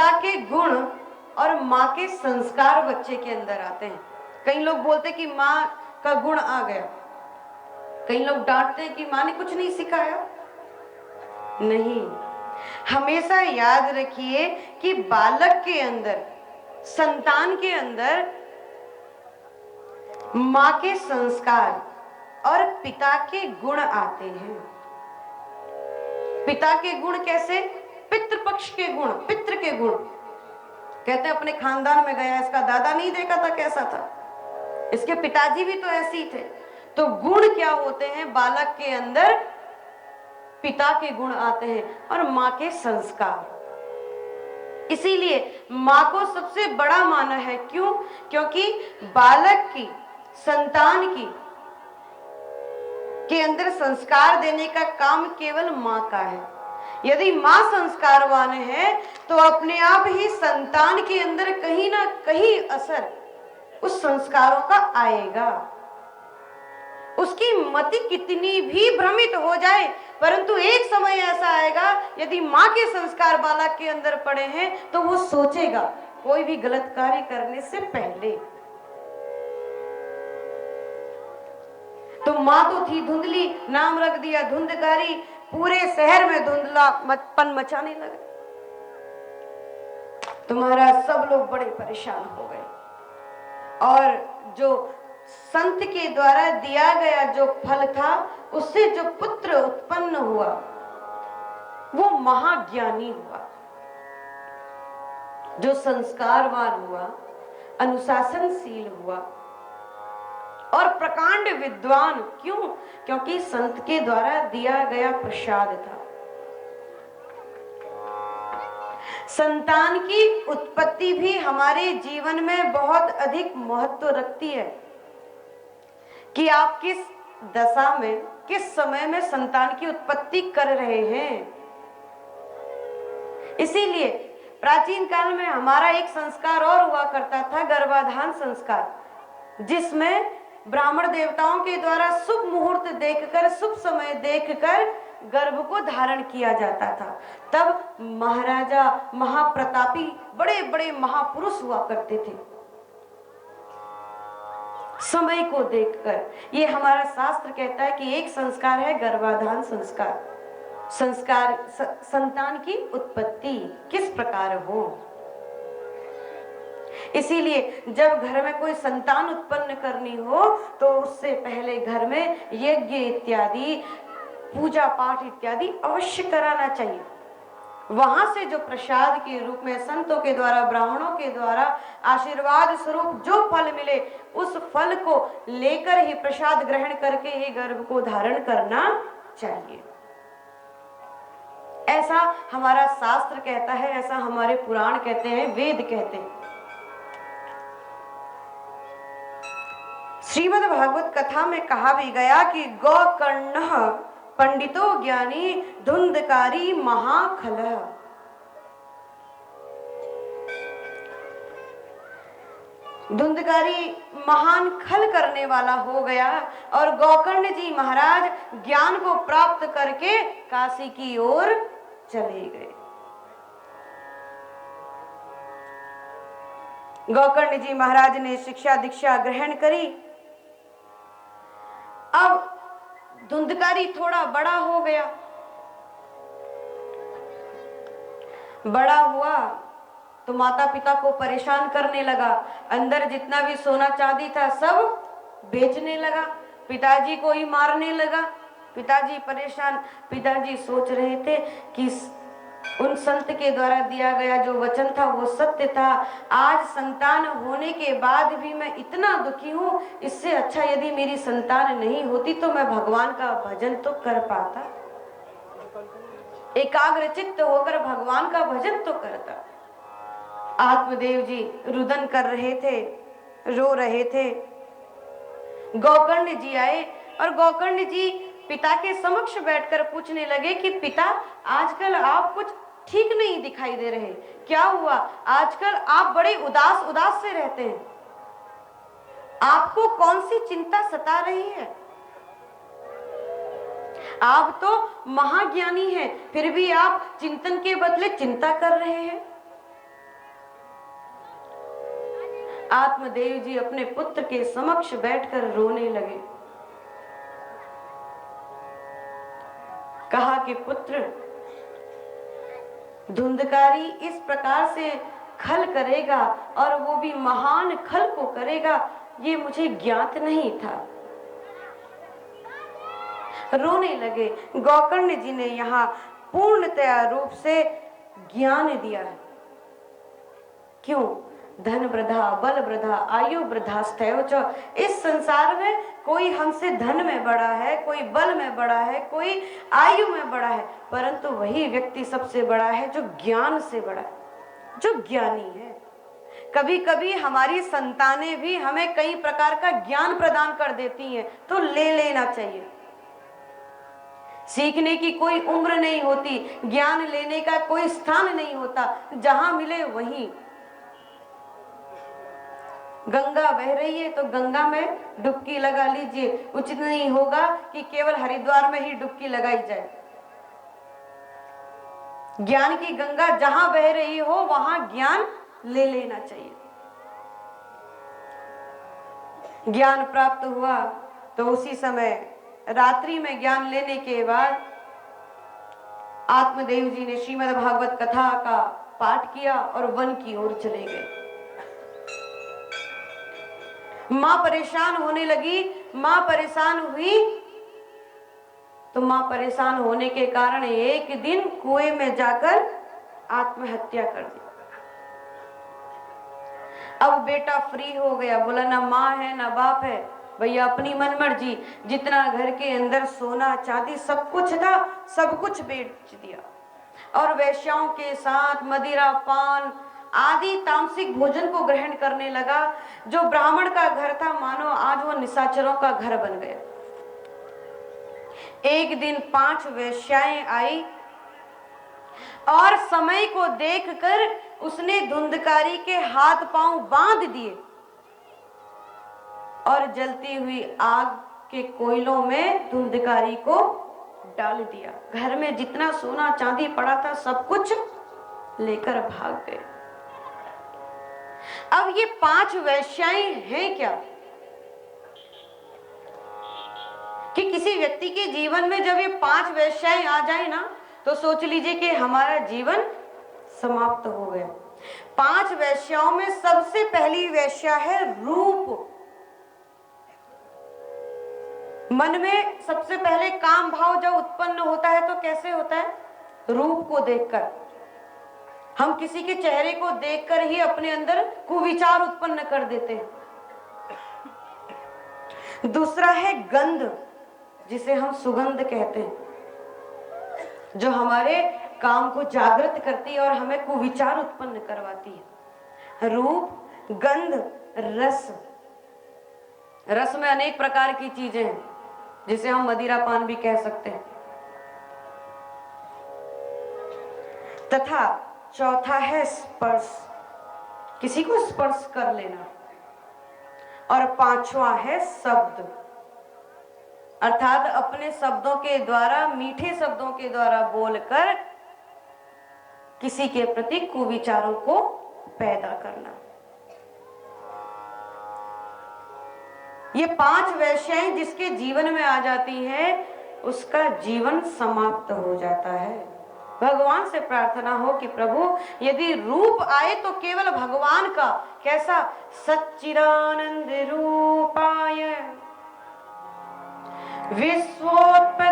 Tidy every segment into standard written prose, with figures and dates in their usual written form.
पिता के गुण और माँ के संस्कार बच्चे के अंदर आते हैं। कई लोग बोलते कि माँ का गुण आ गया, कई लोग डांटते हैं कि माँ ने कुछ नहीं सिखाया। नहीं, हमेशा याद रखिए कि बालक के अंदर, संतान के अंदर माँ के संस्कार और पिता के गुण आते हैं। पिता के गुण कैसे? पितृपक्ष के गुण, पितृ के गुण। कहते हैं अपने खानदान में गया, इसका दादा नहीं देखा था कैसा था, इसके पिताजी भी तो ऐसे ही थे। तो गुण क्या होते हैं? बालक के अंदर पिता के गुण आते हैं और माँ के संस्कार। इसीलिए माँ को सबसे बड़ा माना है। क्यों? क्योंकि बालक की, संतान की के अंदर संस्कार देने का काम केवल माँ का है। यदि माँ संस्कारवान है तो अपने आप ही संतान के अंदर कहीं ना कहीं असर उस संस्कारों का आएगा। उसकी मति कितनी भी भ्रमित हो जाए, परंतु एक समय ऐसा आएगा, यदि माँ के संस्कार बालक के अंदर पड़े हैं तो वो सोचेगा कोई भी गलत कार्य करने से पहले। तो माँ तो थी धुंधली, नाम रख दिया धुंधकारी, पूरे शहर में धुंधलापन मचाने लगे। तुम्हारा सब लोग बड़े परेशान हो गए। और जो संत के द्वारा दिया गया जो फल था, उससे जो पुत्र उत्पन्न हुआ वो महाज्ञानी हुआ, जो संस्कारवान हुआ, अनुशासनशील हुआ और प्रकांड विद्वान। क्यों? क्योंकि संत के द्वारा दिया गया प्रसाद था। संतान की उत्पत्ति भी हमारे जीवन में बहुत अधिक महत्व रखती है कि आप किस दशा में, किस समय में संतान की उत्पत्ति कर रहे हैं। इसीलिए प्राचीन काल में हमारा एक संस्कार और हुआ करता था, गर्भाधान संस्कार, जिसमें ब्राह्मण देवताओं के द्वारा शुभ मुहूर्त देखकर, शुभ समय देखकर गर्भ को धारण किया जाता था। तब महाराजा, महाप्रतापी, बड़े बड़े महापुरुष हुआ करते थे समय को देखकर। ये हमारा शास्त्र कहता है कि एक संस्कार है गर्भाधान संस्कार। संस्कार संतान की उत्पत्ति किस प्रकार हो। इसीलिए जब घर में कोई संतान उत्पन्न करनी हो तो उससे पहले घर में यज्ञ इत्यादि, पूजा पाठ इत्यादि अवश्य कराना चाहिए। वहां से जो प्रसाद के रूप में संतों के द्वारा, ब्राह्मणों के द्वारा आशीर्वाद स्वरूप जो फल मिले, उस फल को लेकर ही, प्रसाद ग्रहण करके ही गर्भ को धारण करना चाहिए। ऐसा हमारा शास्त्र कहता है, ऐसा हमारे पुराण कहते हैं, वेद कहते हैं। श्रीमद् भागवत कथा में कहा भी गया कि गौकर्णः पंडितो ज्ञानी धुंधकारी महाखलः। धुंधकारी महान खल करने वाला हो गया और गौकर्ण जी महाराज ज्ञान को प्राप्त करके काशी की ओर चले गए। गौकर्ण जी महाराज ने शिक्षा दीक्षा ग्रहण करी। अब धुंधकारी थोड़ा बड़ा हो गया, बड़ा हुआ तो माता पिता को परेशान करने लगा। अंदर जितना भी सोना चांदी था सब बेचने लगा, पिताजी को ही मारने लगा। पिताजी परेशान। पिताजी सोच रहे थे कि उन संत के द्वारा दिया गया जो वचन था वो सत्य था। आज संतान होने के बाद भी मैं इतना दुखी हूँ, इससे अच्छा यदि मेरी संतान नहीं होती तो मैं भगवान का भजन तो कर पाता, एकाग्रचित्त होकर भगवान का भजन तो करता। आत्मदेव जी रुदन कर रहे थे, रो रहे थे। गौकर्ण जी आए और गौकर्ण जी पिता के समक्ष बैठकर पूछने लगे कि पिता, आजकल आप कुछ ठीक नहीं दिखाई दे रहे, क्या हुआ? आजकल आप बड़े उदास उदास से रहते हैं, आपको कौन सी चिंता सता रही है? आप तो महाज्ञानी हैं, फिर भी आप चिंतन के बदले चिंता कर रहे हैं। आत्मदेव जी अपने पुत्र के समक्ष बैठकर रोने लगे। कहा कि पुत्र, धुंधकारी इस प्रकार से खल करेगा और वो भी महान खल को करेगा, ये मुझे ज्ञात नहीं था। रोने लगे। गोकर्ण जी ने यहाँ पूर्णतया रूप से ज्ञान दिया है। क्यों? धन वृद्धा, बल वृद्धा, आयु वृद्धास्तैव च। इस संसार में कोई हमसे धन में बड़ा है, कोई बल में बड़ा है, कोई आयु में बड़ा है, परंतु वही व्यक्ति सबसे बड़ा है जो ज्ञान से बड़ा है, जो ज्ञानी है। कभी कभी हमारी संतानें भी हमें कई प्रकार का ज्ञान प्रदान कर देती हैं, तो ले लेना चाहिए। सीखने की कोई उम्र नहीं होती, ज्ञान लेने का कोई स्थान नहीं होता, जहां मिले वहीं। गंगा बह रही है तो गंगा में डुबकी लगा लीजिए। उचित नहीं होगा कि केवल हरिद्वार में ही डुबकी लगाई जाए। ज्ञान की गंगा जहां बह रही हो वहां ज्ञान ले लेना चाहिए। ज्ञान प्राप्त हुआ तो उसी समय रात्रि में ज्ञान लेने के बाद आत्मदेव जी ने श्रीमद् भागवत कथा का पाठ किया और वन की ओर चले गए। मां परेशान होने लगी। मां परेशान हुई तो मां परेशान होने के कारण एक दिन कुएं में जाकर आत्महत्या कर दी। अब बेटा फ्री हो गया, बोला ना माँ है ना बाप है, भैया अपनी मनमर्जी। जितना घर के अंदर सोना चांदी सब कुछ था, सब कुछ बेच दिया और वेश्याओं के साथ मदिरा पान आदि तामसिक भोजन को ग्रहण करने लगा। जो ब्राह्मण का घर था मानो आज वो निशाचरों का घर बन गया। एक दिन 5 वेश्याएं आई और समय को देखकर उसने धुंधकारी के हाथ पांव बांध दिए और जलती हुई आग के कोयलों में धुंधकारी को डाल दिया। घर में जितना सोना चांदी पड़ा था सब कुछ लेकर भाग गए। अब ये 5 वेश्याएं हैं क्या? कि किसी व्यक्ति के जीवन में जब ये 5 वेश्याएं आ जाए ना तो सोच लीजिए कि हमारा जीवन समाप्त हो गया। 5 वेश्याओं में सबसे पहली वेश्या है रूप। मन में सबसे पहले काम भाव जब उत्पन्न होता है तो कैसे होता है? रूप को देखकर। हम किसी के चेहरे को देखकर ही अपने अंदर कुविचार उत्पन्न कर देते हैं। दूसरा है गंध, जिसे हम सुगंध कहते हैं, जो हमारे काम को जागृत करती है और हमें कुविचार उत्पन्न करवाती है। रूप, गंध, रस। रस में अनेक प्रकार की चीजें हैं, जिसे हम मदिरा पान भी कह सकते हैं। तथा चौथा है स्पर्श, किसी को स्पर्श कर लेना। और 5वां है शब्द, अर्थात अपने शब्दों के द्वारा, मीठे शब्दों के द्वारा बोलकर किसी के प्रति कुविचारों को पैदा करना। ये 5 वेश्याएं जिसके जीवन में आ जाती है उसका जीवन समाप्त हो जाता है। भगवान से प्रार्थना हो कि प्रभु यदि रूप आए तो केवल भगवान का। कैसा? सच्चिदानंद रूपाय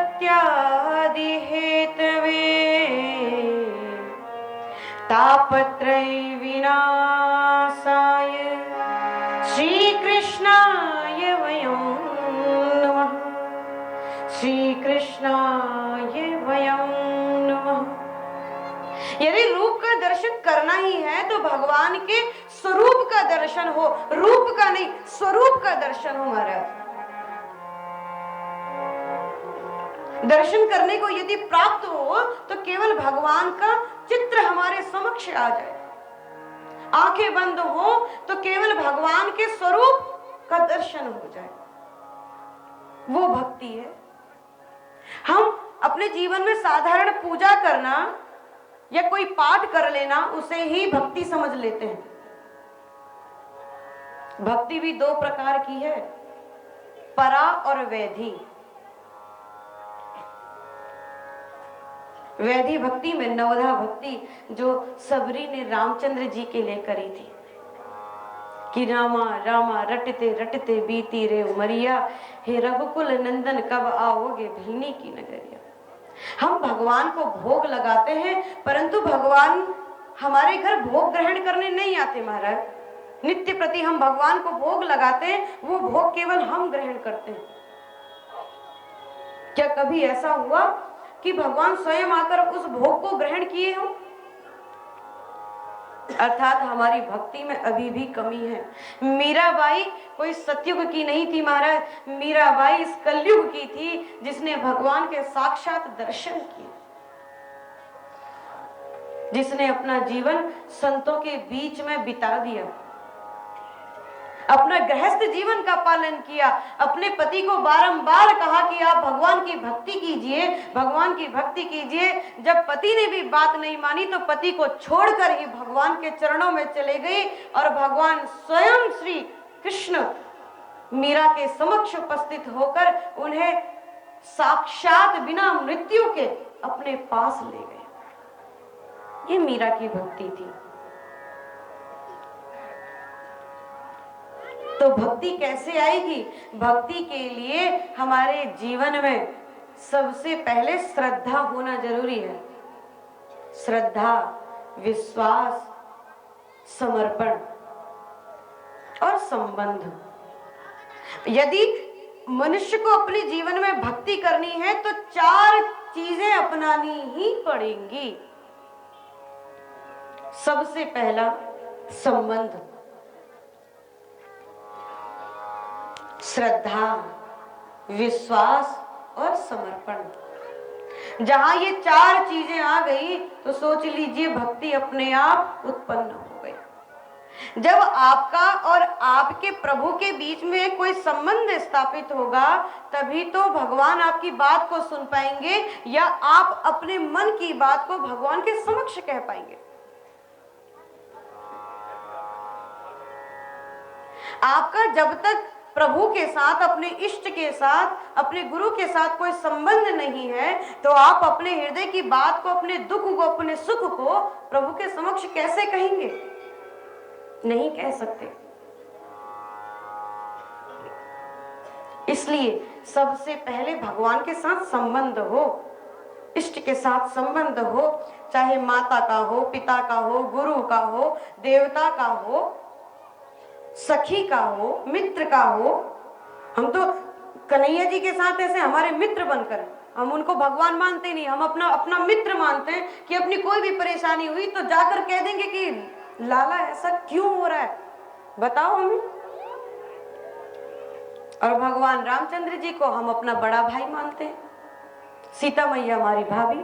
विश्वोत्पत्त्यादि हेतवे तापत्रय विनाशाय श्री कृष्णाय वयं नमः। श्री कृष्णाय वयं नमः। यदि रूप का दर्शन करना ही है तो भगवान के स्वरूप का दर्शन हो, रूप का नहीं, स्वरूप का दर्शन हो। महाराज, दर्शन करने को यदि प्राप्त हो तो केवल भगवान का चित्र हमारे समक्ष आ जाए। आंखें बंद हो तो केवल भगवान के स्वरूप का दर्शन हो जाए, वो भक्ति है। हम अपने जीवन में साधारण पूजा करना या कोई पाठ कर लेना उसे ही भक्ति समझ लेते हैं। भक्ति भी दो प्रकार की है, परा और वैधि। वैधि भक्ति में नवधा भक्ति जो सबरी ने रामचंद्र जी के लिए करी थी कि रामा रामा रटते रटते बीती रे उमरिया, हे रघुकुल नंदन कब आओगे भिलनी की नगरिया। हम भगवान को भोग लगाते हैं, परंतु भगवान हमारे घर भोग ग्रहण करने नहीं आते महाराज। नित्य प्रति हम भगवान को भोग लगाते हैं, वो भोग केवल हम ग्रहण करते हैं। क्या कभी ऐसा हुआ कि भगवान स्वयं आकर उस भोग को ग्रहण किए हो? अर्थात हमारी भक्ति में अभी भी कमी है। मीराबाई कोई सतयुग की नहीं थी महाराज, मीराबाई इस कलयुग की थी जिसने भगवान के साक्षात दर्शन किए, जिसने अपना जीवन संतों के बीच में बिता दिया, अपना गृहस्थ जीवन का पालन किया, अपने पति को बारंबार कहा कि आप भगवान की भक्ति कीजिए, भगवान की भक्ति कीजिए। जब पति ने भी बात नहीं मानी तो पति को छोड़कर ही भगवान के चरणों में चले गई और भगवान स्वयं श्री कृष्ण मीरा के समक्ष उपस्थित होकर उन्हें साक्षात बिना मृत्यु के अपने पास ले गए। ये मीरा की भक्ति थी। तो भक्ति कैसे आएगी? भक्ति के लिए हमारे जीवन में सबसे पहले श्रद्धा होना जरूरी है। श्रद्धा, विश्वास, समर्पण और संबंध। यदि मनुष्य को अपने जीवन में भक्ति करनी है तो 4 चीजें अपनानी ही पड़ेंगी। सबसे पहला संबंध, श्रद्धा, विश्वास और समर्पण। जहां ये 4 चीजें आ गई तो सोच लीजिए भक्ति अपने आप उत्पन्न हो गई। जब आपका और आपके प्रभु के बीच में कोई संबंध स्थापित होगा तभी तो भगवान आपकी बात को सुन पाएंगे या आप अपने मन की बात को भगवान के समक्ष कह पाएंगे। आपका जब तक प्रभु के साथ, अपने इष्ट के साथ, अपने गुरु के साथ कोई संबंध नहीं है तो आप अपने हृदय की बात को, अपने दुख को, अपने सुख को प्रभु के समक्ष कैसे कहेंगे? नहीं कह सकते। इसलिए सबसे पहले भगवान के साथ संबंध हो, इष्ट के साथ संबंध हो, चाहे माता का हो, पिता का हो, गुरु का हो, देवता का हो, सखी का हो, मित्र का हो। हम तो कन्हैया जी के साथ ऐसे हमारे मित्र बनकर, हम उनको भगवान मानते नहीं, हम अपना मित्र मानते हैं कि अपनी कोई भी परेशानी हुई तो जाकर कह देंगे कि लाला ऐसा क्यों हो रहा है, बताओ हमें। और भगवान रामचंद्र जी को हम अपना बड़ा भाई मानते हैं, सीता मैया हमारी भाभी।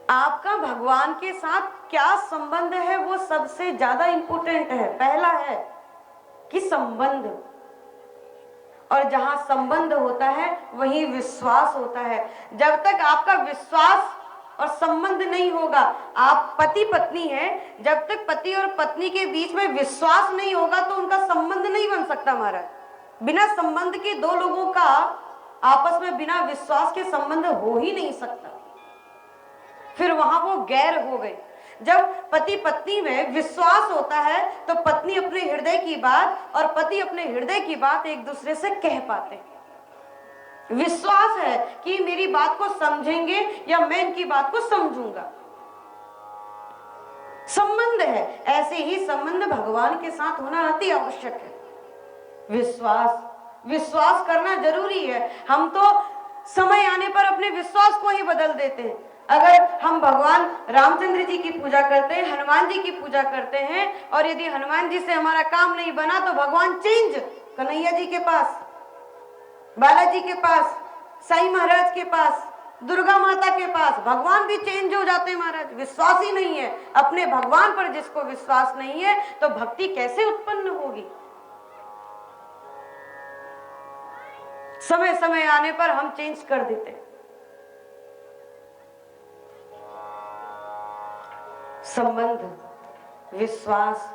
आपका भगवान के साथ क्या संबंध है वो सबसे ज्यादा इंपॉर्टेंट है। पहला है कि संबंध, और जहां संबंध होता है वहीं विश्वास होता है। जब तक आपका विश्वास और संबंध नहीं होगा, आप पति पत्नी हैं, जब तक पति और पत्नी के बीच में विश्वास नहीं होगा तो उनका संबंध नहीं बन सकता महाराज। बिना संबंध के 2 लोगों का आपस में बिना विश्वास के संबंध हो ही नहीं सकता, फिर वहां वो गैर हो गए। जब पति पत्नी में विश्वास होता है तो पत्नी अपने हृदय की बात और पति अपने हृदय की बात एक दूसरे से कह पाते हैं। विश्वास है कि मेरी बात को समझेंगे या मैं इनकी बात को समझूंगा। संबंध है, ऐसे ही संबंध भगवान के साथ होना अति आवश्यक है। विश्वास करना जरूरी है। हम तो समय आने पर अपने विश्वास को ही बदल देते हैं। अगर हम भगवान रामचंद्र जी की पूजा करते हैं, हनुमान जी की पूजा करते हैं, और यदि हनुमान जी से हमारा काम नहीं बना तो भगवान चेंज कन्हैया जी के पास, बालाजी के पास, साईं महाराज के पास, दुर्गा माता के पास, भगवान भी चेंज हो जाते हैं महाराज। विश्वास ही नहीं है अपने भगवान पर, जिसको विश्वास नहीं है तो भक्ति कैसे उत्पन्न होगी? समय समय आने पर हम चेंज कर देते हैं। संबंध, विश्वास।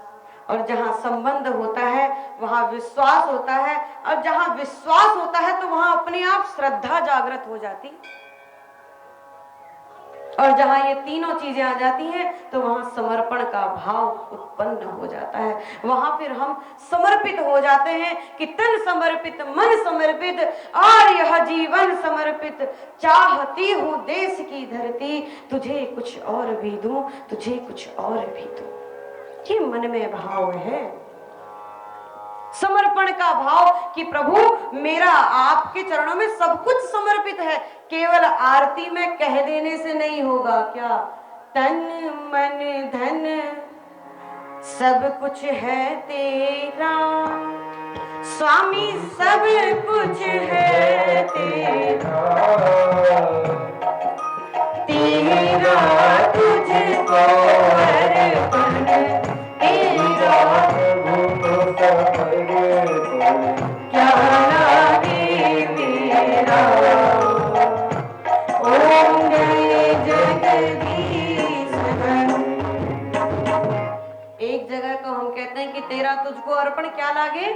और जहां संबंध होता है वहां विश्वास होता है, और जहां विश्वास होता है तो वहां अपने आप श्रद्धा जागृत हो जाती। और जहां ये तीनों चीजें आ जाती हैं तो वहां समर्पण का भाव उत्पन्न हो जाता है। वहां फिर हम समर्पित हो जाते हैं कि तन समर्पित, मन समर्पित, और यह जीवन समर्पित। चाहती हूँ देश की धरती, तुझे कुछ और भी दूं, तुझे कुछ और भी दूं। ये मन में भाव है, समर्पण का भाव कि प्रभु मेरा आपके चरणों में सब कुछ समर्पित है। केवल आरती में कह देने से नहीं होगा। क्या? तन मन धन सब कुछ है तेरा, स्वामी सब कुछ है तेरा, तेरा तुझको अर्पण, तेरा क्या लागे मेरा। ओम जय जगदीश। एक जगह तो हम कहते हैं कि तेरा तुझको अर्पण क्या लागे।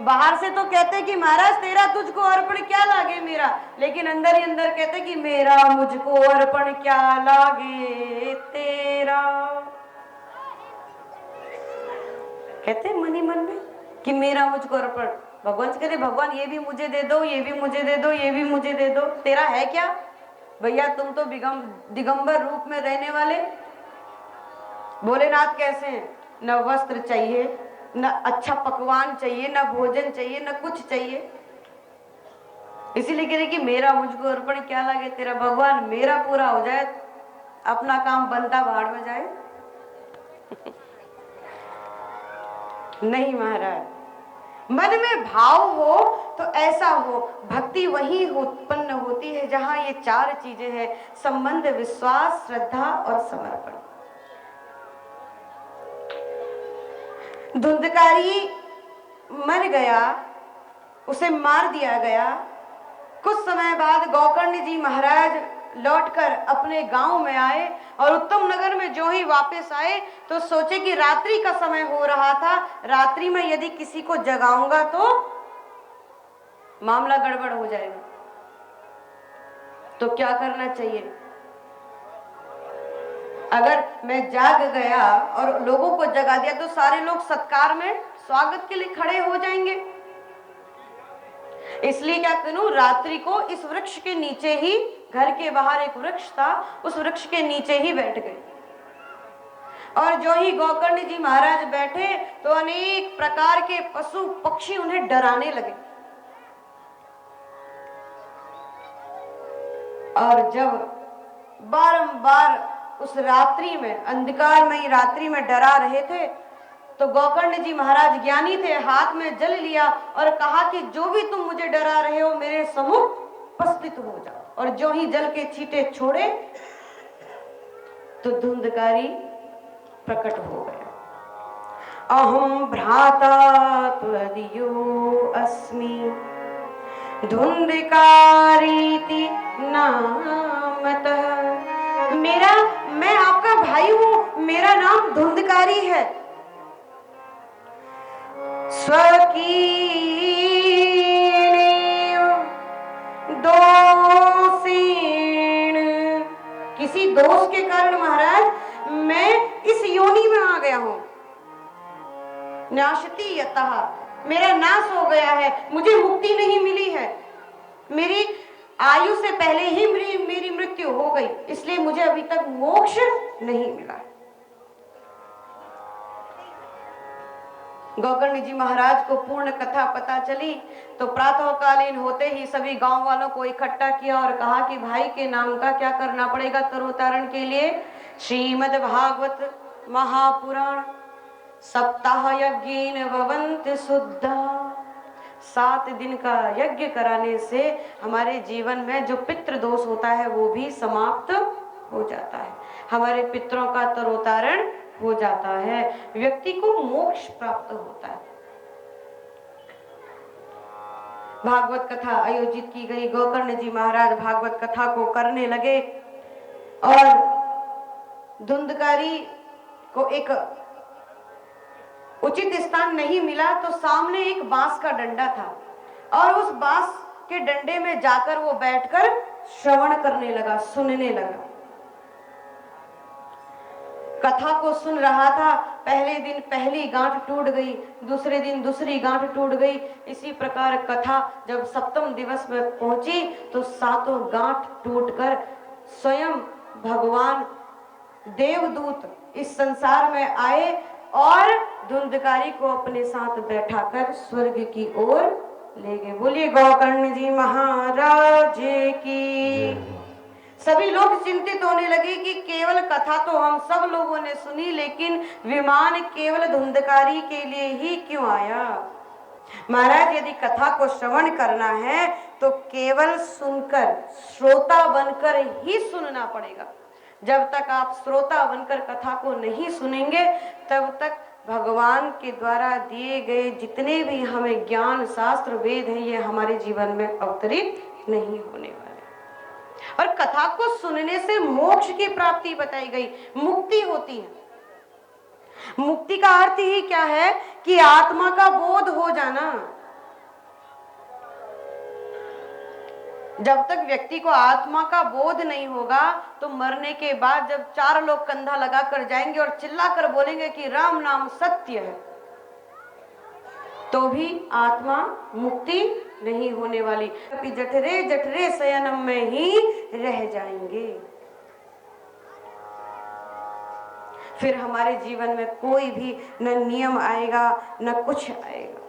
बाहर से तो कहते हैं कि महाराज तेरा तुझको अर्पण क्या लागे मेरा, लेकिन अंदर ही अंदर कहते हैं कि मेरा मुझको अर्पण क्या लागे तेरा। कहते हैं मन ही मन में कि मेरा मुझको अर्पण। भगवान से कहते भगवान ये भी मुझे दे दो, ये भी मुझे दे दो, ये भी मुझे दे दो। तेरा है क्या भैया? तुम तो दिगंबर रूप में रहने वाले। भोलेनाथ कैसे हैं? न वस्त्र चाहिए, न अच्छा पकवान चाहिए, न भोजन चाहिए, न कुछ चाहिए। इसीलिए कह रहे कि मेरा मुझको अर्पण क्या लगे तेरा। भगवान मेरा पूरा हो जाए, अपना काम बनता भाड़ में जाए। नहीं महाराज, मन में भाव हो तो ऐसा हो। भक्ति वही उत्पन्न होती है जहां ये चार चीजें हैं: संबंध, विश्वास, श्रद्धा और समर्पण। धुंधकारी मर गया, उसे मार दिया गया। कुछ समय बाद गोकर्ण जी महाराज लौटकर अपने गांव में आए और उत्तम नगर में जो ही वापस आए तो सोचे कि रात्रि का समय हो रहा था, रात्रि में यदि किसी को जगाऊंगा तो मामला गड़बड़ हो जाएगा। तो क्या करना चाहिए? अगर मैं जाग गया और लोगों को जगा दिया तो सारे लोग सत्कार में स्वागत के लिए खड़े हो जाएंगे। इसलिए क्या करूं, रात्रि को इस वृक्ष के नीचे ही, घर के बाहर एक वृक्ष था, उस वृक्ष के नीचे ही बैठ गए। और जो ही गोकर्ण जी महाराज बैठे तो अनेक प्रकार के पशु पक्षी उन्हें डराने लगे। और जब बारंबार उस रात्रि में, अंधकारमयी रात्रि में डरा रहे थे तो गोकर्ण जी महाराज ज्ञानी थे, हाथ में जल लिया और कहा कि जो भी तुम मुझे डरा रहे हो मेरे सम्मुख उपस्थित हो जाओ। और जो ही जल के छींटे छोड़े तो धुंधकारी प्रकट हो गया। अहम भ्राता त्वदीयो अस्मि धुंधकारीति नामतः। मैं आपका भाई हूं, मेरा नाम धुंधकारी है। स्वकीय दोषेण, किसी दोष के कारण महाराज मैं इस योनि में आ गया हूं। नाशति यतः, मेरा नाश हो गया है, मुझे मुक्ति नहीं मिली है। मेरी आयु से पहले ही मेरी मृत्यु हो गई, इसलिए मुझे अभी तक मोक्ष नहीं मिला। गोकर्ण जी महाराज को पूर्ण कथा पता चली तो प्रातःकालीन होते ही सभी गांव वालों को इकट्ठा किया और कहा कि भाई के नाम का क्या करना पड़ेगा तरोतारण के लिए। श्रीमद् भागवत महापुराण सप्ताह यज्ञेन भवन्ति शुद्धा, 7 दिन का यज्ञ कराने से हमारे जीवन में जो पितृ दोष होता है वो भी समाप्त हो जाता है, हमारे पितरों का तरोतारण हो जाता है, व्यक्ति को मोक्ष प्राप्त होता है। भागवत कथा आयोजित की गई। गोकर्ण जी महाराज भागवत कथा को करने लगे और धुंधकारी को एक उचित स्थान नहीं मिला तो सामने एक बांस का डंडा था और उस बांस के डंडे में जाकर वो बैठकर श्रवण करने लगा, सुनने लगा। कथा को सुन रहा था। पहले दिन पहली गांठ टूट गई, दूसरे दिन दूसरी गांठ टूट गई। इसी प्रकार कथा जब सप्तम दिवस में पहुंची तो सातों गांठ टूटकर स्वयं भगवान देवदूत इस संसार में आए और धुंधकारी को अपने साथ बैठाकर स्वर्ग की ओर ले गए। बोलिए गोकर्ण जी महाराज की। सभी लोग चिंतित होने लगे कि केवल कथा तो हम सब लोगों ने सुनी, लेकिन विमान केवल धुंधकारी के लिए ही क्यों आया? महाराज, यदि कथा को श्रवण करना है तो केवल सुनकर, श्रोता बनकर ही सुनना पड़ेगा। जब तक आप श्रोता बनकर कथा को नहीं सुनेंगे तब तक भगवान के द्वारा दिए गए जितने भी हमें ज्ञान, शास्त्र, वेद हैं, ये हमारे जीवन में अवतरित नहीं होने वाले। और कथा को सुनने से मोक्ष की प्राप्ति बताई गई, मुक्ति होती है। मुक्ति का अर्थ ही क्या है कि आत्मा का बोध हो जाना। जब तक व्यक्ति को आत्मा का बोध नहीं होगा तो मरने के बाद जब चार लोग कंधा लगा कर जाएंगे और चिल्ला कर बोलेंगे कि राम नाम सत्य है, तो भी आत्मा मुक्ति नहीं होने वाली। जठरे जठरे शयनम में ही रह जाएंगे। फिर हमारे जीवन में कोई भी न नियम आएगा न कुछ आएगा।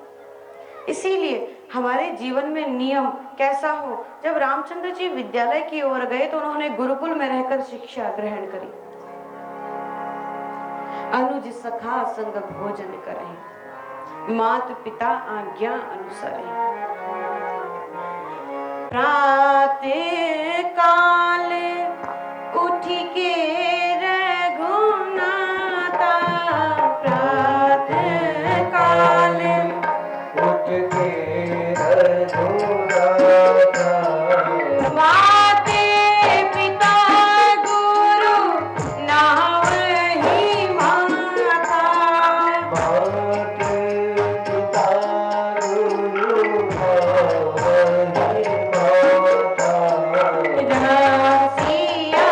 इसीलिए हमारे जीवन में नियम कैसा हो? जब रामचंद्र जी विद्यालय की ओर गए तो उन्होंने गुरुकुल में रहकर शिक्षा ग्रहण करी। अनुज सखा संग भोजन करे, मात पिता आज्ञा अनुसारे। प्रातः काल उठ के रघुनाथा, प्रातः काल उठ के रघुनाथा, माते पिता गुरु नावहि माता, माते पिता गुरु नावहि माता। राम सिया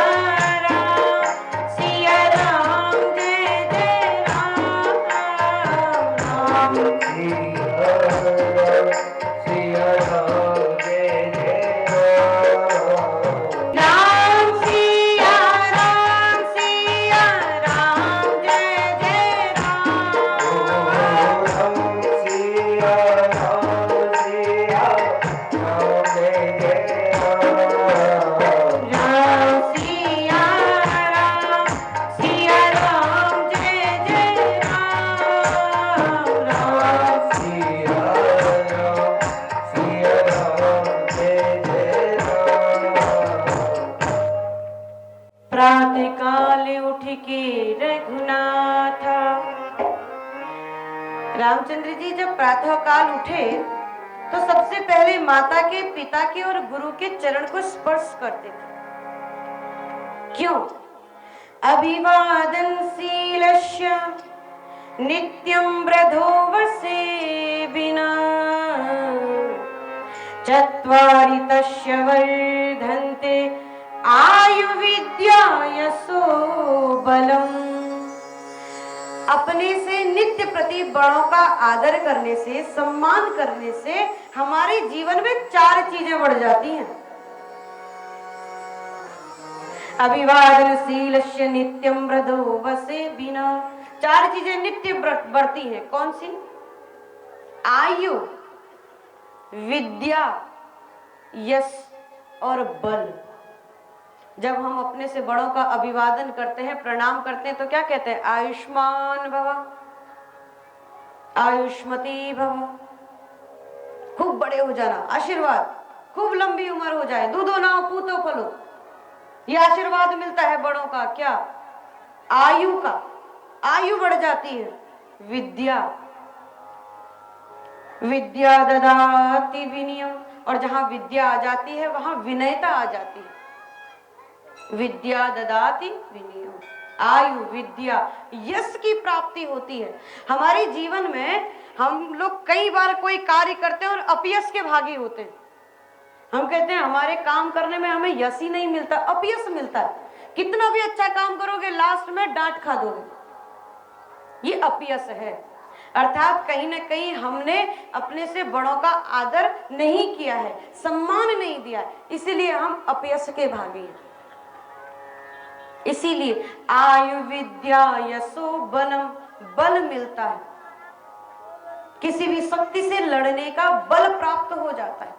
राम जय जय राम, राम सिया राम जय जय राम, राम सिया राम जय जय राम, राम सिया राम जय जय राम, राम सिया राम जय जय राम, राम सिया राम जय जय राम। प्रातः काल उठ के रघुनाथा। रामचंद्र जी जब प्रातः काल उठे तो सबसे पहले माता के, पिता के और गुरु के चरण को स्पर्श करते थे। क्यों? अभिवादनशीलस्य नित्यं ब्रधोवसे विना, चत्वारि तस्य वर्धन्ते आयु विद्या यशो बलम्। अपने से नित्य प्रति बड़ों का आदर करने से, सम्मान करने से हमारे जीवन में चार चीजें बढ़ जाती हैं। अभिवादनशीलस्य नित्यं ब्रधोवसे विना, चार चीजें नित्य बढ़ती हैं। कौन सी? आयु, विद्या, यश और बल। जब हम अपने से बड़ों का अभिवादन करते हैं, प्रणाम करते हैं तो क्या कहते हैं? आयुष्मान भव, आयुष्मती भव। खूब बड़े हो जाना, आशीर्वाद, खूब लंबी उम्र हो जाए, दूधो नाव पूतो फलो, ये आशीर्वाद मिलता है बड़ों का। क्या? आयु का, आयु बढ़ जाती है। विद्या, विद्या ददाति विनयम, और जहां विद्या आ जाती है वहां विनयता आ जाती है। विद्या ददाति विनयम। आयु, विद्या, यश की प्राप्ति होती है। हमारे जीवन में हम लोग कई बार कोई कार्य करते हैं और अपयश के भागी होते हैं। हम कहते हैं हमारे काम करने में हमें यश ही नहीं मिलता, अपयश मिलता है। कितना भी अच्छा काम करोगे लास्ट में डांट खा दोगे, ये अपयश है। अर्थात कहीं ना कहीं हमने अपने से बड़ों का आदर नहीं किया है, सम्मान नहीं दिया है, इसीलिए हम अपयश के भागी हैं। इसीलिए आयु, विद्या, यशो, बलम, बल मिलता है, किसी भी शक्ति से लड़ने का बल प्राप्त हो जाता है।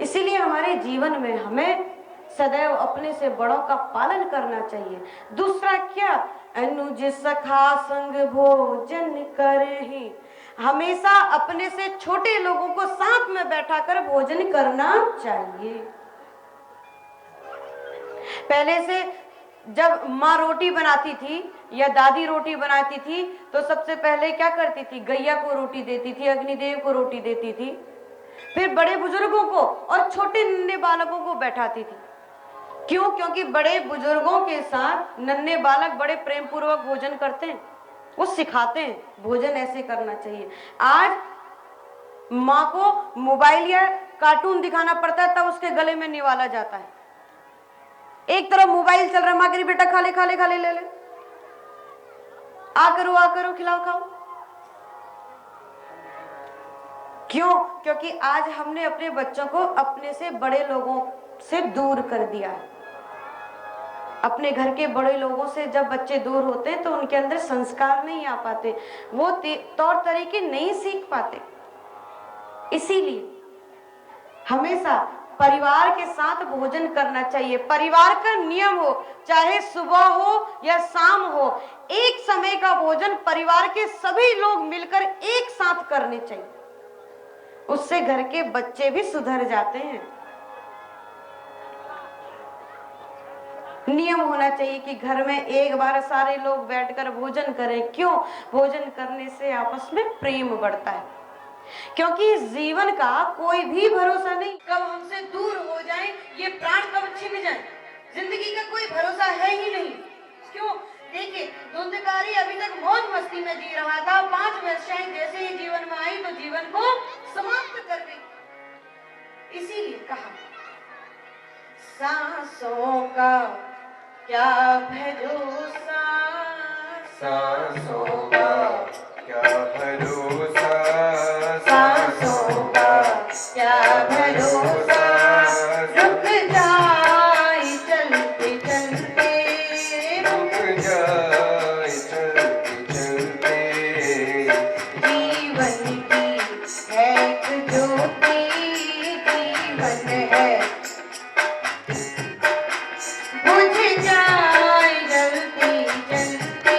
इसीलिए हमारे जीवन में हमें सदैव अपने से बड़ों का पालन करना चाहिए। दूसरा क्या, अनुज सखा संग भोजन करहि, हमेशा अपने से छोटे लोगों को साथ में बैठा कर भोजन करना चाहिए। पहले से जब माँ रोटी बनाती थी या दादी रोटी बनाती थी तो सबसे पहले क्या करती थी, गैया को रोटी देती थी, अग्निदेव को रोटी देती थी, फिर बड़े बुजुर्गों को और छोटे नन्हे बालकों को बैठाती थी। क्यों? क्योंकि बड़े बुजुर्गों के साथ नन्हे बालक बड़े प्रेम पूर्वक भोजन करते हैं, वो सिखाते हैं भोजन ऐसे करना चाहिए। आज माँ को मोबाइल या कार्टून दिखाना पड़ता है तब उसके गले में निवाला जाता है। एक तरफ मोबाइल चल रहा है, माँ कह रही बेटा खा ले खा ले खा ले, ले ले, आ करो खिलाओ खाओ। क्यों? क्योंकि आज हमने अपने बच्चों को अपने से बड़े लोगों से दूर कर दिया है। अपने घर के बड़े लोगों से जब बच्चे दूर होते हैं तो उनके अंदर संस्कार नहीं आ पाते, वो तौर तरीके नहीं सीख पाते। इसीलिए हमेशा परिवार के साथ भोजन करना चाहिए। परिवार का नियम हो, चाहे सुबह हो या शाम हो, एक समय का भोजन परिवार के सभी लोग मिलकर एक साथ करने चाहिए। उससे घर के बच्चे भी सुधर जाते हैं। नियम होना चाहिए कि घर में एक बार सारे लोग बैठकर भोजन करें। क्यों? भोजन करने से आपस में प्रेम बढ़ता है। क्योंकि जीवन का कोई भी भरोसा नहीं, कब हमसे दूर हो जाए, ये प्राण कब छिन जाए, जिंदगी का कोई भरोसा है ही नहीं। क्यों? देखिए, धुंधकारी अभी तक मौज मस्ती में जी रहा था, 5 वर्षाएं जैसे ही जीवन में आई तो जीवन को समाप्त कर गई। इसीलिए कहा, सांसों का क्या भरोसा, सांसों का क्या भरोसा, सांसों का क्या भरोसा, रुक जाए चलते चलते, रुक जाए चलते चलते, जीवन की है एक ज्योति, जीवन है बुझ जाए जलती जलती,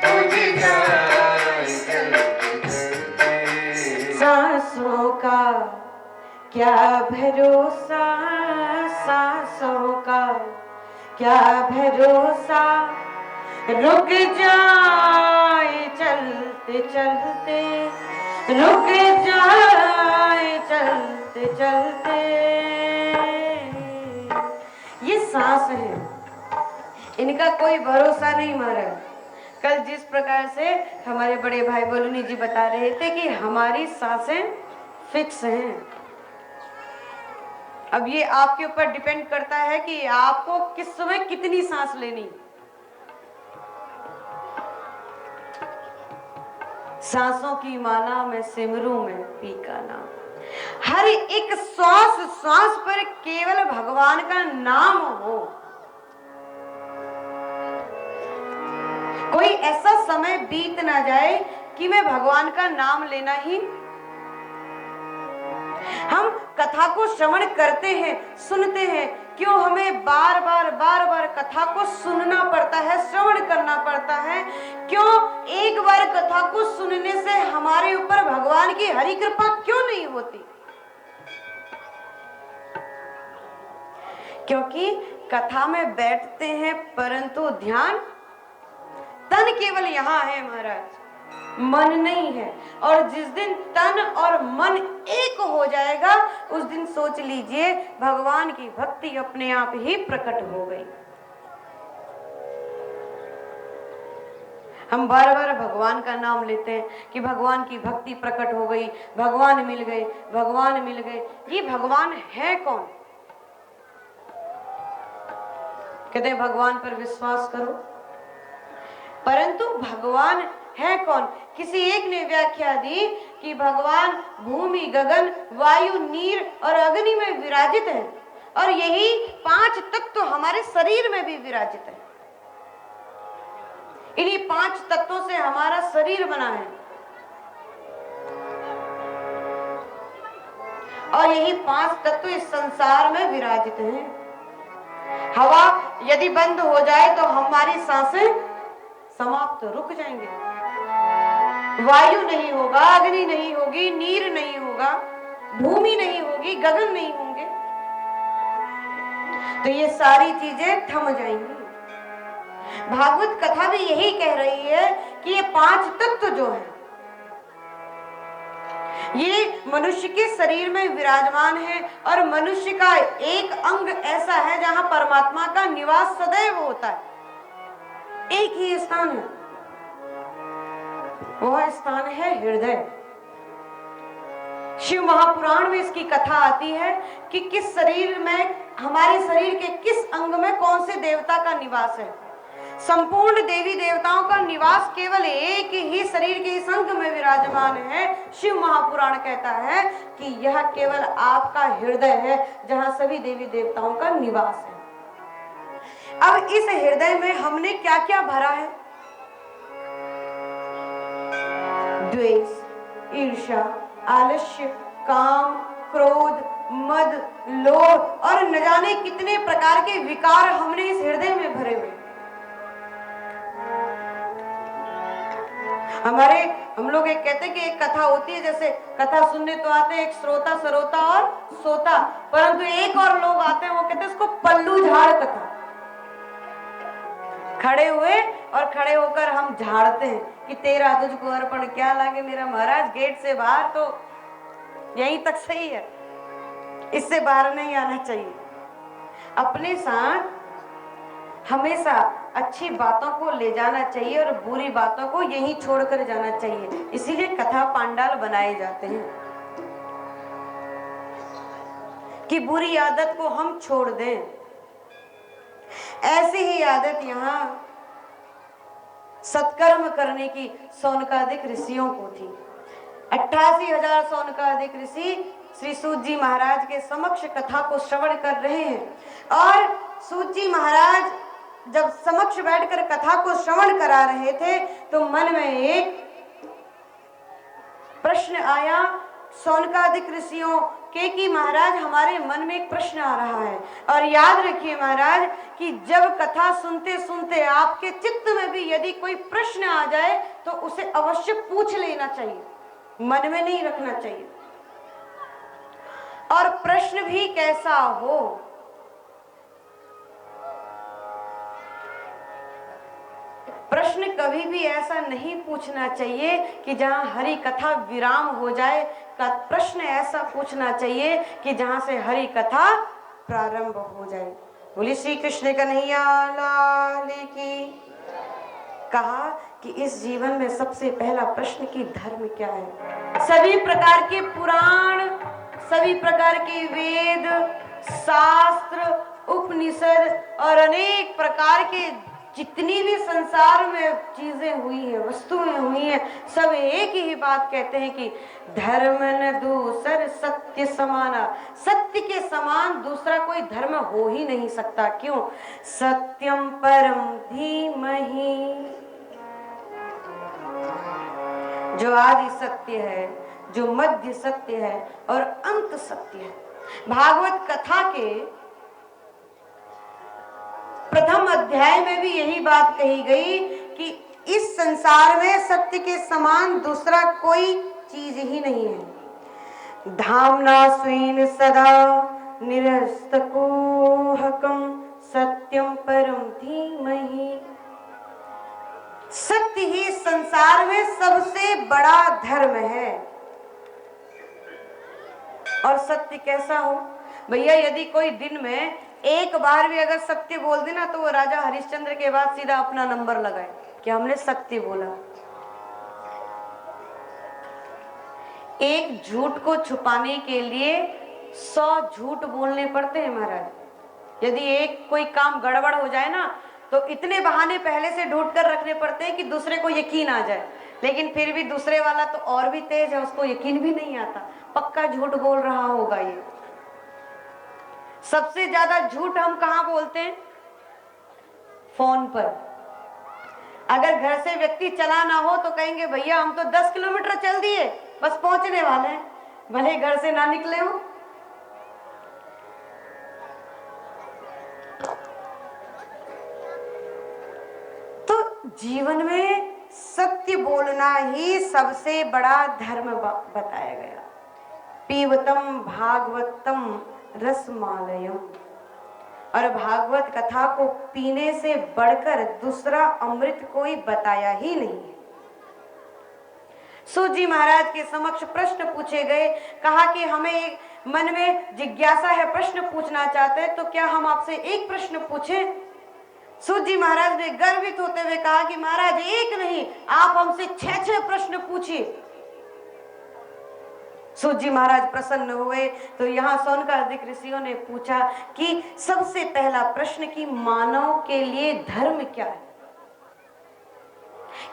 बुझ जाए चलते चलते, सांसों का क्या भरोसा, सांसों का क्या भरोसा, रुक जाए चलते चलते, रुक जाए चलते चलते। ये सांस है, इनका कोई भरोसा नहीं महाराज। कल जिस प्रकार से हमारे बड़े भाई बोलूनी जी बता रहे थे कि हमारी सांसें फिक्स हैं। अब ये आपके ऊपर डिपेंड करता है कि आपको किस समय कितनी सांस लेनी। सांसों की माला में सिमरू में पी का नाम, हर एक श्वास श्वास पर केवल भगवान का नाम हो। कोई ऐसा समय बीत ना जाए कि मैं भगवान का नाम लेना ही। हम कथा को श्रवण करते हैं, सुनते हैं, क्यों हमें बार बार कथा को सुनना पड़ता है, श्रवण करना पड़ता है? क्यों एक बार कथा को सुनने से हमारे ऊपर भगवान की हरि कृपा क्यों नहीं होती? क्योंकि कथा में बैठते हैं परंतु ध्यान, तन केवल यहाँ है महाराज, मन नहीं है। और जिस दिन तन और मन एक हो जाएगा उस दिन सोच लीजिए भगवान की भक्ति अपने आप ही प्रकट हो गई। हम बार बार भगवान का नाम लेते हैं कि भगवान की भक्ति प्रकट हो गई, भगवान मिल गए, भगवान मिल गए। ये भगवान है कौन? कहते हैं भगवान पर विश्वास करो, परंतु भगवान है कौन? किसी एक ने व्याख्या दी कि भगवान भूमि, गगन, वायु, नीर और अग्नि में विराजित है, और यही 5 तत्व हमारे शरीर में भी विराजित है। इन्हीं 5 तत्वों से हमारा शरीर बना है, और यही 5 तत्व इस संसार में विराजित हैं। हवा यदि बंद हो जाए तो हमारी सांसें समाप्त, रुक जाएंगे। वायु नहीं होगा, अग्नि नहीं होगी, नीर नहीं होगा, भूमि नहीं होगी, गगन नहीं होंगे, तो ये सारी चीजें थम जाएंगी। भागवत कथा भी यही कह रही है कि ये 5 तत्व जो है ये मनुष्य के शरीर में विराजमान है, और मनुष्य का एक अंग ऐसा है जहां परमात्मा का निवास सदैव होता है। एक ही स्थान है, वह स्थान है हृदय। शिव महापुराण में इसकी कथा आती है कि किस शरीर में, हमारे शरीर के किस अंग में कौन से देवता का निवास है। संपूर्ण देवी देवताओं का निवास केवल एक ही शरीर के इस अंग में विराजमान है। शिव महापुराण कहता है कि यह केवल आपका हृदय है जहां सभी देवी देवताओं का निवास है। अब इस हृदय में हमने क्या क्या भरा है? द्वेष, ईर्ष्या, आलस्य, काम, क्रोध, मद, लोभ और न जाने कितने प्रकार के विकार हमने इस हृदय में भरे हुए। हम लोग एक कहते हैं कि एक कथा होती है, जैसे कथा सुनने तो आते हैं एक श्रोता, सरोता और सोता, परंतु एक और लोग आते हैं, वो कहते हैं इसको पल्लू झाड़ कथा। खड़े हुए और खड़े होकर हम झाड़ते हैं कि तेरा तुझको अर्पण क्या लागे मेरा महाराज, गेट से बाहर तो यहीं तक सही है, इससे बाहर नहीं आना चाहिए। अपने साथ हमेशा अच्छी बातों को ले जाना चाहिए और बुरी बातों को यहीं छोड़कर जाना चाहिए। इसीलिए कथा पांडाल बनाए जाते हैं कि बुरी आदत को हम छोड़ दें। ऐसी ही आदत यहाँ सत्कर्म करने की सौनकादिक ऋषियों को थी। 88,000 सौनकादिक ऋषि श्री सूत जी महाराज के समक्ष कथा को श्रवण कर रहे हैं, और सूत जी महाराज जब समक्ष बैठकर कथा को श्रवण करा रहे थे तो मन में एक प्रश्न आया सौनकादिक ऋषियों के कि महाराज हमारे मन में एक प्रश्न आ रहा है। और याद रखिए महाराज कि जब कथा सुनते सुनते आपके चित्त में भी यदि कोई प्रश्न आ जाए तो उसे अवश्य पूछ लेना चाहिए, मन में नहीं रखना चाहिए। और प्रश्न भी कैसा हो, प्रश्न कभी भी ऐसा नहीं पूछना चाहिए कि जहां हरि कथा विराम हो जाए, प्रश्न ऐसा पूछना चाहिए कि जहां से हरि कथा प्रारंभ हो जाए। बोली श्री कृष्ण कन्हैया लाल की। कहा कि इस जीवन में सबसे पहला प्रश्न की धर्म क्या है। सभी प्रकार के पुराण, सभी प्रकार के वेद, शास्त्र, उपनिषद और अनेक प्रकार के जितनी भी संसार में चीजें हुई है, वस्तुएं हुई हैं, सब एक ही बात कहते हैं कि धर्म न दूसर सत्य समाना। सत्य के समान दूसरा कोई धर्म हो ही नहीं सकता। क्यों? सत्यम परम धीमहि, जो आदि सत्य है, जो मध्य सत्य है और अंत सत्य है। भागवत कथा के प्रथम अध्याय में भी यही बात कही गई कि इस संसार में सत्य के समान दूसरा कोई चीज ही नहीं है। धामना स्वेन सदा निरस्तकोहकम सत्यम परम धीमहि। सत्य ही संसार में सबसे बड़ा धर्म है। और सत्य कैसा हो भैया? यदि कोई दिन में एक बार भी अगर सत्य बोल देना तो वो राजा हरिश्चंद्र के बाद सीधा अपना नंबर लगाए। कि हमने सत्य बोला। एक झूठ को छुपाने के लिए 100 झूठ बोलने पड़ते हैं महाराज। यदि एक कोई काम गड़बड़ हो जाए ना, तो इतने बहाने पहले से ढूंढ कर रखने पड़ते हैं कि दूसरे को यकीन आ जाए। लेकिन फिर भी दूसरे वाला तो और भी तेज है, उसको यकीन भी नहीं आता, पक्का झूठ बोल रहा होगा ये। सबसे ज्यादा झूठ हम कहाँ बोलते हैं? फोन पर। अगर घर से व्यक्ति चला ना हो तो कहेंगे भैया हम तो 10 किलोमीटर चल दिए, बस पहुंचने वाले हैं, भले घर से ना निकले हो। तो जीवन में सत्य बोलना ही सबसे बड़ा धर्म बताया गया। पीवतम भागवतम रसमालयम, और भागवत कथा को पीने से बढ़कर दूसरा अमृत कोई बताया ही नहीं है। सूत जी महाराज के समक्ष प्रश्न पूछे गए। कहा कि हमें मन में जिज्ञासा है, प्रश्न पूछना चाहते हैं, तो क्या हम आपसे एक प्रश्न पूछें? सूत जी महाराज ने गर्वित होते हुए कहा कि महाराज एक नहीं, आप हमसे 6 प्रश्न पूछिए। सूत जी महाराज प्रसन्न हुए। तो यहाँ सौनकादिक ऋषियों ने पूछा कि सबसे पहला प्रश्न कि मानव के लिए धर्म क्या है,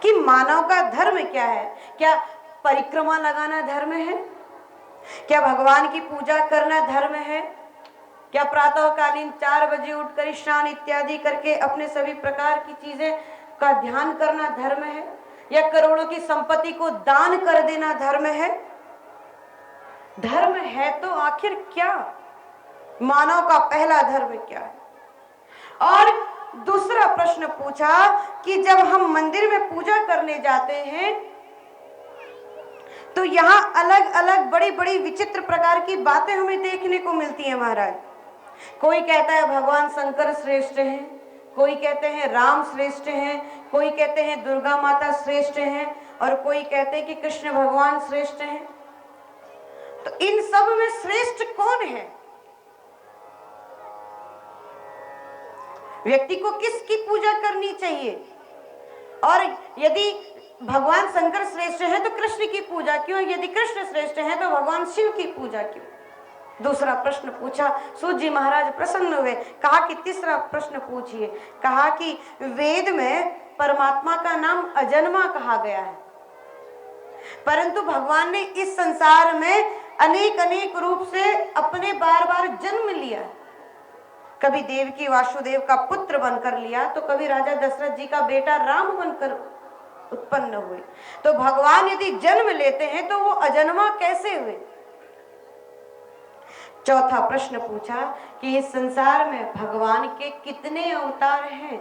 कि मानव का धर्म क्या है? क्या परिक्रमा लगाना धर्म है? क्या भगवान की पूजा करना धर्म है? क्या प्रातःकालीन 4 बजे उठकर स्नान इत्यादि करके अपने सभी प्रकार की चीजें का ध्यान करना धर्म है? या करोड़ों की संपत्ति को दान कर देना धर्म है? धर्म है तो आखिर क्या? मानव का पहला धर्म क्या है? और दूसरा प्रश्न पूछा कि जब हम मंदिर में पूजा करने जाते हैं तो यहाँ अलग अलग बड़ी बड़ी विचित्र प्रकार की बातें हमें देखने को मिलती हैं महाराज। कोई कहता है भगवान शंकर श्रेष्ठ हैं, कोई कहते हैं राम श्रेष्ठ हैं, कोई कहते हैं दुर्गा माता श्रेष्ठ हैं, और कोई कहते हैं कि कृष्ण भगवान श्रेष्ठ हैं। तो इन सब में श्रेष्ठ कौन है? व्यक्ति को किसकी पूजा करनी चाहिए? और यदि भगवान शंकर श्रेष्ठ है तो कृष्ण की पूजा क्यों? यदि कृष्ण श्रेष्ठ है तो भगवान शिव की पूजा क्यों? दूसरा प्रश्न पूछा। सूत जी महाराज प्रसन्न हुए। कहा कि तीसरा प्रश्न पूछिए। कहा कि वेद में परमात्मा का नाम अजन्मा कहा गया है, परंतु भगवान ने इस संसार में अनेक अनेक रूप से अपने बार बार जन्म लिया। कभी देवकी वासुदेव का पुत्र बनकर लिया, तो कभी राजा दशरथ जी का बेटा राम बनकर उत्पन्न हुए। तो भगवान यदि जन्म लेते हैं तो वो अजन्मा कैसे हुए? चौथा प्रश्न पूछा कि इस संसार में भगवान के कितने अवतार हैं?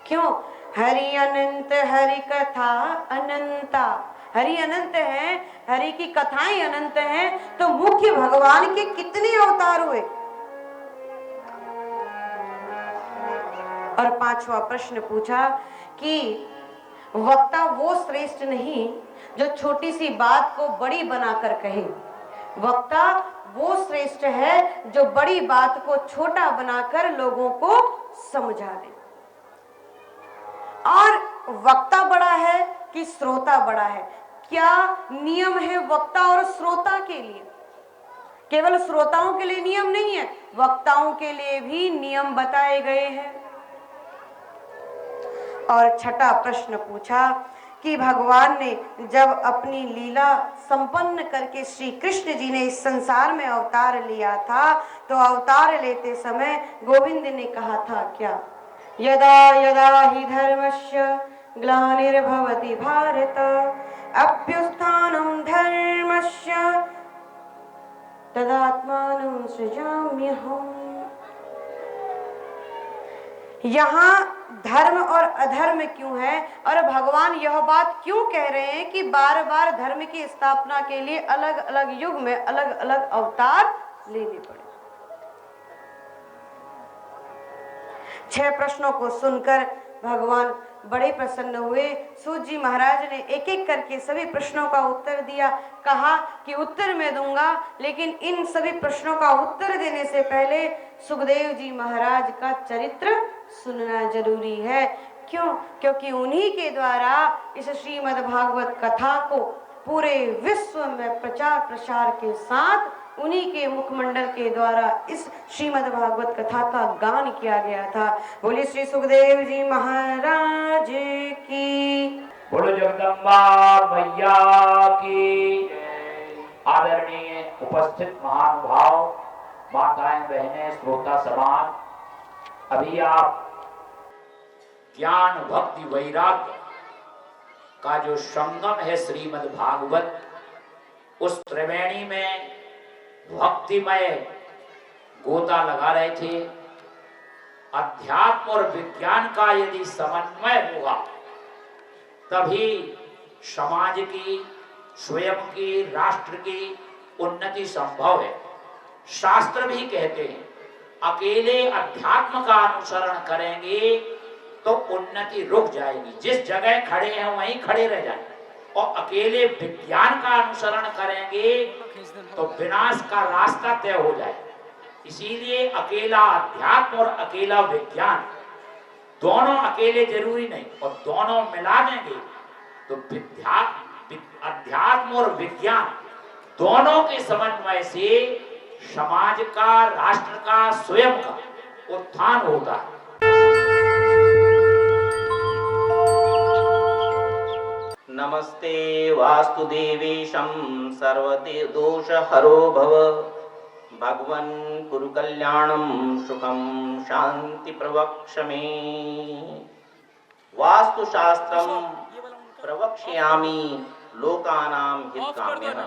क्यों? हरि अनंत, हरि कथा अनंता। हरि अनंत है, हरि की कथाएं अनंत हैं, तो मुख्य भगवान के कितने अवतार हुए? और पांचवा प्रश्न पूछा कि वक्ता वो श्रेष्ठ नहीं जो छोटी सी बात को बड़ी बनाकर कहे, वक्ता वो श्रेष्ठ है जो बड़ी बात को छोटा बनाकर लोगों को समझा दे। और वक्ता बड़ा है कि श्रोता बड़ा है? क्या नियम है वक्ता और श्रोता के लिए? केवल श्रोताओं के लिए नियम नहीं है, वक्ताओं के लिए भी नियम बताए गए हैं। और छठा प्रश्न पूछा कि भगवान ने जब अपनी लीला संपन्न करके श्री कृष्ण जी ने इस संसार में अवतार लिया था, तो अवतार लेते समय गोविंद ने कहा था क्या? यदा यदा ही धर्मस्य ग्लानिर्भवति भारत अभ्युत्थानं धर्मस्य तदात्मानं सृजाम्यहम्। यहाँ धर्म और अधर्म क्यों है, और भगवान यह बात क्यों कह रहे हैं कि बार बार धर्म की स्थापना के लिए अलग अलग युग में अलग अलग अवतार लेने पड़े? 6 प्रश्नों को सुनकर भगवान बड़े प्रसन्न हुए। सूत जी महाराज ने एक एक करके सभी प्रश्नों का उत्तर दिया। कहा कि उत्तर मैं दूंगा, लेकिन इन सभी प्रश्नों का उत्तर देने से पहले सुखदेव जी महाराज का चरित्र सुनना जरूरी है। क्यों? क्योंकि उन्हीं के द्वारा इस श्रीमद् भागवत कथा को पूरे विश्व में प्रचार प्रसार के साथ उन्हीं के मुखमंडल के द्वारा इस श्रीमद् भागवत कथा का गान किया गया था। बोलिए श्री सुखदेव जी महाराज की। बोलो जगदम्बा मैया की। आदरणीय उपस्थित महानुभाव, माताएं, बहनें, श्रोता समाज, अभी आप ज्ञान भक्ति वैराग्य का जो संगम है श्रीमद् भागवत, उस त्रिवेणी में भक्तिमय गोता लगा रहे थे। अध्यात्म और विज्ञान का यदि समन्वय होगा तभी समाज की, स्वयं की, राष्ट्र की उन्नति संभव है। शास्त्र भी कहते हैं अकेले अध्यात्म का अनुसरण करेंगे तो उन्नति रुक जाएगी, जिस जगह खड़े हैं वहीं खड़े रह जाएंगे, और अकेले विज्ञान का अनुसरण करेंगे तो विनाश का रास्ता तय हो जाएगा। इसीलिए अकेला अध्यात्म और अकेला विज्ञान, दोनों अकेले जरूरी नहीं, और दोनों मिला देंगे तो अध्यात्म और विज्ञान दोनों के समन्वय से समाज का, राष्ट्र का, स्वयं का उत्थान होता है। नमस्ते वास्तुदेवेशं सर्वदोषहरो भव। भगवन् कुरु कल्याणं सुखं शांति प्रवक्ष्यामि। वास्तुशास्त्रं प्रवक्ष्यामि लोकानां हितकाम्यः।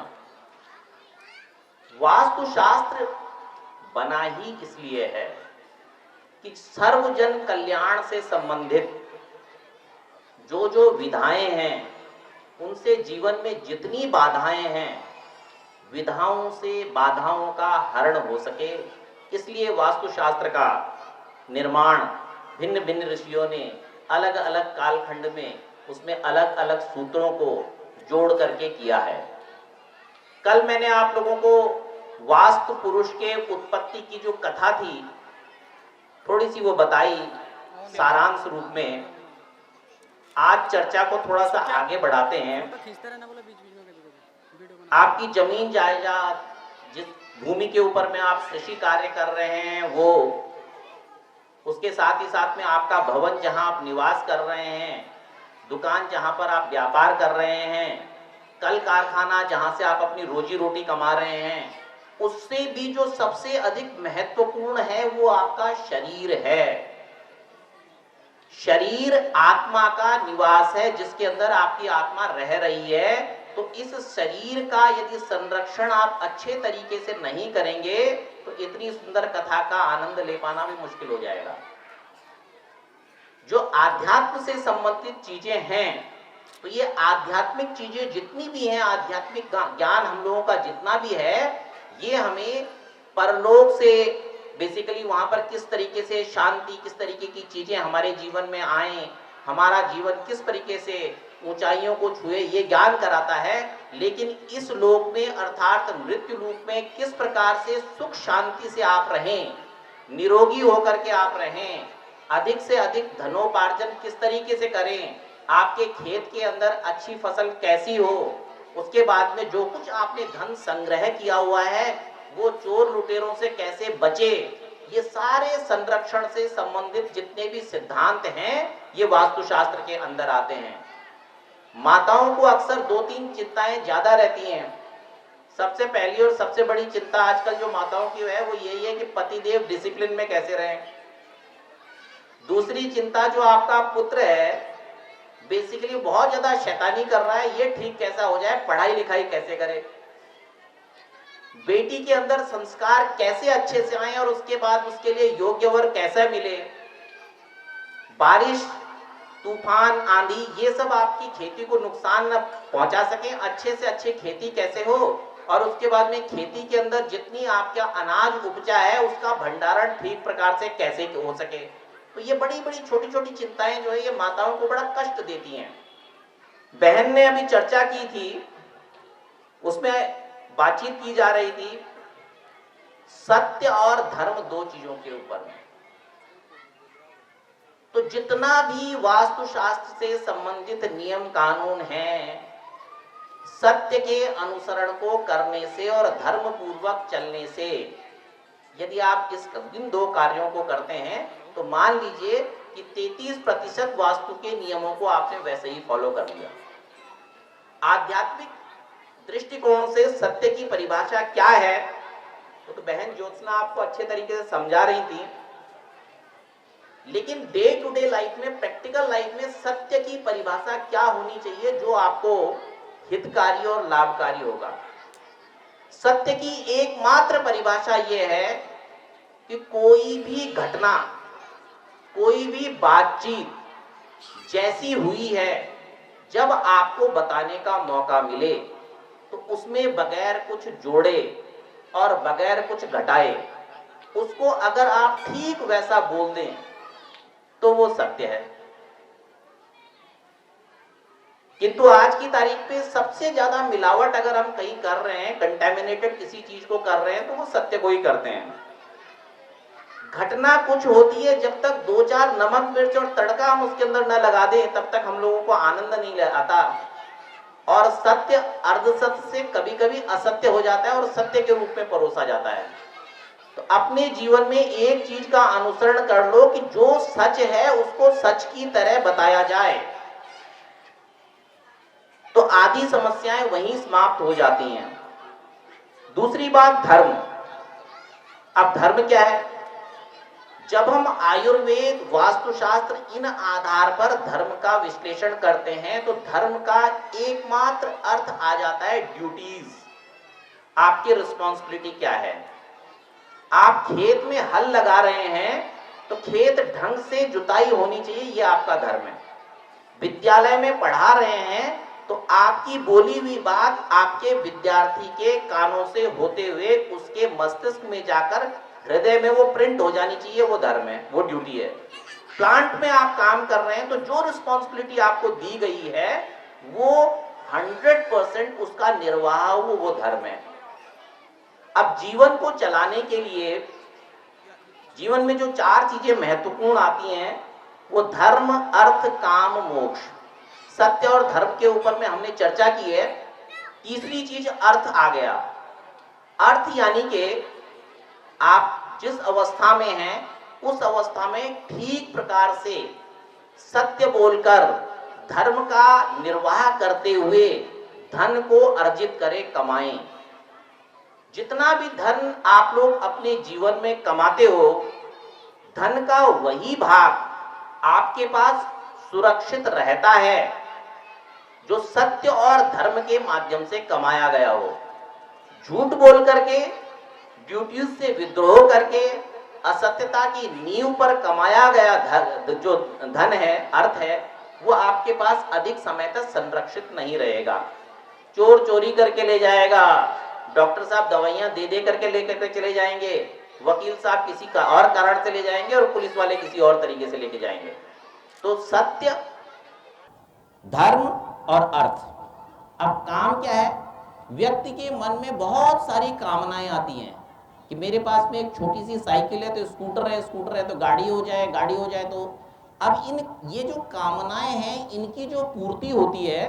वास्तुशास्त्र बना ही इसलिए है कि सर्वजन कल्याण से संबंधित जो जो विधाएं हैं, उनसे जीवन में जितनी बाधाएं हैं, विधाओं से बाधाओं का हरण हो सके, इसलिए वास्तुशास्त्र का निर्माण भिन्न भिन्न ऋषियों ने अलग अलग कालखंड में उसमें अलग अलग सूत्रों को जोड़ करके किया है। कल मैंने आप लोगों को वास्तु पुरुष के उत्पत्ति की जो कथा थी, थोड़ी सी वो बताई सारांश रूप में। आज चर्चा को थोड़ा सा आगे बढ़ाते हैं। आपकी जमीन जायदाद, जिस भूमि के ऊपर में आप कृषि कार्य कर रहे हैं, वो उसके साथ ही साथ में आपका भवन जहां आप निवास कर रहे हैं, दुकान जहां पर आप व्यापार कर रहे हैं, कल कारखाना जहां से आप अपनी रोजी रोटी कमा रहे हैं, उससे भी जो सबसे अधिक महत्वपूर्ण है वो आपका शरीर है। शरीर आत्मा का निवास है, जिसके अंदर आपकी आत्मा रह रही है। तो इस शरीर का यदि संरक्षण आप अच्छे तरीके से नहीं करेंगे तो इतनी सुंदर कथा का आनंद ले पाना भी मुश्किल हो जाएगा। जो आध्यात्म से संबंधित चीजें हैं, तो ये आध्यात्मिक चीजें जितनी भी हैं, आध्यात्मिक ज्ञान हम लोगों का जितना भी है, ये हमें परलोक से बेसिकली वहां पर किस तरीके से शांति, किस तरीके की चीजें हमारे जीवन में आए, हमारा जीवन किस तरीके से ऊंचाइयों को छुए, ये ज्ञान कराता है। लेकिन इस लोक में अर्थात मृत्यु लोक में किस प्रकार से सुख शांति से आप रहें, निरोगी होकर के आप रहें, अधिक से अधिक धनोपार्जन किस तरीके से करें, आपके खेत के अंदर अच्छी फसल कैसी हो, उसके बाद में जो कुछ आपने धन संग्रह किया हुआ है वो चोर लुटेरों से कैसे बचे, ये सारे संरक्षण से संबंधित जितने भी सिद्धांत हैं, ये वास्तुशास्त्र के अंदर आते हैं। माताओं को अक्सर दो तीन चिंताएं ज्यादा रहती हैं। सबसे पहली और सबसे बड़ी चिंता आजकल जो माताओं की है वो यही है कि पतिदेव डिसिप्लिन में कैसे रहें। दूसरी चिंता जो आपका पुत्र है बेसिकली बहुत ज्यादा शैतानी कर रहा है, ये ठीक कैसा हो जाए, पढ़ाई लिखाई कैसे करे, बेटी के अंदर संस्कार कैसे अच्छे से आए और उसके बाद उसके लिए योग्य वर कैसा मिले, बारिश, तूफान, आंधी, ये सब आपकी खेती को नुकसान न पहुंचा सके, अच्छे से अच्छी खेती कैसे हो, और उसके बाद में खेती के अंदर जितनी आपका अनाज उपजा है उसका भंडारण ठीक प्रकार से कैसे हो सके। तो ये बड़ी बड़ी छोटी छोटी चिंताएं जो है ये माताओं को बड़ा कष्ट देती हैं। बहन ने अभी चर्चा की थी, उसमें बातचीत की जा रही थी सत्य और धर्म, दो चीजों के ऊपर में। तो जितना भी वास्तुशास्त्र से संबंधित नियम कानून हैं, सत्य के अनुसरण को करने से और धर्म पूर्वक चलने से, यदि आप इन दो कार्यों को करते हैं तो मान लीजिए कि 33% वास्तु के नियमों को आपने वैसे ही फॉलो कर लिया। आध्यात्मिक दृष्टिकोण से सत्य की परिभाषा क्या है, तो बहन ज्योत्सना आपको अच्छे तरीके से समझा रही थी। लेकिन डे टू डे लाइफ में, प्रैक्टिकल लाइफ में सत्य की परिभाषा क्या होनी चाहिए जो आपको हितकारी और लाभकारी होगा। सत्य की एकमात्र परिभाषा यह है कि कोई भी घटना, कोई भी बातचीत जैसी हुई है, जब आपको बताने का मौका मिले तो उसमें बगैर कुछ जोड़े और बगैर कुछ घटाए उसको अगर आप ठीक वैसा बोल दें तो वो सत्य है। किंतु आज की तारीख पे सबसे ज्यादा मिलावट अगर हम कहीं कर रहे हैं, कंटेमिनेटेड किसी चीज को कर रहे हैं, तो वो सत्य को ही करते हैं। घटना कुछ होती है, जब तक 2-4 नमक मिर्च और तड़का हम उसके अंदर न लगा दें तब तक हम लोगों को आनंद नहीं आता। और सत्य अर्धसत्य से कभी कभी असत्य हो जाता है और सत्य के रूप में परोसा जाता है। तो अपने जीवन में एक चीज का अनुसरण कर लो कि जो सच है उसको सच की तरह बताया जाए, तो आधी समस्याएं वहीं समाप्त हो जाती हैं। दूसरी बात, धर्म। अब धर्म क्या है? जब हम आयुर्वेद, वास्तुशास्त्र, इन आधार पर धर्म का विश्लेषण करते हैं तो धर्म का एकमात्र अर्थ आ जाता है ड्यूटीज। आपकी रिस्पॉन्सिबिलिटी क्या है? आप खेत में हल लगा रहे हैं तो खेत ढंग से जुताई होनी चाहिए, ये आपका धर्म है। विद्यालय में पढ़ा रहे हैं तो आपकी बोली हुई बात आपके विद्यार्थी के कानों से होते हुए उसके मस्तिष्क में जाकर हृदय में वो प्रिंट हो जानी चाहिए, वो धर्म है, वो ड्यूटी है। प्लांट में आप काम कर रहे हैं तो जो रिस्पॉन्सिबिलिटी आपको दी गई है वो 100% उसका निर्वाह हो, वो धर्म है। अब जीवन को चलाने के लिए जीवन में जो 4 चीजें महत्वपूर्ण आती हैं वो धर्म, अर्थ, काम, मोक्ष। सत्य और धर्म के ऊपर में हमने चर्चा की है। तीसरी चीज अर्थ आ गया। अर्थ यानी कि आप जिस अवस्था में हैं उस अवस्था में ठीक प्रकार से सत्य बोलकर धर्म का निर्वाह करते हुए धन को अर्जित करें, कमाएं। जितना भी धन आप लोग अपने जीवन में कमाते हो, धन का वही भाग आपके पास सुरक्षित रहता है जो सत्य और धर्म के माध्यम से कमाया गया हो। झूठ बोल करके, ड्यूटीज से विद्रोह करके, असत्यता की नींव पर कमाया गया जो धन है, अर्थ है, वो आपके पास अधिक समय तक संरक्षित नहीं रहेगा। चोर चोरी करके ले जाएगा, डॉक्टर साहब दवाइयां दे दे करके लेकर के चले जाएंगे, वकील साहब किसी का और कारण से ले जाएंगे और पुलिस वाले किसी और तरीके से लेके जाएंगे। तो सत्य, धर्म और अर्थ। अब काम क्या है? व्यक्ति के मन में बहुत सारी कामनाएं आती हैं कि मेरे पास में एक छोटी सी साइकिल है तो स्कूटर है, स्कूटर है तो गाड़ी हो जाए, गाड़ी हो जाए। तो अब ये जो कामनाएं हैं, इनकी जो पूर्ति होती है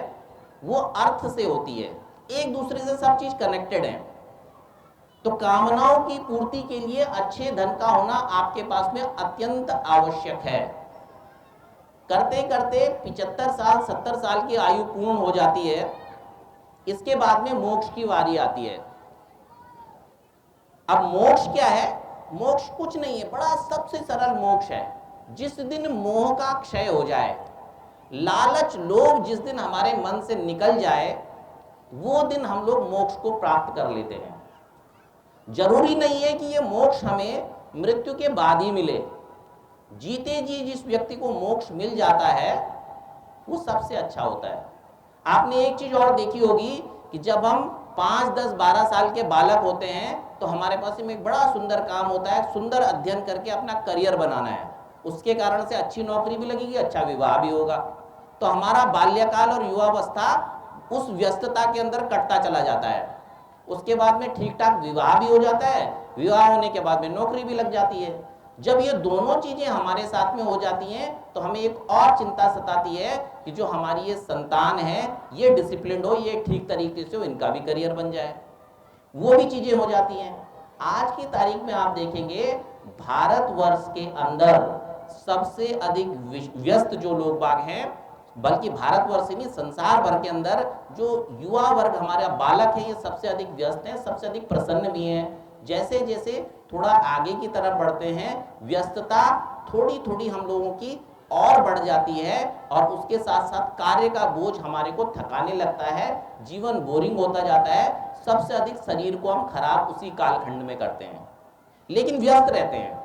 वो अर्थ से होती है। एक दूसरे से सब चीज कनेक्टेड है। तो कामनाओं की पूर्ति के लिए अच्छे धन का होना आपके पास में अत्यंत आवश्यक है। करते करते 75 साल 70 साल की आयु पूर्ण हो जाती है। इसके बाद में मोक्ष की बारी आती है। अब मोक्ष क्या है? मोक्ष कुछ नहीं है, बड़ा सबसे सरल मोक्ष है। जिस दिन मोह का क्षय हो जाए, लालच, लोभ जिस दिन हमारे मन से निकल जाए, वो दिन हम लोग मोक्ष को प्राप्त कर लेते हैं। जरूरी नहीं है कि ये मोक्ष हमें मृत्यु के बाद ही मिले। जीते जी जिस व्यक्ति को मोक्ष मिल जाता है वो सबसे अच्छा होता है। आपने एक चीज और देखी होगी कि जब हम 5, 10, 12 साल के बालक होते हैं तो हमारे पास में एक बड़ा सुंदर काम होता है, सुंदर अध्ययन करके अपना करियर बनाना है। उसके कारण से अच्छी नौकरी भी लगेगी, अच्छा विवाह भी होगा। तो हमारा बाल्यकाल और युवावस्था उस व्यस्तता के अंदर कटता चला जाता है। उसके बाद में ठीक ठाक विवाह भी हो जाता है, विवाह होने के बाद में नौकरी भी लग जाती है। जब ये दोनों चीजें हमारे साथ में हो जाती हैं तो हमें एक और चिंता सताती है कि जो हमारी ये संतान है ये डिसिप्लिन्ड हो, ये ठीक तरीके से हो, इनका भी करियर बन जाए, वो भी चीजें हो जाती हैं। आज की तारीख में आप देखेंगे भारतवर्ष के अंदर सबसे अधिक व्यस्त जो लोग बाग हैं, बल्कि भारतवर्ष ही नहीं संसार भर के अंदर जो युवा वर्ग हमारे बालक हैं ये सबसे अधिक व्यस्त हैं, सबसे अधिक प्रसन्न भी हैं। जैसे जैसे थोड़ा आगे की तरफ बढ़ते हैं व्यस्तता थोड़ी थोड़ी हम लोगों की और बढ़ जाती है और उसके साथ साथ कार्य का बोझ हमारे को थकाने लगता है, जीवन बोरिंग होता जाता है। सबसे अधिक शरीर को हम खराब उसी कालखंड में करते हैं, लेकिन व्यस्त रहते हैं।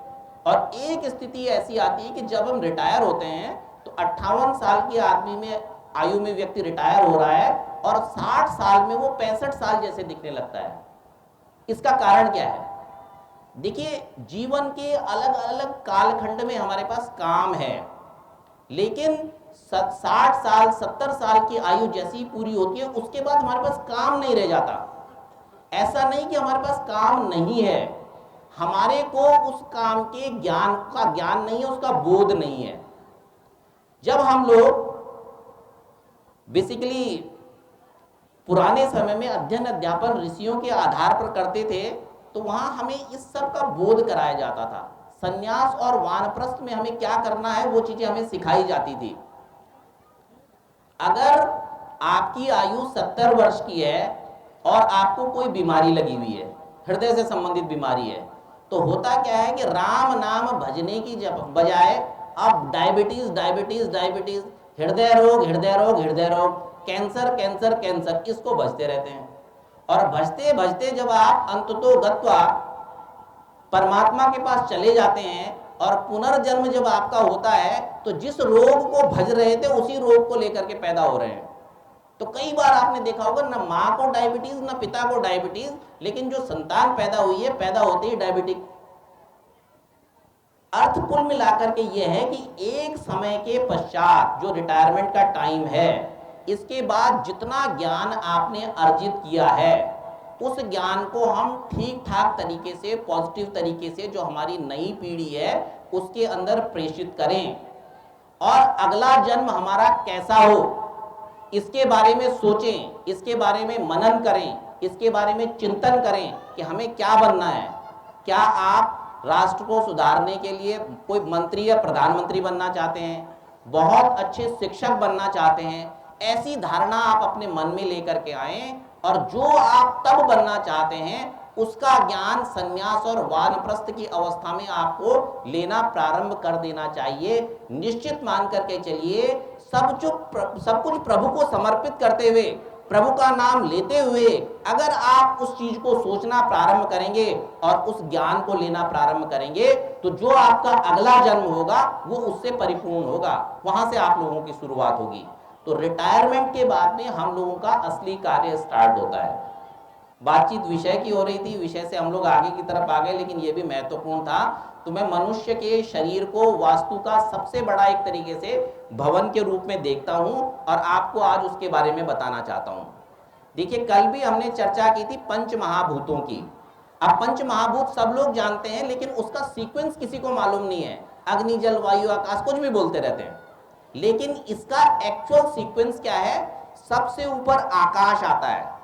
और एक स्थिति ऐसी आती है कि जब हम रिटायर होते हैं तो 58 साल की आदमी में आयु में व्यक्ति रिटायर हो रहा है और 60 साल में वो 65 साल जैसे दिखने लगता है। इसका कारण क्या है? देखिए, जीवन के अलग अलग कालखंड में हमारे पास काम है, लेकिन 60 साल 70 साल की आयु जैसी पूरी होती है उसके बाद हमारे पास काम नहीं रह जाता। ऐसा नहीं कि हमारे पास काम नहीं है, हमारे को उस काम के ज्ञान का ज्ञान नहीं है, उसका बोध नहीं है। जब हम लोग बेसिकली पुराने समय में अध्ययन अध्यापन ऋषियों के आधार पर करते थे तो वहां हमें इस सब का बोध कराया जाता था। संन्यास और वानप्रस्थ में हमें क्या करना है वो चीजें हमें सिखाई जाती थी। अगर आपकी आयु 70 वर्ष की है और आपको कोई बीमारी लगी हुई है, हृदय से संबंधित बीमारी है, तो होता क्या है कि राम नाम भजने की बजाय अब डायबिटीज डायबिटीज डायबिटीज, हृदय रोग हृदय रोग हृदय रोग, कैंसर कैंसर कैंसर, इसको भजते रहते हैं। और भजते भजते जब आप अंततो गत्वा परमात्मा के पास चले जाते हैं और पुनर्जन्म जब आपका होता है तो जिस रोग को भज रहे थे उसी रोग को लेकर के पैदा हो रहे हैं। तो कई बार आपने देखा होगा ना माँ को डायबिटीज ना पिता को डायबिटीज, लेकिन जो संतान पैदा हुई है पैदा होते ही डायबिटिक। अर्थ कुल मिलाकर के ये है कि एक समय के पश्चात जो रिटायरमेंट का टाइम है, इसके बाद जितना ज्ञान आपने अर्जित किया है उस ज्ञान को हम ठीक ठाक तरीके से, पॉजिटिव तरीके से जो हमारी नई पीढ़ी है उसके अंदर प्रेषित करें और अगला जन्म हमारा कैसा हो इसके बारे में सोचें, इसके बारे में मनन करें, इसके बारे में चिंतन करें कि हमें क्या बनना है। क्या आप राष्ट्र को सुधारने के लिए कोई मंत्री या प्रधानमंत्री बनना चाहते हैं, बहुत अच्छे शिक्षक बनना चाहते हैं? ऐसी धारणा आप अपने मन में लेकर के आए और जो आप तब बनना चाहते हैं उसका ज्ञान संन्यास और वानप्रस्थ की अवस्था में आपको लेना प्रारंभ कर देना चाहिए। निश्चित मान करके चलिए, सब कुछ प्रभु को समर्पित करते हुए, प्रभु का नाम लेते हुए अगर आप उस चीज को सोचना प्रारंभ करेंगे और उस ज्ञान को लेना प्रारंभ करेंगे तो जो आपका अगला जन्म होगा वो उससे परिपूर्ण होगा, वहां से आप लोगों की शुरुआत होगी। तो रिटायरमेंट के बाद में हम लोगों का असली कार्य स्टार्ट होता है। बातचीत विषय की हो रही थी, विषय से हम लोग आगे की तरफ आ गए, लेकिन ये भी महत्वपूर्ण था। तो मैं मनुष्य के शरीर को वास्तु का सबसे बड़ा एक तरीके से भवन के रूप में देखता हूं और आपको आज उसके बारे में बताना चाहता हूं। देखिए, कल भी हमने चर्चा की थी पंच महाभूतों की। अब पंच महाभूत सब लोग जानते हैं, लेकिन उसका सीक्वेंस किसी को मालूम नहीं है। अग्नि जल वायु आकाश कुछ भी बोलते रहते हैं, लेकिन इसका एक्चुअल सीक्वेंस क्या है? सबसे ऊपर आकाश आता है,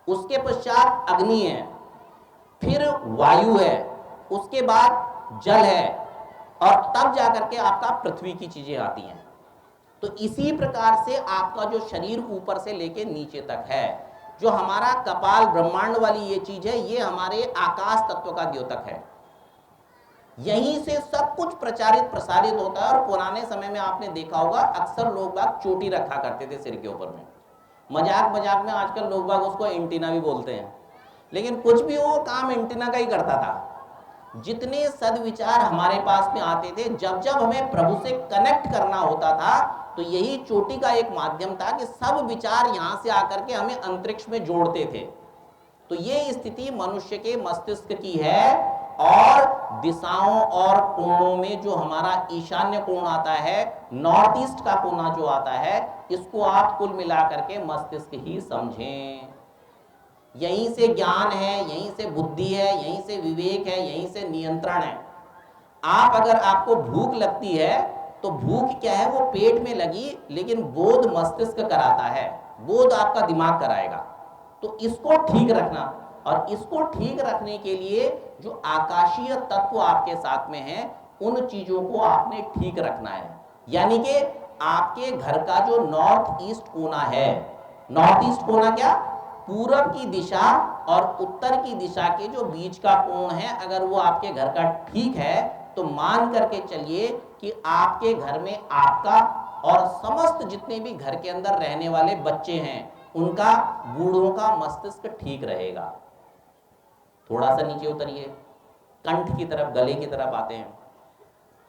उसके पश्चात अग्नि है, फिर वायु है, उसके बाद जल है और तब जाकर के आपका पृथ्वी की चीजें आती हैं। तो इसी प्रकार से आपका जो शरीर ऊपर से लेके नीचे तक है, जो हमारा कपाल ब्रह्मांड वाली ये चीज है, ये हमारे आकाश तत्व का द्योतक है। यहीं से सब कुछ प्रचारित प्रसारित होता है। और पुराने समय में आपने देखा होगा अक्सर लोग बाग चोटी रखा करते थे सिर के ऊपर में, मजाक मजाक में आजकल लोग बाग उसको एंटीना भी बोलते हैं, लेकिन कुछ भी वो काम एंटीना का ही करता था। जितने सद्विचार हमारे पास में आते थे, जब जब हमें प्रभु से कनेक्ट करना होता था तो यही चोटी का एक माध्यम था कि सब विचार यहां से आकर के हमें अंतरिक्ष में जोड़ते थे। तो ये स्थिति मनुष्य के मस्तिष्क की है। और दिशाओं और कोणों में जो हमारा ईशान्य कोण आता है, नॉर्थ ईस्ट का कोना जो आता है, इसको आप कुल मिलाकर के मस्तिष्क ही समझें। यहीं से ज्ञान है, यहीं से बुद्धि है, यहीं से विवेक है, यहीं से नियंत्रण है। आप अगर आपको भूख लगती है तो भूख क्या है, वो पेट में लगी, लेकिन बोध मस्तिष्क कराता है, बोध आपका दिमाग कराएगा। तो इसको ठीक रखना, और इसको ठीक रखने के लिए जो आकाशीय तत्व आपके साथ में है उन चीजों को आपने ठीक रखना है। यानी कि आपके घर का जो नॉर्थ ईस्ट कोना है, नॉर्थ ईस्ट कोना क्या, पूरब की दिशा और उत्तर की दिशा के जो बीच का कोण है, अगर वो आपके घर का ठीक है तो मान करके चलिए कि आपके घर में आपका और समस्त जितने भी घर के अंदर रहने वाले बच्चे हैं उनका, बूढ़ों का मस्तिष्क ठीक रहेगा। थोड़ा सा नीचे उतरिए, कंठ की तरफ, गले की तरफ आते हैं।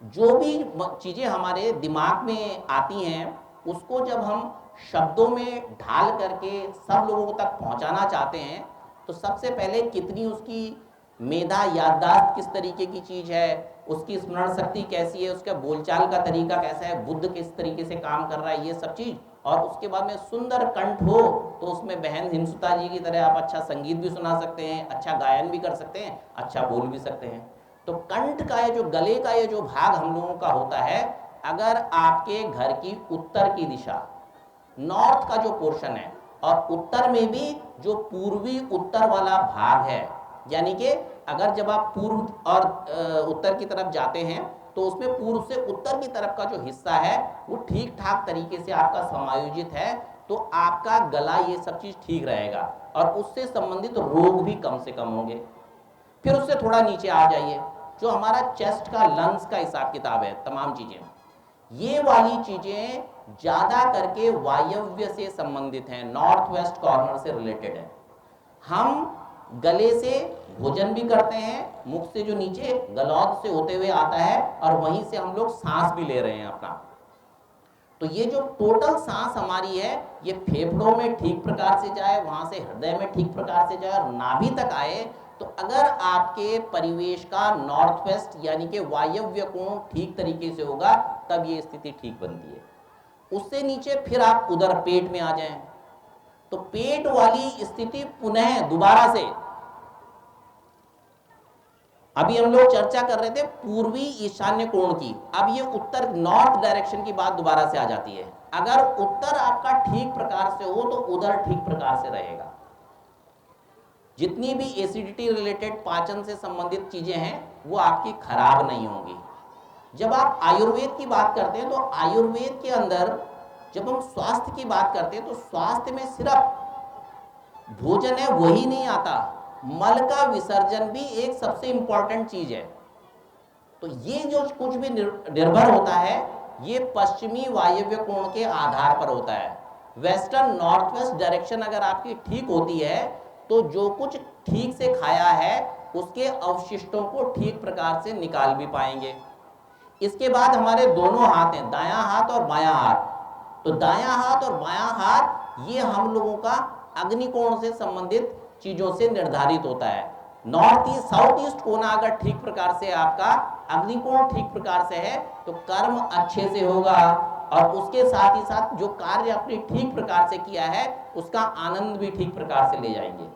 जो भी चीजें हमारे दिमाग में आती हैं उसको जब हम शब्दों में ढाल करके सब लोगों तक पहुंचाना चाहते हैं तो सबसे पहले कितनी उसकी मेधा, याददाश्त किस तरीके की चीज है, उसकी स्मरण शक्ति कैसी है, उसका बोलचाल का तरीका कैसा है, बुद्ध किस तरीके से काम कर रहा है, ये सब चीज। और उसके बाद में सुंदर कंठ हो तो उसमें बहन हिंसुता जी की तरह आप अच्छा संगीत भी सुना सकते हैं, अच्छा गायन भी कर सकते हैं, अच्छा बोल भी सकते हैं। तो कंठ का ये जो, गले का ये जो भाग हम लोगों का होता है, अगर आपके घर की उत्तर की दिशा, नॉर्थ का जो पोर्शन है, और उत्तर में भी जो पूर्वी उत्तर वाला भाग है, यानी कि अगर जब आप पूर्व और उत्तर की तरफ जाते हैं तो उसमें पूर्व से उत्तर की तरफ का जो हिस्सा है वो ठीक ठाक तरीके से आपका समायोजित है, तो आपका गला, ये सब चीज ठीक रहेगा और उससे संबंधित रोग भी कम से कम होंगे। फिर उससे थोड़ा नीचे आ जाइए, जो हमारा चेस्ट का, लंग्स का हिसाब किताब है, तमाम चीजें, ये वाली चीजें ज्यादा करके वायव्य से संबंधित हैं, नॉर्थ वेस्ट कॉर्नर से रिलेटेड है। हम गले से भोजन भी करते हैं, मुख से जो नीचे गलौद से होते हुए आता है, और वहीं से हम लोग सांस भी ले रहे हैं अपना। तो ये जो टोटल सांस हमारी है, ये फेफड़ों में ठीक प्रकार से जाए, वहां से हृदय में ठीक प्रकार से जाए और नाभि तक आए। तो अगर आपके परिवेश का नॉर्थ वेस्ट यानी कि वायव्य कोण ठीक तरीके से होगा तब ये स्थिति ठीक बनती है। उससे नीचे फिर आप उधर पेट में आ जाएं, तो पेट वाली स्थिति पुनः दोबारा से, अभी हम लोग चर्चा कर रहे थे पूर्वी ईशान्य कोण की, अब ये उत्तर, नॉर्थ डायरेक्शन की बात दोबारा से आ जाती है। अगर उत्तर आपका ठीक प्रकार से हो तो उधर ठीक प्रकार से रहेगा। जितनी भी एसिडिटी रिलेटेड, पाचन से संबंधित चीजें हैं वो आपकी खराब नहीं होंगी। जब आप आयुर्वेद की बात करते हैं तो आयुर्वेद के अंदर जब हम स्वास्थ्य की बात करते हैं तो स्वास्थ्य में सिर्फ भोजन है वही नहीं आता, मल का विसर्जन भी एक सबसे इंपॉर्टेंट चीज है। तो ये जो कुछ भी निर्भर होता है ये पश्चिमी वायव्य कोण के आधार पर होता है। वेस्टर्न, नॉर्थ वेस्ट डायरेक्शन अगर आपकी ठीक होती है तो जो कुछ ठीक से खाया है उसके अवशिष्टों को ठीक प्रकार से निकाल भी पाएंगे। इसके बाद हमारे दोनों हाथ हैं, दायां हाथ और बायां हाथ। तो दायां हाथ और बायां हाथ ये हम लोगों का अग्निकोण से संबंधित चीजों से निर्धारित होता है। नॉर्थ ईस्ट, साउथ ईस्ट कोना अगर ठीक प्रकार से आपका अग्निकोण ठीक प्रकार से है तो कर्म अच्छे से होगा, और उसके साथ ही साथ जो कार्य आपने ठीक प्रकार से किया है उसका आनंद भी ठीक प्रकार से ले जाएंगे।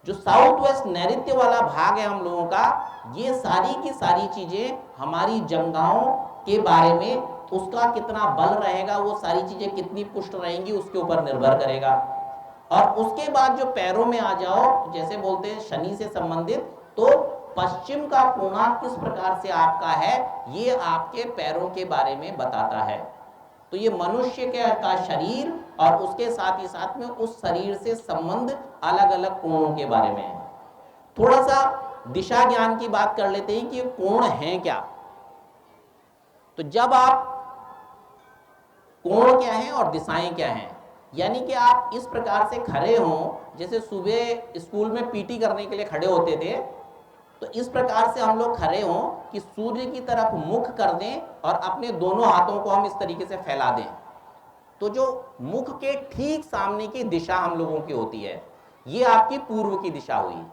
जो साउथ वेस्ट नैऋत्य वाला भाग है हम लोगों का, ये सारी की सारी चीजें हमारी जंघाओं के बारे में, उसका कितना बल रहेगा, वो सारी चीजें कितनी पुष्ट रहेंगी उसके ऊपर निर्भर करेगा। और उसके बाद जो पैरों में आ जाओ, जैसे बोलते हैं शनि से संबंधित, तो पश्चिम का कोना किस प्रकार से आपका है ये आपके पैरों के बारे में बताता है। तो ये मनुष्य का शरीर और उसके साथ ही साथ में उस शरीर से संबंध अलग अलग कोणों के बारे में है। थोड़ा सा दिशा ज्ञान की बात कर लेते हैं कि कोण है क्या। तो जब आप, कोण क्या है और दिशाएं क्या हैं, यानी कि आप इस प्रकार से खड़े हों, जैसे सुबह स्कूल में पीटी करने के लिए खड़े होते थे, तो इस प्रकार से हम लोग खड़े हों कि सूर्य की तरफ मुख कर दें और अपने दोनों हाथों को हम इस तरीके से फैला दें। तो जो मुख के ठीक सामने की दिशा हम लोगों की होती है ये आपकी पूर्व की दिशा हुई।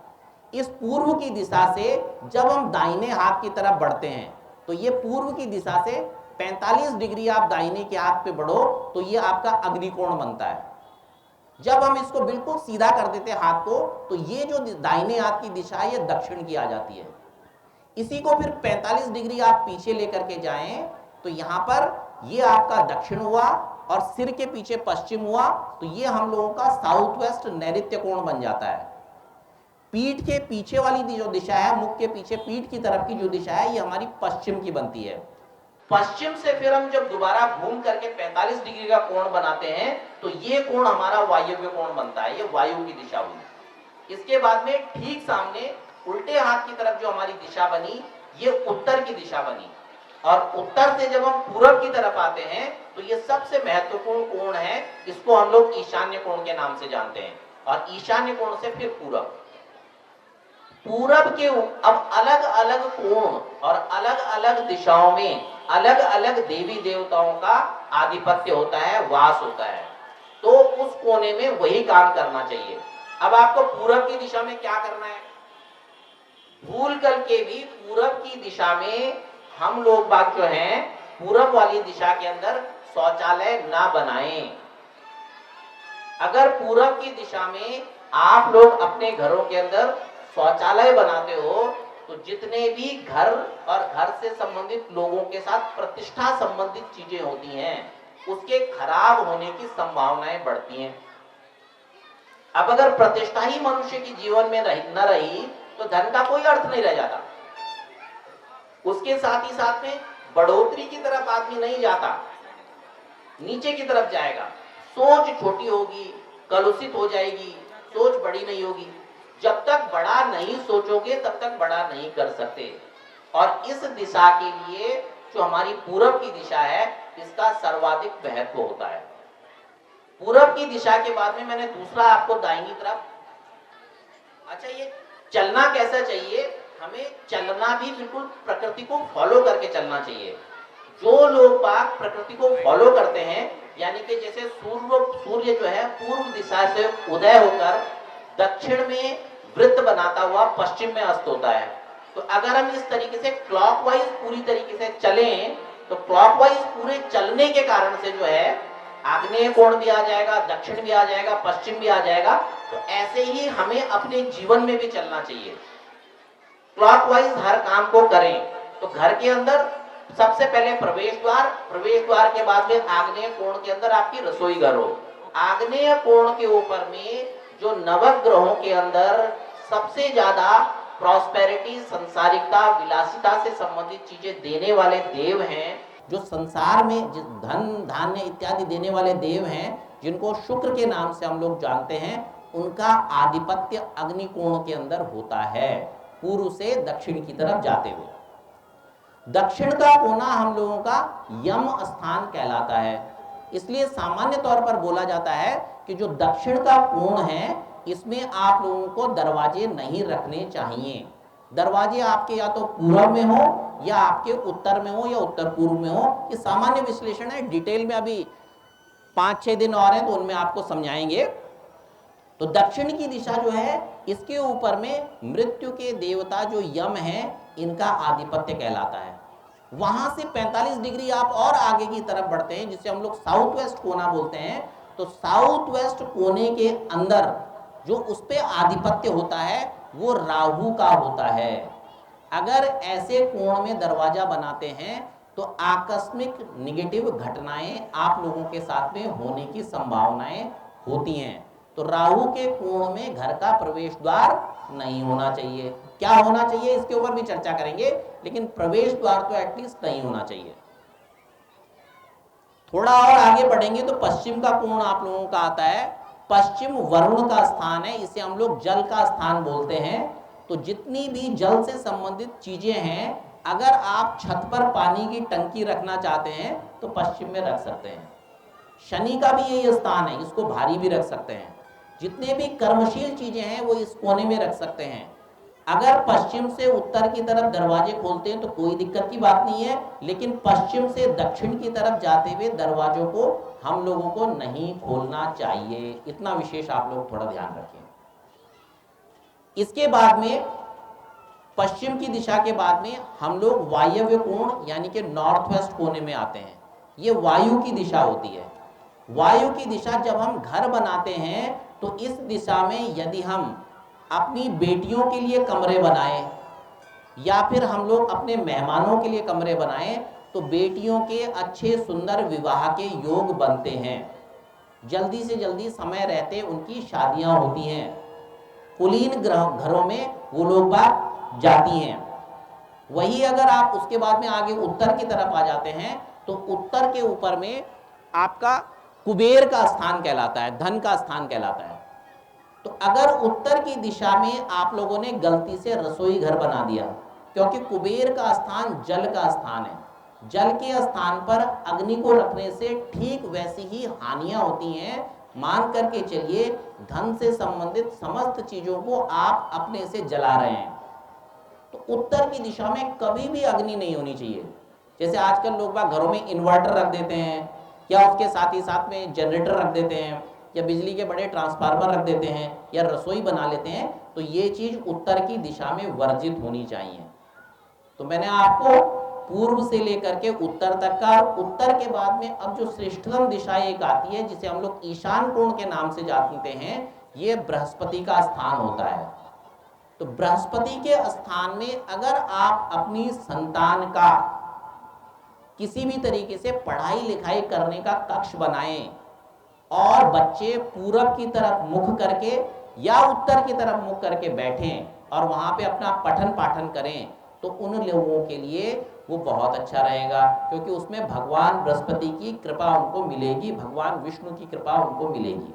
इस पूर्व की दिशा से जब हम दाहिने हाथ की तरफ बढ़ते हैं तो ये पूर्व की दिशा से 45 डिग्री आप दाहिने के हाथ पे बढ़ो तो ये आपका अग्निकोण बनता है। जब हम इसको बिल्कुल सीधा कर देते हैं हाथ को तो ये जो दाहिने हाथ की दिशा है ये दक्षिण की आ जाती है। इसी को फिर 45 डिग्री आप पीछे लेकर के जाएं तो यहां पर ये आपका दक्षिण हुआ और सिर के पीछे पश्चिम हुआ, तो ये हम लोगों का साउथ वेस्ट नैऋत्य कोण बन जाता है। पीठ के पीछे वाली जो दिशा है, मुख के पीछे पीठ की तरफ की जो दिशा है, ये हमारी पश्चिम की बनती है। पश्चिम से फिर हम जब दोबारा घूम करके 45 डिग्री का कोण बनाते हैं तो ये कोण हमारा वायव्य कोण बनता है, ये वायु की दिशा हुई। इसके बाद में ठीक सामने उल्टे हाथ की तरफ जो हमारी दिशा बनी, ये उत्तर की दिशा बनी, और उत्तर से जब हम पूरब की तरफ आते हैं तो ये सबसे महत्वपूर्ण कोण है, इसको हम लोग ईशान्य कोण के नाम से जानते हैं, और ईशान्य कोण से फिर पूरब। पूरब के अब अलग अलग कोण और अलग अलग दिशाओं में अलग अलग देवी देवताओं का आधिपत्य होता है, वास होता है, तो उस कोने में वही काम करना चाहिए। अब आपको पूरब की दिशा में क्या करना है, भूल करके भी पूरब की दिशा में हम लोग बात जो हैं पूरब वाली दिशा के अंदर शौचालय ना बनाएं। अगर पूरब की दिशा में आप लोग अपने घरों के अंदर शौचालय बनाते हो तो जितने भी घर और घर से संबंधित लोगों के साथ प्रतिष्ठा संबंधित चीजें होती हैं, उसके खराब होने की संभावनाएं बढ़ती हैं। अब अगर प्रतिष्ठा ही मनुष्य के जीवन में न रही तो धन का कोई अर्थ नहीं रह जाता। उसके साथ ही साथ में बढ़ोतरी की तरफ आदमी नहीं जाता, नीचे की तरफ जाएगा। सोच छोटी होगी, कलुषित हो जाएगी, सोच बड़ी नहीं होगी। जब तक बड़ा नहीं सोचोगे तब तक बड़ा नहीं कर सकते। और इस दिशा के लिए जो हमारी पूरब की दिशा है, इसका सर्वाधिक महत्व होता है। पूरब की दिशा के बाद में मैंने दूसरा आपको दाहिनी तरफ, अच्छा ये चलना कैसा चाहिए, हमें चलना भी बिल्कुल प्रकृति को फॉलो करके चलना चाहिए। जो लोग बाग प्रकृति को फॉलो करते हैं, यानी कि जैसे सूर्य जो है पूर्व दिशा से उदय होकर दक्षिण में वृत्त बनाता हुआ पश्चिम में अस्त होता है, तो अगर हम इस तरीके से क्लॉकवाइज पूरी तरीके से चलें तो क्लॉकवाइज पूरे चलने के कारण से जो है आग्नेय कोण भी आ जाएगा, दक्षिण भी आ जाएगा, पश्चिम भी आ जाएगा। तो ऐसे ही हमें अपने जीवन में भी चलना चाहिए, क्लॉकवाइज हर काम को करें। तो घर के अंदर सबसे पहले प्रवेश द्वार के बाद में आग्नेय कोण के अंदर आपकी रसोई घर हो। आग्नेय कोण के ऊपर में जो नवग्रहों के अंदर सबसे ज्यादा प्रॉस्पेरिटी, संसारिकता, विलासिता से संबंधित चीजें देने वाले देव हैं, जो संसार में धन धान्य इत्यादि देने वाले देव हैं, जिनको शुक्र के नाम से हम लोग जानते हैं, उनका आधिपत्य अग्नि कोण के अंदर होता है, पूर्व से दक्षिण की तरफ जाते हुए। दक्षिण का कोना हम लोगों का यम स्थान कहलाता है। इसलिए सामान्य तौर पर बोला जाता है कि जो दक्षिण का कोण है, इसमें आप लोगों को दरवाजे नहीं रखने चाहिए। दरवाजे आपके या तो पूर्व में हो या आपके उत्तर में हो या उत्तर पूर्व में हो। ये सामान्य विश्लेषण है, डिटेल में अभी 5-6 दिन और हैं तो उनमें आपको समझाएंगे। तो दक्षिण की दिशा जो है, इसके ऊपर में मृत्यु के देवता जो यम हैं, इनका आधिपत्य कहलाता है। वहां से 45 डिग्री आप और आगे की तरफ बढ़ते हैं, जिसे हम लोग साउथ वेस्ट कोना बोलते हैं। तो साउथ वेस्ट कोने के अंदर जो उस पे आधिपत्य होता है वो राहु का होता है। अगर ऐसे कोण में दरवाजा बनाते हैं तो आकस्मिक निगेटिव घटनाएं आप लोगों के साथ में होने की संभावनाएं होती हैं। तो राहु के कोण में घर का प्रवेश द्वार नहीं होना चाहिए। क्या होना चाहिए इसके ऊपर भी चर्चा करेंगे, लेकिन प्रवेश द्वार तो एटलीस्ट नहीं होना चाहिए। थोड़ा और आगे बढ़ेंगे तो पश्चिम का कोण आप लोगों का आता है। पश्चिम वरुण का स्थान है, इसे हम लोग जल का स्थान बोलते हैं। तो जितनी भी जल से संबंधित चीजें हैं, अगर आप छत पर पानी की टंकी रखना चाहते हैं तो पश्चिम में रख सकते हैं। शनि का भी यही स्थान है, इसको भारी भी रख सकते हैं। जितने भी कर्मशील चीजें हैं वो इस कोने में रख सकते हैं। अगर पश्चिम से उत्तर की तरफ दरवाजे खोलते हैं तो कोई दिक्कत की बात नहीं है, लेकिन पश्चिम से दक्षिण की तरफ जाते हुए दरवाजों को हम लोगों को नहीं खोलना चाहिए। इतना विशेष आप लोग थोड़ा ध्यान रखें। इसके बाद में पश्चिम की दिशा के बाद में हम लोग वायव्य कोण यानी कि नॉर्थ वेस्ट कोने में आते हैं। ये वायु की दिशा होती है। वायु की दिशा जब हम घर बनाते हैं तो इस दिशा में यदि हम अपनी बेटियों के लिए कमरे बनाएं या फिर हम लोग अपने मेहमानों के लिए कमरे बनाएं तो बेटियों के अच्छे सुंदर विवाह के योग बनते हैं। जल्दी से जल्दी समय रहते उनकी शादियां होती हैं, कुलीन घरों में वो लोग बात जाती हैं। वही अगर आप उसके बाद में आगे उत्तर की तरफ आ जाते हैं तो उत्तर के ऊपर में आपका कुबेर का स्थान कहलाता है, धन का स्थान कहलाता है। तो अगर उत्तर की दिशा में आप लोगों ने गलती से रसोई घर बना दिया, क्योंकि कुबेर का स्थान जल का स्थान है, जल के स्थान पर अग्नि को रखने से ठीक वैसी ही हानियां होती हैं। मान करके चलिए धन से संबंधित समस्त चीजों को आप अपने से जला रहे हैं। तो उत्तर की दिशा में कभी भी अग्नि नहीं होनी चाहिए। जैसे आजकल लोग बाग घरों में इन्वर्टर रख देते हैं, या उसके साथ ही साथ में जनरेटर रख देते हैं, या बिजली के बड़े ट्रांसफार्मर रख देते हैं, या रसोई बना लेते हैं, तो ये चीज उत्तर की दिशा में वर्जित होनी चाहिए। तो मैंने आपको पूर्व से लेकर के उत्तर तक का, उत्तर के बाद में अब जो श्रेष्ठतम दिशा एक आती है जिसे हम लोग ईशान कोण के नाम से जानते हैं, ये बृहस्पति का स्थान होता है। तो बृहस्पति के स्थान में अगर आप अपनी संतान का किसी भी तरीके से पढ़ाई लिखाई करने का कक्ष बनाएं और बच्चे पूरब की तरफ मुख करके या उत्तर की तरफ मुख करके बैठें और वहां पे अपना पठन पाठन करें, तो उन लोगों के लिए वो बहुत अच्छा रहेगा, क्योंकि उसमें भगवान बृहस्पति की कृपा उनको मिलेगी, भगवान विष्णु की कृपा उनको मिलेगी।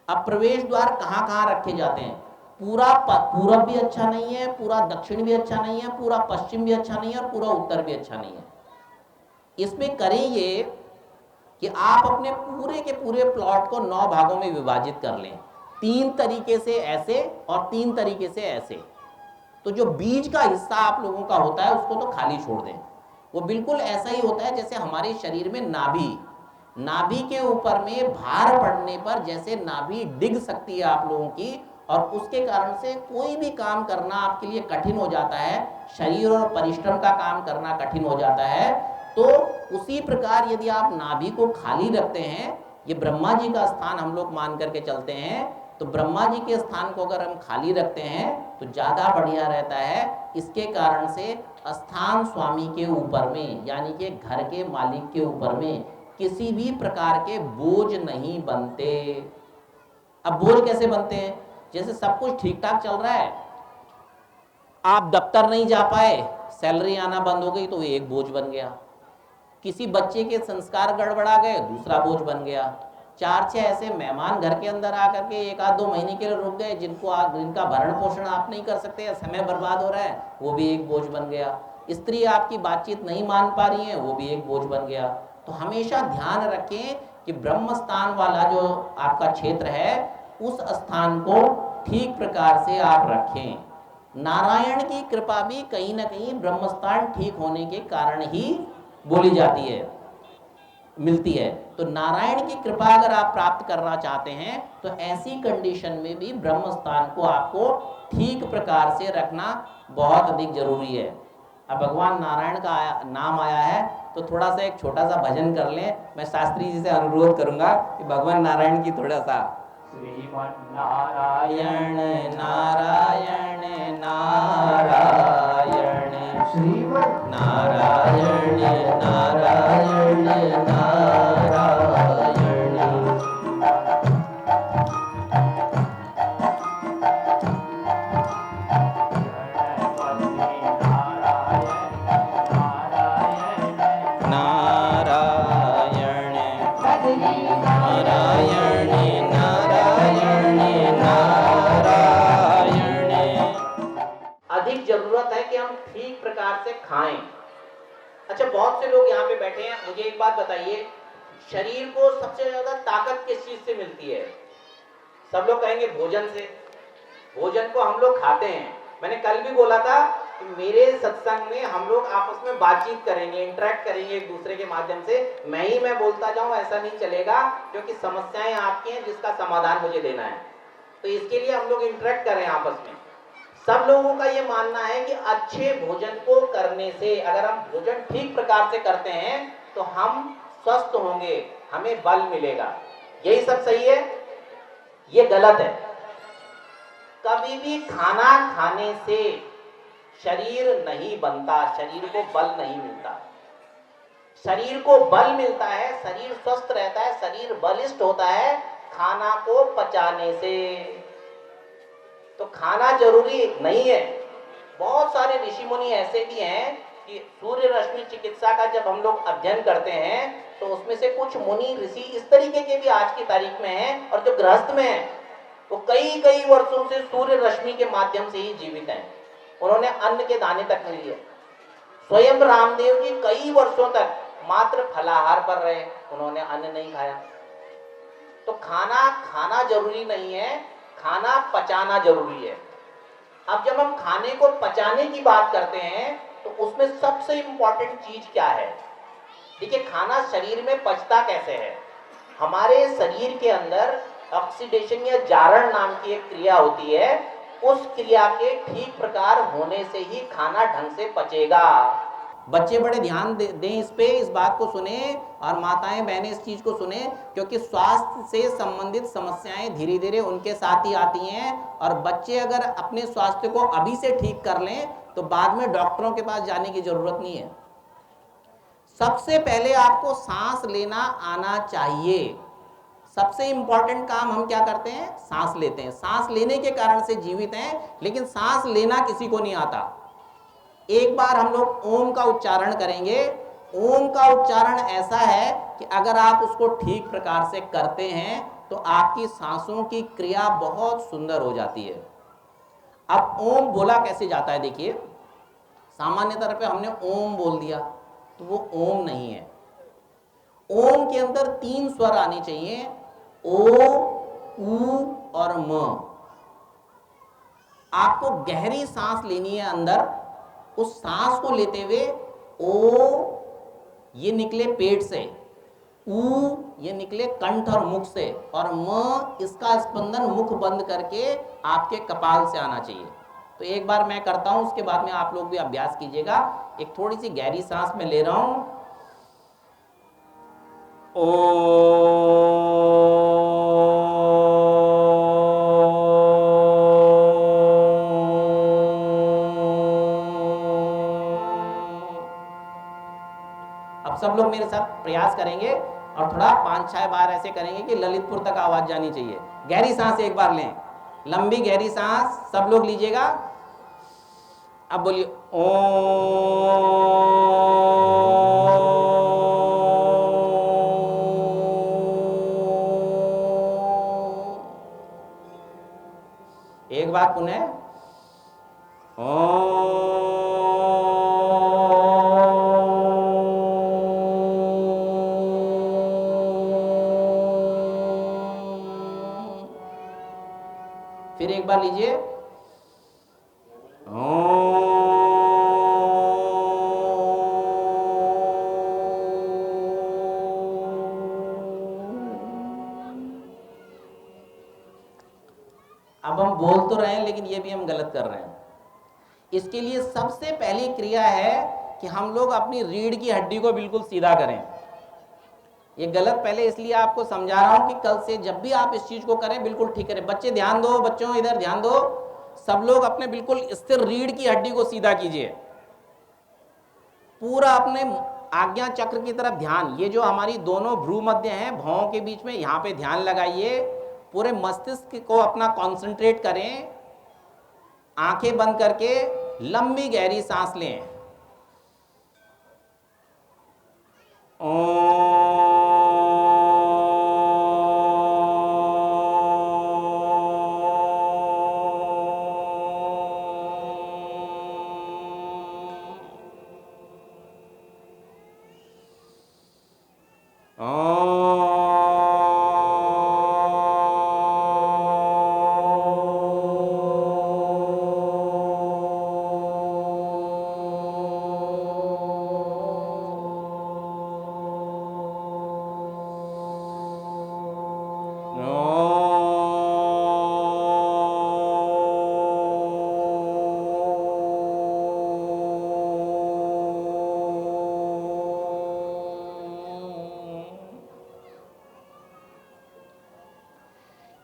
अब प्रवेश द्वार कहाँ कहाँ रखे जाते हैं? पूरा पूरब भी अच्छा नहीं है, पूरा दक्षिण भी अच्छा नहीं है, पूरा पश्चिम भी अच्छा नहीं है, और पूरा उत्तर भी अच्छा नहीं है। इसमें करें ये कि आप अपने पूरे के पूरे प्लॉट को 9 भागों में विभाजित कर लें, 3 तरीके से ऐसे और 3 तरीके से ऐसे। तो जो बीज का हिस्सा आप लोगों का होता है उसको तो खाली छोड़ दें। वो बिल्कुल ऐसा ही होता है जैसे हमारे शरीर में नाभि के ऊपर में भार पड़ने पर जैसे नाभि डिग सकती है आप लोगों की, और उसके कारण से कोई भी काम करना आपके लिए कठिन हो जाता है, शरीर और परिश्रम का काम करना कठिन हो जाता है। तो उसी प्रकार यदि आप नाभि को खाली रखते हैं, ये ब्रह्मा जी का स्थान हम लोग मान करके चलते हैं, तो ब्रह्मा जी के स्थान को अगर हम खाली रखते हैं तो ज़्यादा बढ़िया रहता है। इसके कारण से स्थान स्वामी के ऊपर में, यानी कि घर के मालिक के ऊपर में किसी भी प्रकार के बोझ नहीं बनते। अब बोझ कैसे बनते हैं? जैसे सब कुछ ठीक ठाक चल रहा है, आप दफ्तर नहीं जा पाए, सैलरी आना बंद हो गई, तो एक बोझ बन गया। किसी बच्चे के संस्कार गड़बड़ा गए, दूसरा बोझ बन गया। 4-6 ऐसे मेहमान घर के अंदर आकर के 1-2 महीने के लिए रुक गए, जिनका भरण पोषण आप नहीं कर सकते, समय बर्बाद हो रहा है, वो भी एक बोझ बन गया। स्त्री आपकी बातचीत नहीं मान पा रही है, वो भी एक बोझ बन गया। तो हमेशा ध्यान रखें कि ब्रह्म स्थान वाला जो आपका क्षेत्र है, उस स्थान को ठीक प्रकार से आप रखें। नारायण की कृपा भी कहीं ना कहीं ब्रह्म स्थान ठीक होने के कारण ही बोली जाती है, मिलती है। तो नारायण की कृपा अगर आप प्राप्त करना चाहते हैं तो ऐसी कंडीशन में भी ब्रह्म स्थान को आपको ठीक प्रकार से रखना बहुत अधिक जरूरी है। अब भगवान नारायण का नाम आया है तो थोड़ा सा एक छोटा सा भजन कर लें। मैं शास्त्री जी से अनुरोध करूंगा कि भगवान नारायण की थोड़ा सा श्रीमन्नारायण नारायण नारायण श्रीमन्नारायण नारायण नारायण। अधिक जरूरत है कि हम ठीक प्रकार से खाएं। अच्छा, बहुत से लोग यहाँ पे बैठे हैं, मुझे एक बात बताइए, शरीर को सबसे ज्यादा ताकत किस चीज से मिलती है? सब लोग कहेंगे भोजन से। भोजन को हम लोग खाते हैं। मैंने कल भी बोला था कि मेरे सत्संग में हम लोग आपस में बातचीत करेंगे, इंटरेक्ट करेंगे एक दूसरे के माध्यम से। मैं बोलता जाऊं ऐसा नहीं चलेगा, क्योंकि समस्याएं आपकी हैं जिसका समाधान मुझे देना है। तो इसके लिए हम लोग इंटरेक्ट करें आपस में। सब लोगों का ये मानना है कि अच्छे भोजन को करने से, अगर हम भोजन ठीक प्रकार से करते हैं तो हम स्वस्थ होंगे, हमें बल मिलेगा। यही सब सही है? ये गलत है। कभी भी खाना खाने से शरीर नहीं बनता, शरीर को बल नहीं मिलता। शरीर को बल मिलता है, शरीर स्वस्थ रहता है, शरीर बलिष्ठ होता है खाना को पचाने से। तो खाना जरूरी नहीं है। बहुत सारे ऋषि मुनि ऐसे भी हैं कि सूर्य रश्मि चिकित्सा का जब हम लोग अध्ययन करते हैं तो उसमें से कुछ मुनि ऋषि इस तरीके के भी आज की तारीख में हैं, और जो गृहस्थ में हैं वो कई कई वर्षों से सूर्य रश्मि के माध्यम से ही जीवित हैं। उन्होंने अन्न के दाने तक नहीं लिए। स्वयं रामदेव जी कई वर्षों तक मात्र फलाहार पर रहे, उन्होंने अन्न नहीं खाया। तो खाना खाना जरूरी नहीं है, खाना पचाना जरूरी है। अब जब हम खाने को पचाने की बात करते हैं तो उसमें सबसे इंपॉर्टेंट चीज क्या है? देखिए, खाना शरीर में पचता कैसे है? हमारे शरीर के अंदर ऑक्सीडेशन या जारण नाम की एक क्रिया होती है। उस क्रिया के ठीक प्रकार होने से ही खाना ढंग से पचेगा। बच्चे बड़े ध्यान दें इस पे, इस बात को सुने, और माताएं बहनें इस चीज को सुने, क्योंकि स्वास्थ्य से संबंधित समस्याएं धीरे धीरे उनके साथ ही आती हैं। और बच्चे अगर अपने स्वास्थ्य को अभी से ठीक कर लें तो बाद में डॉक्टरों के पास जाने की जरूरत नहीं है। सबसे पहले आपको सांस लेना आना चाहिए। सबसे इंपॉर्टेंट काम हम क्या करते हैं? सांस लेते हैं। सांस लेने के कारण से जीवित हैं, लेकिन सांस लेना किसी को नहीं आता। एक बार हम लोग ओम का उच्चारण करेंगे। ओम का उच्चारण ऐसा है कि अगर आप उसको ठीक प्रकार से करते हैं तो आपकी सांसों की क्रिया बहुत सुंदर हो जाती है। अब ओम बोला कैसे जाता है? देखिए, सामान्य तौर पे हमने ओम बोल दिया तो वो ओम नहीं है। ओम के अंदर 3 स्वर आने चाहिए, ओ, ऊ और म। आपको गहरी सांस लेनी है अंदर। उस सांस को लेते हुए ओ ये निकले पेट से, ऊ ये निकले कंठ और मुख से, और म इसका स्पंदन मुख बंद करके आपके कपाल से आना चाहिए। तो एक बार मैं करता हूं, उसके बाद में आप लोग भी अभ्यास कीजिएगा। एक थोड़ी सी गहरी सांस में ले रहा हूं। ओ, सब लोग मेरे साथ प्रयास करेंगे और थोड़ा 5-6 बार ऐसे करेंगे कि ललितपुर तक आवाज जानी चाहिए। गहरी सांस एक बार लें, लंबी गहरी सांस सब लोग लीजिएगा। अब बोलिए ओम। एक बार पुनः ओम। फिर एक बार लीजिए अब हम बोल तो रहे हैं लेकिन ये भी हम गलत कर रहे हैं। इसके लिए सबसे पहली क्रिया है कि हम लोग अपनी रीढ़ की हड्डी को बिल्कुल सीधा करें। ये गलत पहले इसलिए आपको समझा रहा हूं कि कल से जब भी आप इस चीज को करें बिल्कुल ठीक करें। बच्चे ध्यान दो, बच्चों इधर ध्यान दो। सब लोग अपने बिल्कुल स्थिर रीढ़ की हड्डी को सीधा कीजिए। पूरा अपने आज्ञा चक्र की तरफ ध्यान, ये जो हमारी दोनों भ्रू मध्य हैं भौं के बीच में, यहाँ पे ध्यान लगाइए। पूरे मस्तिष्क को अपना कॉन्सेंट्रेट करें। आंखें बंद करके लंबी गहरी सांस लें।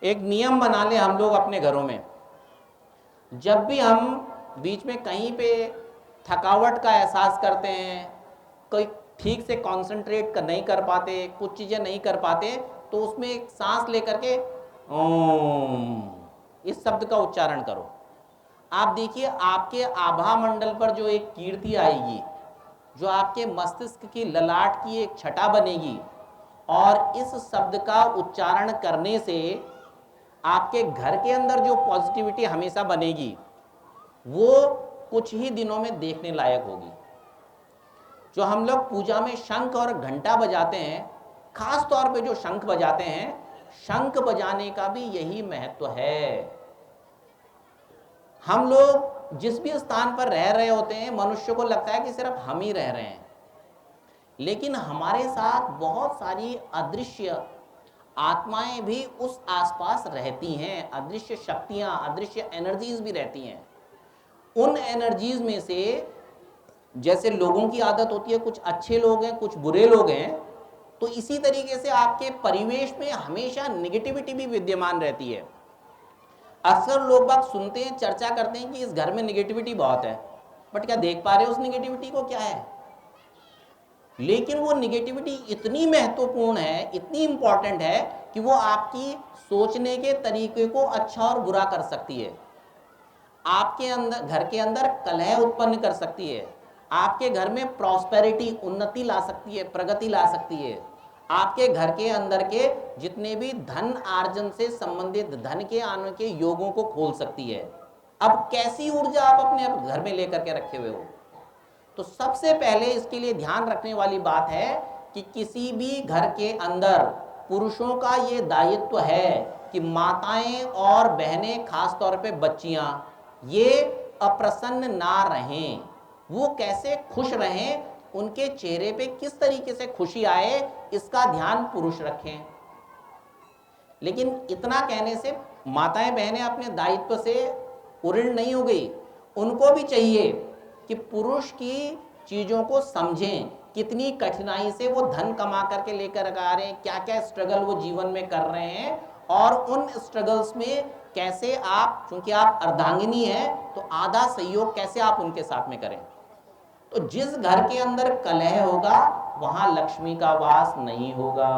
एक नियम बना ले हम लोग अपने घरों में। जब भी हम बीच में कहीं पे थकावट का एहसास करते हैं, कोई ठीक से कंसंट्रेट नहीं कर पाते, कुछ चीज़ें नहीं कर पाते, तो उसमें एक सांस लेकर के ओम इस शब्द का उच्चारण करो। आप देखिए आपके आभा मंडल पर जो एक कीर्ति आएगी, जो आपके मस्तिष्क की ललाट की एक छटा बनेगी, और इस शब्द का उच्चारण करने से आपके घर के अंदर जो पॉजिटिविटी हमेशा बनेगी वो कुछ ही दिनों में देखने लायक होगी। जो हम लोग पूजा में शंख और घंटा बजाते हैं, खास तौर पे जो शंख बजाते हैं, शंख बजाने का भी यही महत्व है। हम लोग जिस भी स्थान पर रह रहे होते हैं, मनुष्य को लगता है कि सिर्फ हम ही रह रहे हैं, लेकिन हमारे साथ बहुत सारी अदृश्य आत्माएं भी उस आसपास रहती हैं, अदृश्य शक्तियां, अदृश्य एनर्जीज भी रहती हैं। उन एनर्जीज में से जैसे लोगों की आदत होती है, कुछ अच्छे लोग हैं, कुछ बुरे लोग हैं, तो इसी तरीके से आपके परिवेश में हमेशा नेगेटिविटी भी विद्यमान रहती है। अक्सर लोग बात सुनते हैं, चर्चा करते हैं कि इस घर में नेगेटिविटी बहुत है, बट क्या देख पा रहे हो उस नेगेटिविटी को क्या है? लेकिन वो नेगेटिविटी इतनी महत्वपूर्ण है, इतनी इंपॉर्टेंट है कि वो आपकी सोचने के तरीके को अच्छा और बुरा कर सकती है, आपके अंदर, घर के अंदर कलह उत्पन्न कर सकती है, आपके घर में प्रॉस्पेरिटी, उन्नति ला सकती है, प्रगति ला सकती है, आपके घर के अंदर के जितने भी धन आर्जन से संबंधित धन के आने के योगों को खोल सकती है। अब कैसी ऊर्जा आप अपने घर में लेकर के रखे हुए हो? तो सबसे पहले इसके लिए ध्यान रखने वाली बात है कि किसी भी घर के अंदर पुरुषों का ये दायित्व है कि माताएं और बहनें, खास तौर पे बच्चियां, ये अप्रसन्न ना रहें। वो कैसे खुश रहें, उनके चेहरे पे किस तरीके से खुशी आए, इसका ध्यान पुरुष रखें। लेकिन इतना कहने से माताएं बहनें अपने दायित्व से उऋण नहीं हो गई। उनको भी चाहिए कि पुरुष की चीजों को समझें, कितनी कठिनाई से वो धन कमा करके लेकर आ रहे हैं, क्या क्या स्ट्रगल वो जीवन में कर रहे हैं, और उन स्ट्रगल्स में कैसे आप, चूंकि आप अर्धांगिनी हैं, तो आधा सहयोग कैसे आप उनके साथ में करें। तो जिस घर के अंदर कलह होगा वहां लक्ष्मी का वास नहीं होगा।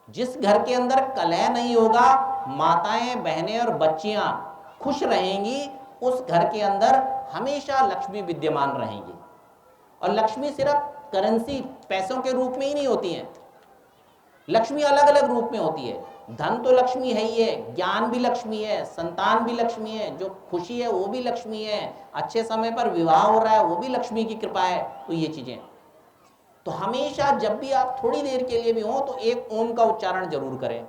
जिस घर के अंदर कलह नहीं होगा, माताएं बहनें और बच्चियां खुश रहेंगी, उस घर के अंदर हमेशा लक्ष्मी विद्यमान रहेंगी। और लक्ष्मी सिर्फ करेंसी, पैसों के रूप में ही नहीं होती है, लक्ष्मी अलग अलग रूप में होती है। धन तो लक्ष्मी है ही है, ज्ञान भी लक्ष्मी है, संतान भी लक्ष्मी है, जो खुशी है वो भी लक्ष्मी है, अच्छे समय पर विवाह हो रहा है वो भी लक्ष्मी की कृपा है। तो ये चीजें, तो हमेशा जब भी आप थोड़ी देर के लिए भी हो तो एक ओम का उच्चारण जरूर करें।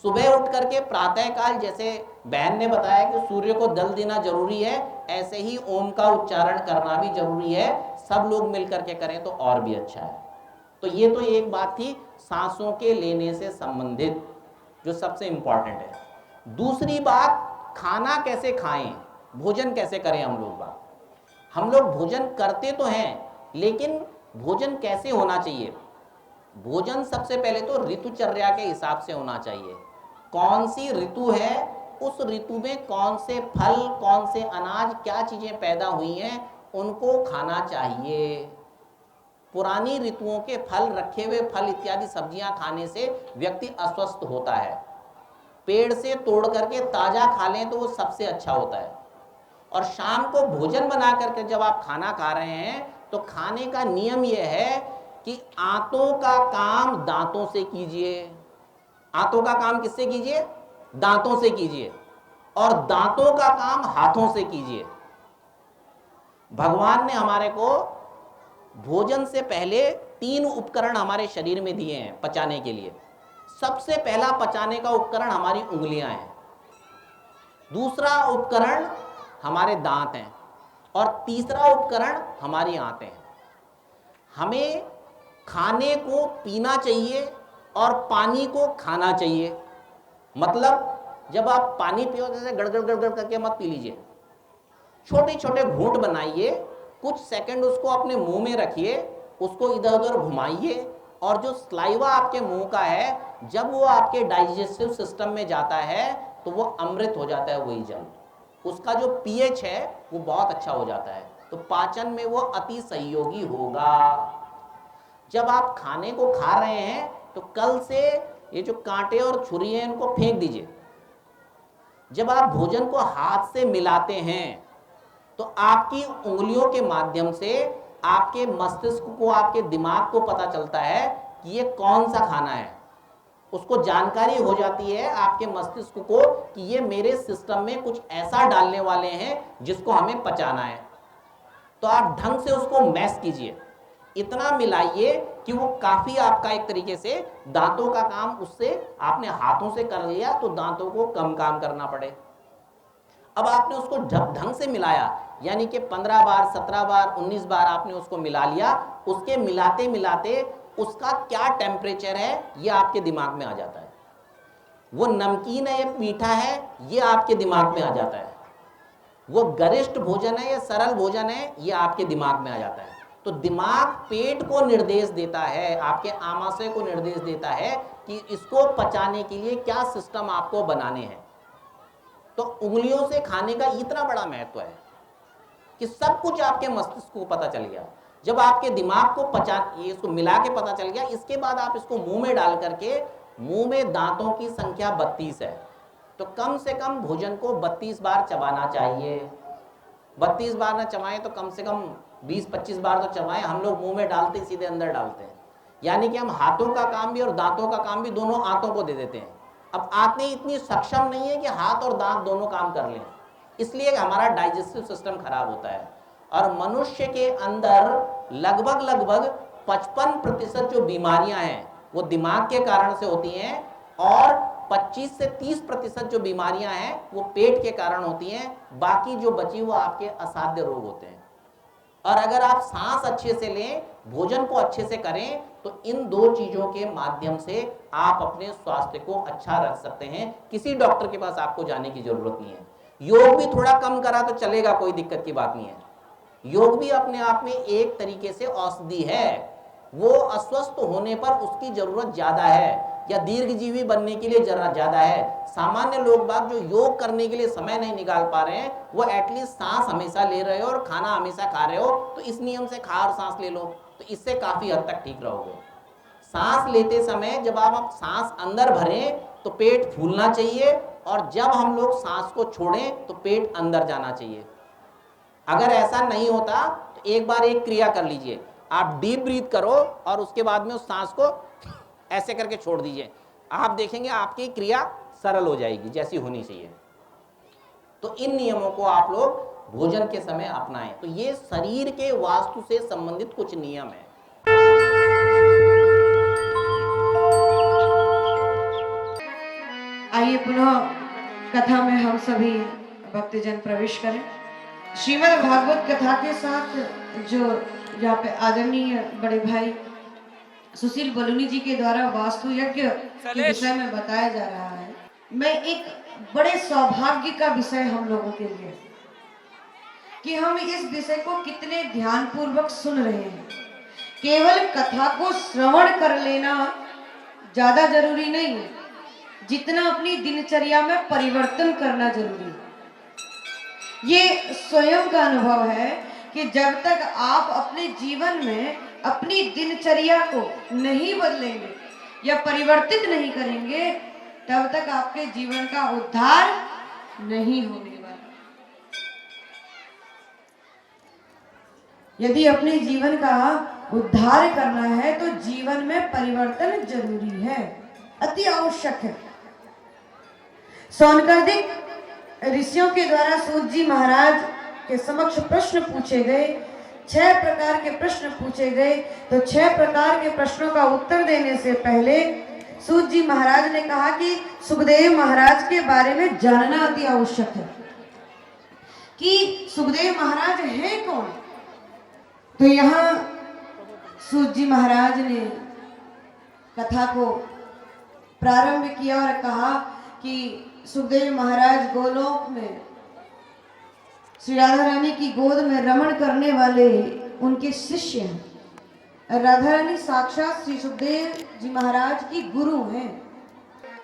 सुबह उठ करके प्रातः काल, जैसे बहन ने बताया कि सूर्य को जल देना जरूरी है, ऐसे ही ओम का उच्चारण करना भी जरूरी है। सब लोग मिलकर के करें तो और भी अच्छा है। तो ये तो एक बात थी सांसों के लेने से संबंधित, जो सबसे इंपॉर्टेंट है। दूसरी बात, खाना कैसे खाएं, भोजन कैसे करें। हम लोग भोजन करते तो हैं, लेकिन भोजन कैसे होना चाहिए? भोजन सबसे पहले तो ऋतुचर्या के हिसाब से होना चाहिए। कौन सी ऋतु है, उस ऋतु में कौन से फल, कौन से अनाज, क्या चीजें पैदा हुई हैं, उनको खाना चाहिए। पुरानी ऋतुओं के फल, रखे हुए फल इत्यादि सब्जियां खाने से व्यक्ति अस्वस्थ होता है। पेड़ से तोड़ करके ताजा खा लें तो वो सबसे अच्छा होता है। और शाम को भोजन बना करके जब आप खाना खा रहे हैं तो खाने का नियम यह है कि आंतों का काम दांतों से कीजिए। आंतों का काम किससे कीजिए? दांतों से कीजिए। और दांतों का काम हाथों से कीजिए। भगवान ने हमारे को भोजन से पहले 3 उपकरण हमारे शरीर में दिए हैं पचाने के लिए। सबसे पहला पचाने का उपकरण हमारी उंगलियां हैं, दूसरा उपकरण हमारे दांत हैं, और तीसरा उपकरण हमारी आंतें हैं। हमें खाने को पीना चाहिए और पानी को खाना चाहिए। मतलब जब आप पानी पियो, जैसे गड़गड़ गड़गड़ करके मत पी लीजिए, छोटे छोटे घूंट बनाइए, कुछ सेकंड उसको अपने मुंह में रखिए, उसको इधर उधर घुमाइए, और जो स्लाइवा आपके मुंह का है, जब वो आपके डाइजेस्टिव सिस्टम में जाता है तो वो अमृत हो जाता है, वही जल। उसका जो पीएच है वो बहुत अच्छा हो जाता है, तो पाचन में वो अति सहयोगी होगा। जब आप खाने को खा रहे हैं तो कल से ये जो कांटे और छुरी हैं इनको फेंक दीजिए। जब आप भोजन को हाथ से मिलाते हैं तो आपकी उंगलियों के माध्यम से आपके मस्तिष्क को, आपके दिमाग को पता चलता है कि ये कौन सा खाना है। उसको जानकारी हो जाती है आपके मस्तिष्क को कि ये मेरे सिस्टम में कुछ ऐसा डालने वाले हैं जिसको हमें पचाना है। तो आप ढंग से उसको मैश कीजिए, इतना मिलाइए कि वो काफी आपका एक तरीके से दांतों का काम उससे आपने हाथों से कर लिया तो दांतों को कम काम करना पड़े। अब आपने उसको ढंग से मिलाया, यानी कि 15 बार 17 बार 19 बार आपने उसको मिला लिया। उसके मिलाते मिलाते उसका क्या टेम्परेचर है ये आपके दिमाग में आ जाता है। वो नमकीन है या मीठा है ये आपके दिमाग में आ जाता है। वो गरिष्ठ भोजन है या सरल भोजन है ये आपके दिमाग में आ जाता है। तो दिमाग पेट को निर्देश देता है, आपके आमाशय को निर्देश देता है कि इसको पचाने के लिए क्या सिस्टम आपको बनाने हैं। तो उंगलियों से खाने का इतना बड़ा महत्व है कि सब कुछ आपके मस्तिष्क को पता चल गया। जब आपके दिमाग को इसको मिला के पता चल गया, इसके बाद आप इसको मुंह में डाल करके, मुंह में दांतों की संख्या 32 है तो कम से कम भोजन को 32 बार चबाना चाहिए। 32 बार ना चबाएं तो कम से कम 20-25 बार तो चबाएं। हम लोग मुंह में डालते सीधे अंदर डालते हैं, यानी कि हम हाथों का काम भी और दांतों का काम भी दोनों आंतों को दे देते हैं। अब आंतें इतनी सक्षम नहीं है कि हाथ और दांत दोनों काम कर लें, इसलिए हमारा डाइजेस्टिव सिस्टम खराब होता है। और मनुष्य के अंदर लगभग 55% जो बीमारियां हैं वो दिमाग के कारण से होती हैं और 25 से 30% जो बीमारियां हैं वो पेट के कारण होती हैं। बाकी जो बची वो आपके असाध्य रोग होते हैं। और अगर आप सांस अच्छे से लें, भोजन को अच्छे से करें तो इन दो चीजों के माध्यम से आप अपने स्वास्थ्य को अच्छा रख सकते हैं। किसी डॉक्टर के पास आपको जाने की जरूरत नहीं है। योग भी थोड़ा कम करा तो चलेगा, कोई दिक्कत की बात नहीं है। योग भी अपने आप में एक तरीके से औषधि है। वो अस्वस्थ होने पर उसकी जरूरत ज्यादा है या दीर्घजीवी बनने के लिए जरा ज्यादा है। सामान्य लोग बाग जो योग करने के लिए समय नहीं निकाल पा रहे हैं वो एटलीस्ट सांस हमेशा ले रहे हो और खाना हमेशा खा रहे हो, तो इस नियम से खा और सांस ले लो तो इससे काफी हद तक ठीक रहोगे। सांस लेते समय जब आप सांस अंदर भरें तो पेट फूलना चाहिए और जब हम लोग सांस को छोड़ें तो पेट अंदर जाना चाहिए। अगर ऐसा नहीं होता तो एक बार एक क्रिया कर लीजिए, आप डीप ब्रीथ करो और उसके बाद में उस सांस को ऐसे करके छोड़ दीजिए। आप देखेंगे आपकी क्रिया सरल हो जाएगी जैसी होनी चाहिए। तो इन नियमों को आप लोग भोजन के समय अपनाएं। तो ये शरीर के वास्तु से संबंधित कुछ नियम है। आइए पुनः कथा में हम सभी भक्तजन प्रवेश करें। श्रीमद् भागवत कथा के साथ जो यहाँ पे आदरणीय बड़े भाई सुशील बलूनी जी के द्वारा वास्तु यज्ञ के विषय में बताया जा रहा है, मैं एक बड़े सौभाग्य का विषय हम लोगों के लिए कि हम इस विषय को कितने ध्यान पूर्वक सुन रहे हैं। केवल कथा को श्रवण कर लेना ज्यादा जरूरी नहीं है जितना अपनी दिनचर्या में परिवर्तन करना जरूरी है। ये स्वयं का अनुभव है कि जब तक आप अपने जीवन में अपनी दिनचर्या को नहीं बदलेंगे या परिवर्तित नहीं करेंगे तब तक आपके जीवन का उद्धार नहीं होने वाला। यदि अपने जीवन का उद्धार करना है तो जीवन में परिवर्तन जरूरी है, अति आवश्यक है। सौनकादिक ऋषियों के द्वारा सूत जी महाराज के समक्ष प्रश्न पूछे गए, 6 प्रकार के प्रश्न पूछे गए। तो 6 प्रकार के प्रश्नों का उत्तर देने से पहले सूत जी महाराज ने कहा कि सुखदेव महाराज के बारे में जानना अति आवश्यक है कि सुखदेव महाराज हैं कौन। तो यहाँ सूत जी महाराज ने कथा को प्रारंभ किया और कहा कि सुखदेव महाराज गोलोक में श्री राधा रानी की गोद में रमण करने वाले उनके शिष्य हैं। राधा रानी साक्षात श्री सुखदेव जी महाराज की गुरु हैं।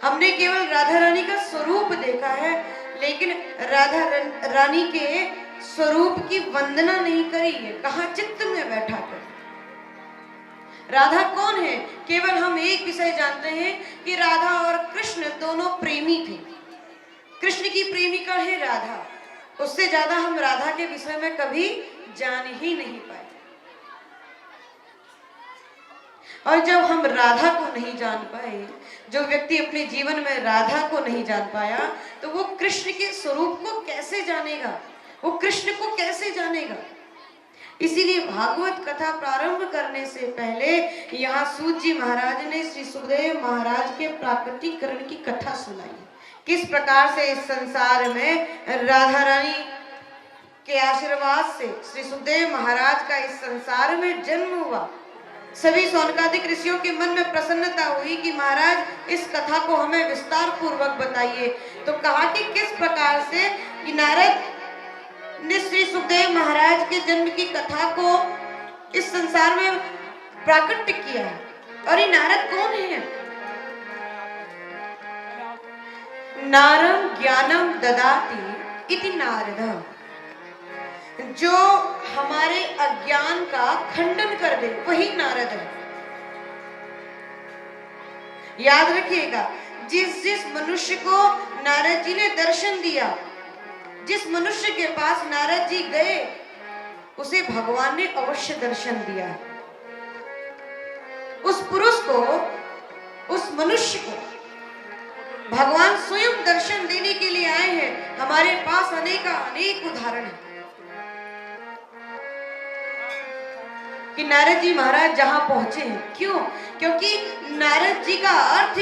हमने केवल राधा रानी का स्वरूप देखा है लेकिन राधा रानी के स्वरूप की वंदना नहीं करी है, कहा चित्त में बैठा कर। राधा कौन है? केवल हम एक विषय जानते हैं कि राधा और कृष्ण दोनों प्रेमी थे। कृष्ण की प्रेमिका है राधा, उससे ज्यादा हम राधा के विषय में कभी जान ही नहीं पाए। और जब हम राधा को नहीं जान पाए, जो व्यक्ति अपने जीवन में राधा को नहीं जान पाया, तो वो कृष्ण के स्वरूप को कैसे जानेगा, वो कृष्ण को कैसे जानेगा। इसीलिए भागवत कथा प्रारंभ करने से पहले यहाँ सूत जी महाराज ने श्री सुखदेव महाराज के प्राकटीकरण की कथा सुनाई। किस प्रकार से इस संसार में राधा रानी के आशीर्वाद से श्री सुखदेव महाराज का इस संसार में जन्म हुआ। सभी सौनकादिक ऋषियों के मन में प्रसन्नता हुई कि महाराज इस कथा को हमें विस्तार पूर्वक बताइए। तो कहा कि किस प्रकार से नारद ने श्री सुखदेव महाराज के जन्म की कथा को इस संसार में प्राकट्य किया है। और ये नारद कौन है? नारं ज्ञानम ददाति इति नारद, जो हमारे अज्ञान का खंडन कर दे, वही नारद है। याद रखिएगा, जिस मनुष्य को नारद जी ने दर्शन दिया, जिस मनुष्य के पास नारद जी गए, उसे भगवान ने अवश्य दर्शन दिया। उस पुरुष को, उस मनुष्य को भगवान स्वयं दर्शन देने के लिए आए हैं। हमारे पास अनेक उदाहरण है कि नारद जी महाराज जहां पहुंचे हैं। क्यों? क्योंकि नारद का अर्थ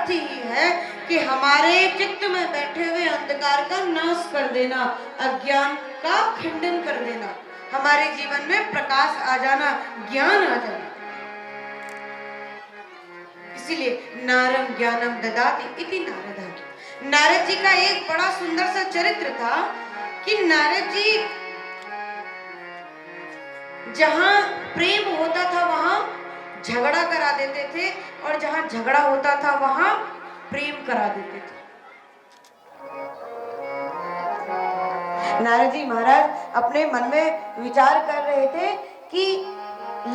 ही है कि हमारे चित्त में बैठे हुए अंधकार का नाश कर देना, अज्ञान का खंडन कर देना, हमारे जीवन में प्रकाश आ जाना, ज्ञान आ जाना। इसीलिए नारं ज्ञानम ददाति इति नारद। नारद जी का एक बड़ा सुंदर सा चरित्र था कि नारद जी जहां प्रेम होता था वहां झगड़ा करा देते थे, और जहां झगड़ा होता था वहां प्रेम करा देते थे। नारद जी महाराज अपने मन में विचार कर रहे थे कि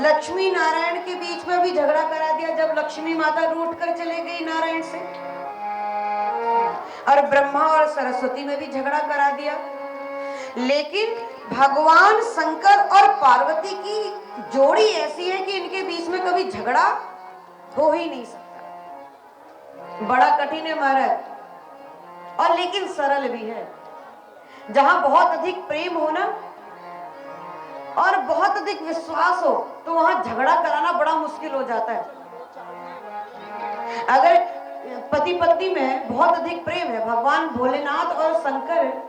लक्ष्मी नारायण के बीच में भी झगड़ा करा दिया, जब लक्ष्मी माता रूठ कर चले गई नारायण से, और ब्रह्मा और सरस्वती में भी झगड़ा करा दिया। लेकिन भगवान शंकर और पार्वती की जोड़ी ऐसी है कि इनके बीच में कभी झगड़ा हो ही नहीं सकता। बड़ा कठिन है महाराज, और लेकिन सरल भी है। जहां बहुत अधिक प्रेम हो ना, और बहुत अधिक विश्वास हो, तो वहां झगड़ा कराना बड़ा मुश्किल हो जाता है। अगर पति पत्नी में बहुत अधिक प्रेम है, भगवान भोलेनाथ और शंकर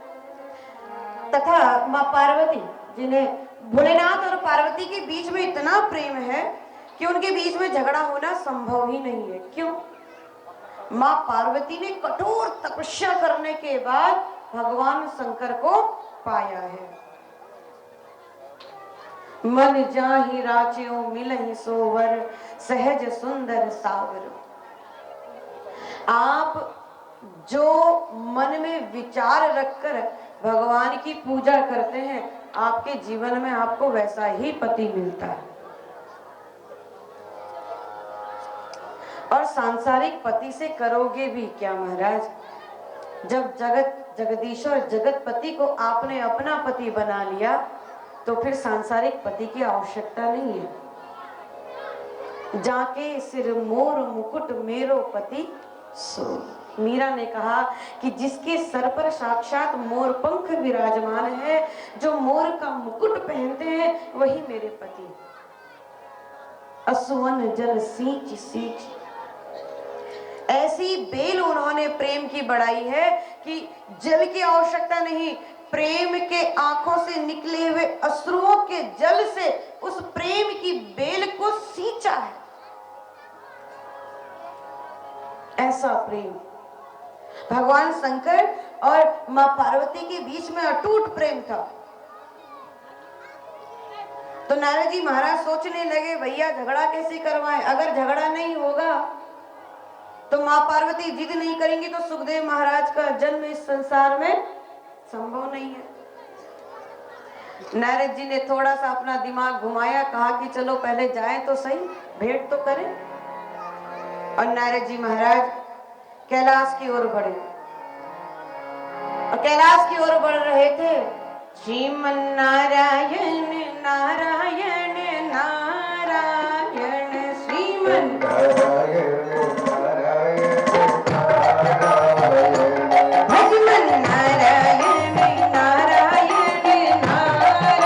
तथा माँ पार्वती, जिन्हें भोलेनाथ और पार्वती के बीच में इतना प्रेम है कि उनके बीच में झगड़ा होना संभव ही नहीं है। क्यों? माँ पार्वती ने कठोर तपस्या करने के बाद भगवान शंकर को पाया है। मन जाहि राच्यों मिलहि सोवर, सहज सुंदर सावर। आप जो मन में विचार रखकर भगवान की पूजा करते हैं, आपके जीवन में आपको वैसा ही पति मिलता है। और सांसारिक पति से करोगे भी क्या महाराज? जब जगदीश्वर जगतपति को आपने अपना पति बना लिया, तो फिर सांसारिक पति की आवश्यकता नहीं है। जाके सिर मोर मुकुट मेरो पति सो। मीरा ने कहा कि जिसके सर पर साक्षात मोर पंख विराजमान है, जो मोर का मुकुट पहनते हैं, वही मेरे पति। असुवन जल सींच सींच, ऐसी बेल उन्होंने प्रेम की बढ़ाई है कि जल की आवश्यकता नहीं, प्रेम के आंखों से निकले हुए अश्रुओं के जल से उस प्रेम की बेल को सींचा है। ऐसा प्रेम भगवान शंकर और मां पार्वती के बीच में अटूट प्रेम था। तो नारद जी महाराज सोचने लगे, भैया झगड़ा कैसे करवाएं? अगर झगड़ा नहीं होगा तो माँ पार्वती जिद नहीं करेंगी तो सुखदेव महाराज का जन्म इस संसार में संभव नहीं है। नारद जी ने थोड़ा सा अपना दिमाग घुमाया, कहा कि चलो पहले जाएं तो सही, भेंट तो करें। और नारद जी महाराज कैलाश की ओर बढ़े, और कैलाश की ओर बढ़ रहे थे। श्रीमन नारायण नारायण नारायण श्रीमन भजमन नारायण नारायण नारायण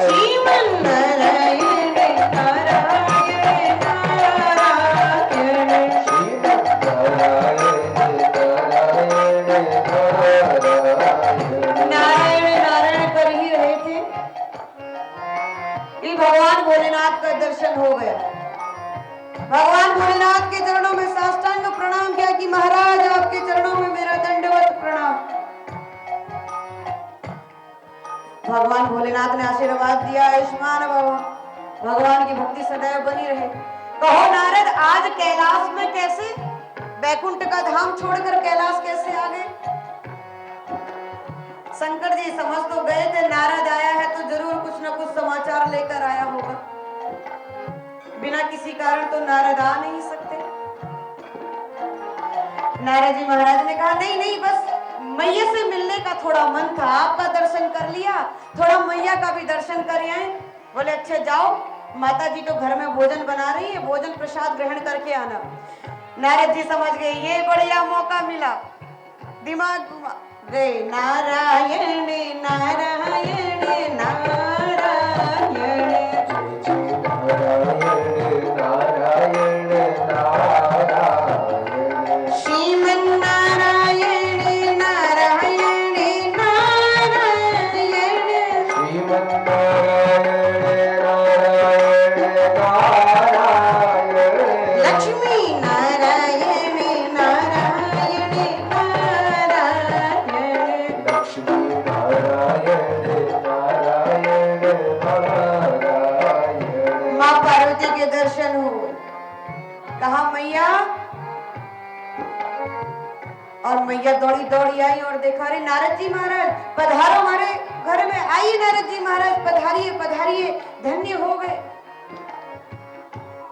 श्रीमन नारायण नारायण नारायण नारायण कर ही रहे थे कि भगवान भोलेनाथ का दर्शन हो गया। भगवान भोलेनाथ के चरणों में साष्टांग प्रणाम किया कि महाराज आपके चरणों में मेरा दंडवत प्रणाम। भगवान भोलेनाथ ने आशीर्वाद दिया, आयुष्मान भव, भगवान की भक्ति सदैव बनी रहे। कहो नारद, आज कैलाश में कैसे, बैकुंठ का धाम छोड़कर कैलाश कैसे आ गए? शंकर जी समझ तो गए थे नारद आया है तो जरूर कुछ न कुछ समाचार लेकर आया होगा, बिना किसी कारण तो नारद आ नहीं सकते। नारद जी महाराज ने कहा नहीं नहीं, बस मैया से मिलने का थोड़ा मन था, आपका दर्शन कर लिया, थोड़ा मैया का भी दर्शन कर आए। बोले अच्छा जाओ, माता जी तो घर में भोजन बना रही है, भोजन प्रसाद ग्रहण करके आना। नारद जी समझ गए ये बढ़िया मौका मिला, दिमाग घुमा गए। नारायण नारायण नारायण श्रीमन नारायण नारायण नारायण लक्ष्मी नारायण नारायण नारायण। माँ पार्वती के दर्शन हुए, कहा मैया, और मैया दौड़ी दौड़ी आई और देखा रे नारद जी महाराज पधारो हमारे घर में। आइए नारद जी महाराज पधारिए पधारिए, धन्य हो गए।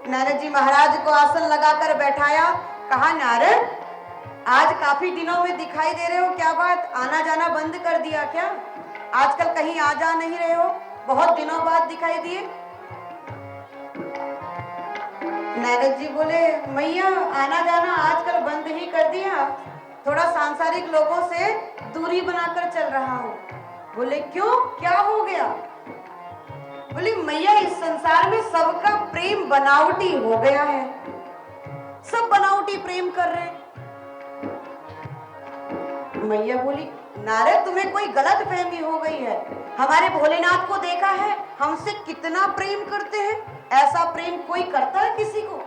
नारद जी महाराज को आसन लगाकर बैठाया, कहा नारद आज काफी दिनों में दिखाई दे रहे हो, क्या बात आना जाना बंद कर दिया क्या? आजकल कहीं आ जा नहीं रहे हो, बहुत दिनों बाद दिखाई दिए। नारद जी बोले मैया आना जाना आजकल बंद ही कर दिया, थोड़ा सांसारिक लोगों से दूरी बनाकर चल रहा हूँ। बोले क्यों, क्या हो गया? बोली मैया इस संसार में सबका प्रेम बनावटी हो गया है, सब बनावटी प्रेम कर रहे हैं। मैया बोली नारद तुम्हें कोई गलत फहमी हो गई है, हमारे भोलेनाथ को देखा है हमसे कितना प्रेम करते हैं, ऐसा प्रेम कोई करता है किसी को?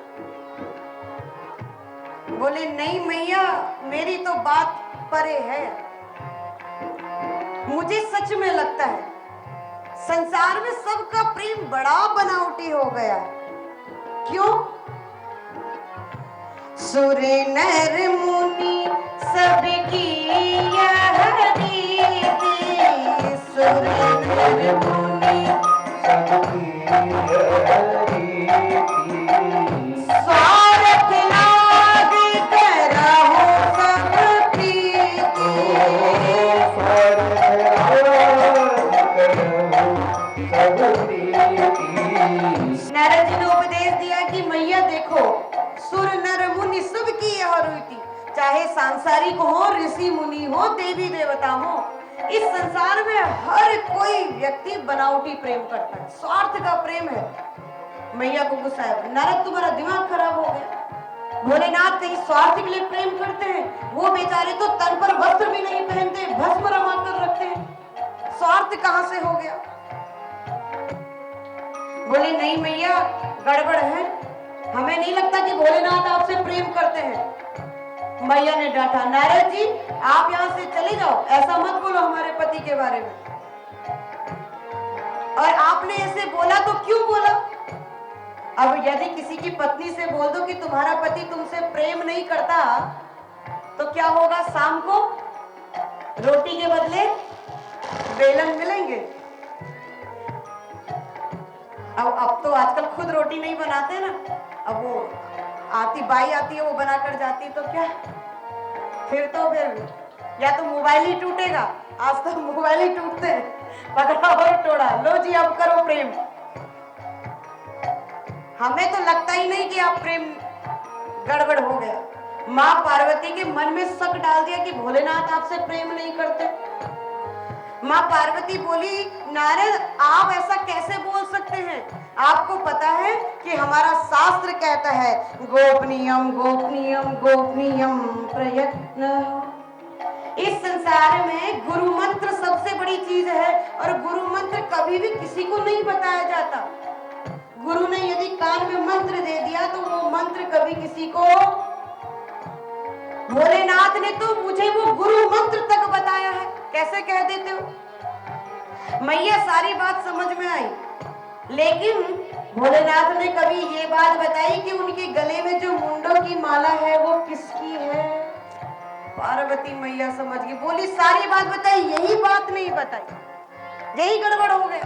बोले नहीं मैया मेरी तो बात परे है, मुझे सच में लगता है संसार में सबका प्रेम बड़ा बनावटी हो गया है। क्यों? सुर नर मुनि सबकी यह रीति, सुर नर मुनि सबकी यह रीति, स्वार्थ लाग करहु सब प्रीति, स्वार्थ लाग करहु सब प्रीति। नारद जी ने उपदेश दिया कि मैया देखो सुर नर मुनि सबकी यह रीति, चाहे सांसारिक हो, ऋषि मुनि हो, देवी देवता हो, इस संसार में हर कोई व्यक्ति बनावटी प्रेम करता है, स्वार्थ का प्रेम है। मैया को गुस्सा है, नारद तुम्हारा दिमाग खराब हो गया, भोलेनाथ कहीं स्वार्थ के लिए प्रेम करते हैं? वो बेचारे तो तन पर वस्त्र भी नहीं पहनते, भस्म रमा कर रखते हैं, स्वार्थ कहां से हो गया? बोले नहीं मैया गड़बड़ है, हमें नहीं लगता कि भोलेनाथ आपसे प्रेम करते हैं। मैया ने डांटा, नारद जी आप यहाँ से चले जाओ, ऐसा मत बोलो हमारे पति के बारे में, और आप आपने ऐसे बोला तो क्यों बोला? अब यदि किसी की पत्नी से बोल दो कि तुम्हारा पति तुमसे प्रेम नहीं करता, तो क्या होगा? शाम को रोटी के बदले बेलन मिलेंगे। अब तो आजकल खुद रोटी नहीं बनाते ना, अब वो बाई आती है, वो बनाकर जाती, तो क्या फिर या तो मोबाइल ही टूटेगा। आज तो मोबाइल ही टूटते हैं, पकड़ा और तोड़ा, लो जी अब करो प्रेम। हमें तो लगता ही नहीं कि आप प्रेम गड़बड़ हो गया। माँ पार्वती के मन में शक डाल दिया कि भोलेनाथ आपसे प्रेम नहीं करते। माँ पार्वती बोली, नारद आप ऐसा कैसे बोल सकते हैं? आपको पता है कि हमारा शास्त्र कहता है गोपनीयम गोपनीयम गोपनीयम प्रयत्न। इस संसार में गुरु मंत्र सबसे बड़ी चीज है, और गुरु मंत्र कभी भी किसी को नहीं बताया जाता। गुरु ने यदि कान में मंत्र दे दिया तो वो मंत्र कभी किसी को, भोलेनाथ ने तो मुझे वो गुरु मंत्र तक बताया है, कैसे कह देते हो? मैया सारी बात समझ में आई, लेकिन भोलेनाथ ने कभी ये बात बताई कि उनके गले में जो मुंडों की माला है वो किसकी है? पार्वती मैया समझ गई, बोली सारी बात बताई, यही बात नहीं बताई, यही गड़बड़ हो गया।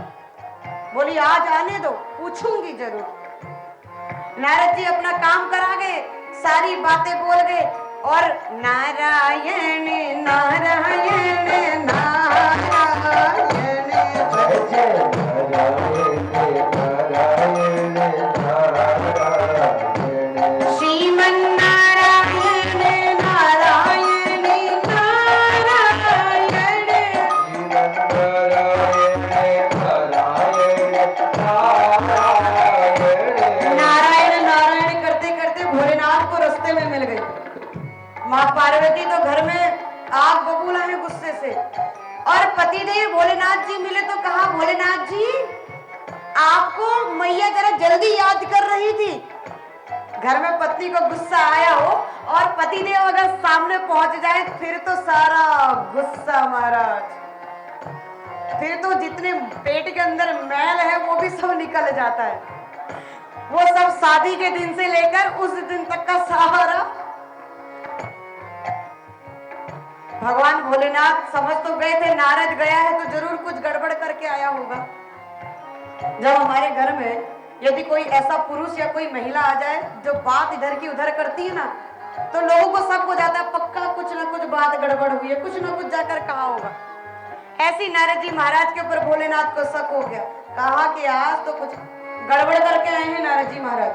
बोली आज आने दो, पूछूंगी जरूर। नारद जी अपना काम करा गए, सारी बातें बोल गए, और नारायण नारायण नारायण श्रीमन नारायण नारायण नारायण नारायण करते करते भोलेनाथ को रास्ते में मिल गए। माँ पार्वती तो घर में आग बबूला है गुस्से से, और पतिदेव भोलेनाथ जी मिले तो कहा, भोलेनाथ जी आपको मैया जरा जल्दी याद कर रही थी। घर में पत्नी को गुस्सा आया हो और पतिदेव अगर सामने पहुंच जाए फिर तो सारा गुस्सा महाराज, फिर तो जितने पेट के अंदर मैल है वो भी सब निकल जाता है। वो सब शादी के दिन से लेकर उस दिन तक का सहारा। भगवान भोलेनाथ समझ तो गए थे नारद गया है तो जरूर कुछ गड़बड़ करके आया होगा। जब हमारे घर में यदि कोई ऐसा पुरुष या कोई महिला आ जाए जो बात इधर की उधर करती है ना, तो लोगों को शक हो जाता है पक्का कुछ ना कुछ बात गड़बड़ हुई है, कुछ ना कुछ जाकर कहा होगा। ऐसी नारद जी महाराज के ऊपर भोलेनाथ को शक हो गया, कहा कि आज तो कुछ गड़बड़ करके आए हैं नारद जी महाराज।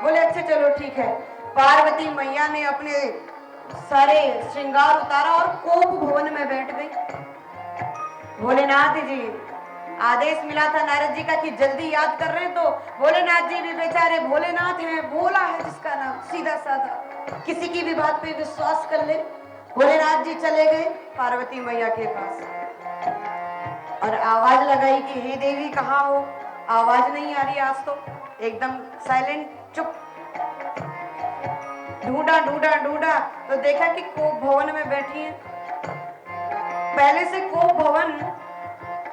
बोले अच्छा चलो ठीक है। पार्वती मैया ने अपने सारे श्रृंगार उतारा और कोप भवन में बैठ गई। भोलेनाथ जी आदेश मिला था नारद जी का कि जल्दी याद कर रहे हैं, तो भोलेनाथ जी भी बेचारे भोलेनाथ हैं, भोला है जिसका नाम, सीधा साधा, किसी की भी बात पे विश्वास कर ले। भोलेनाथ जी चले गए पार्वती मैया के पास और आवाज लगाई कि हे देवी कहाँ हो? आवाज नहीं आ रही, आज तो एकदम साइलेंट, चुप। ढूंढा ढूंढा ढूंढा तो देखा कि कोप भवन में बैठी है। पहले से कोप भवन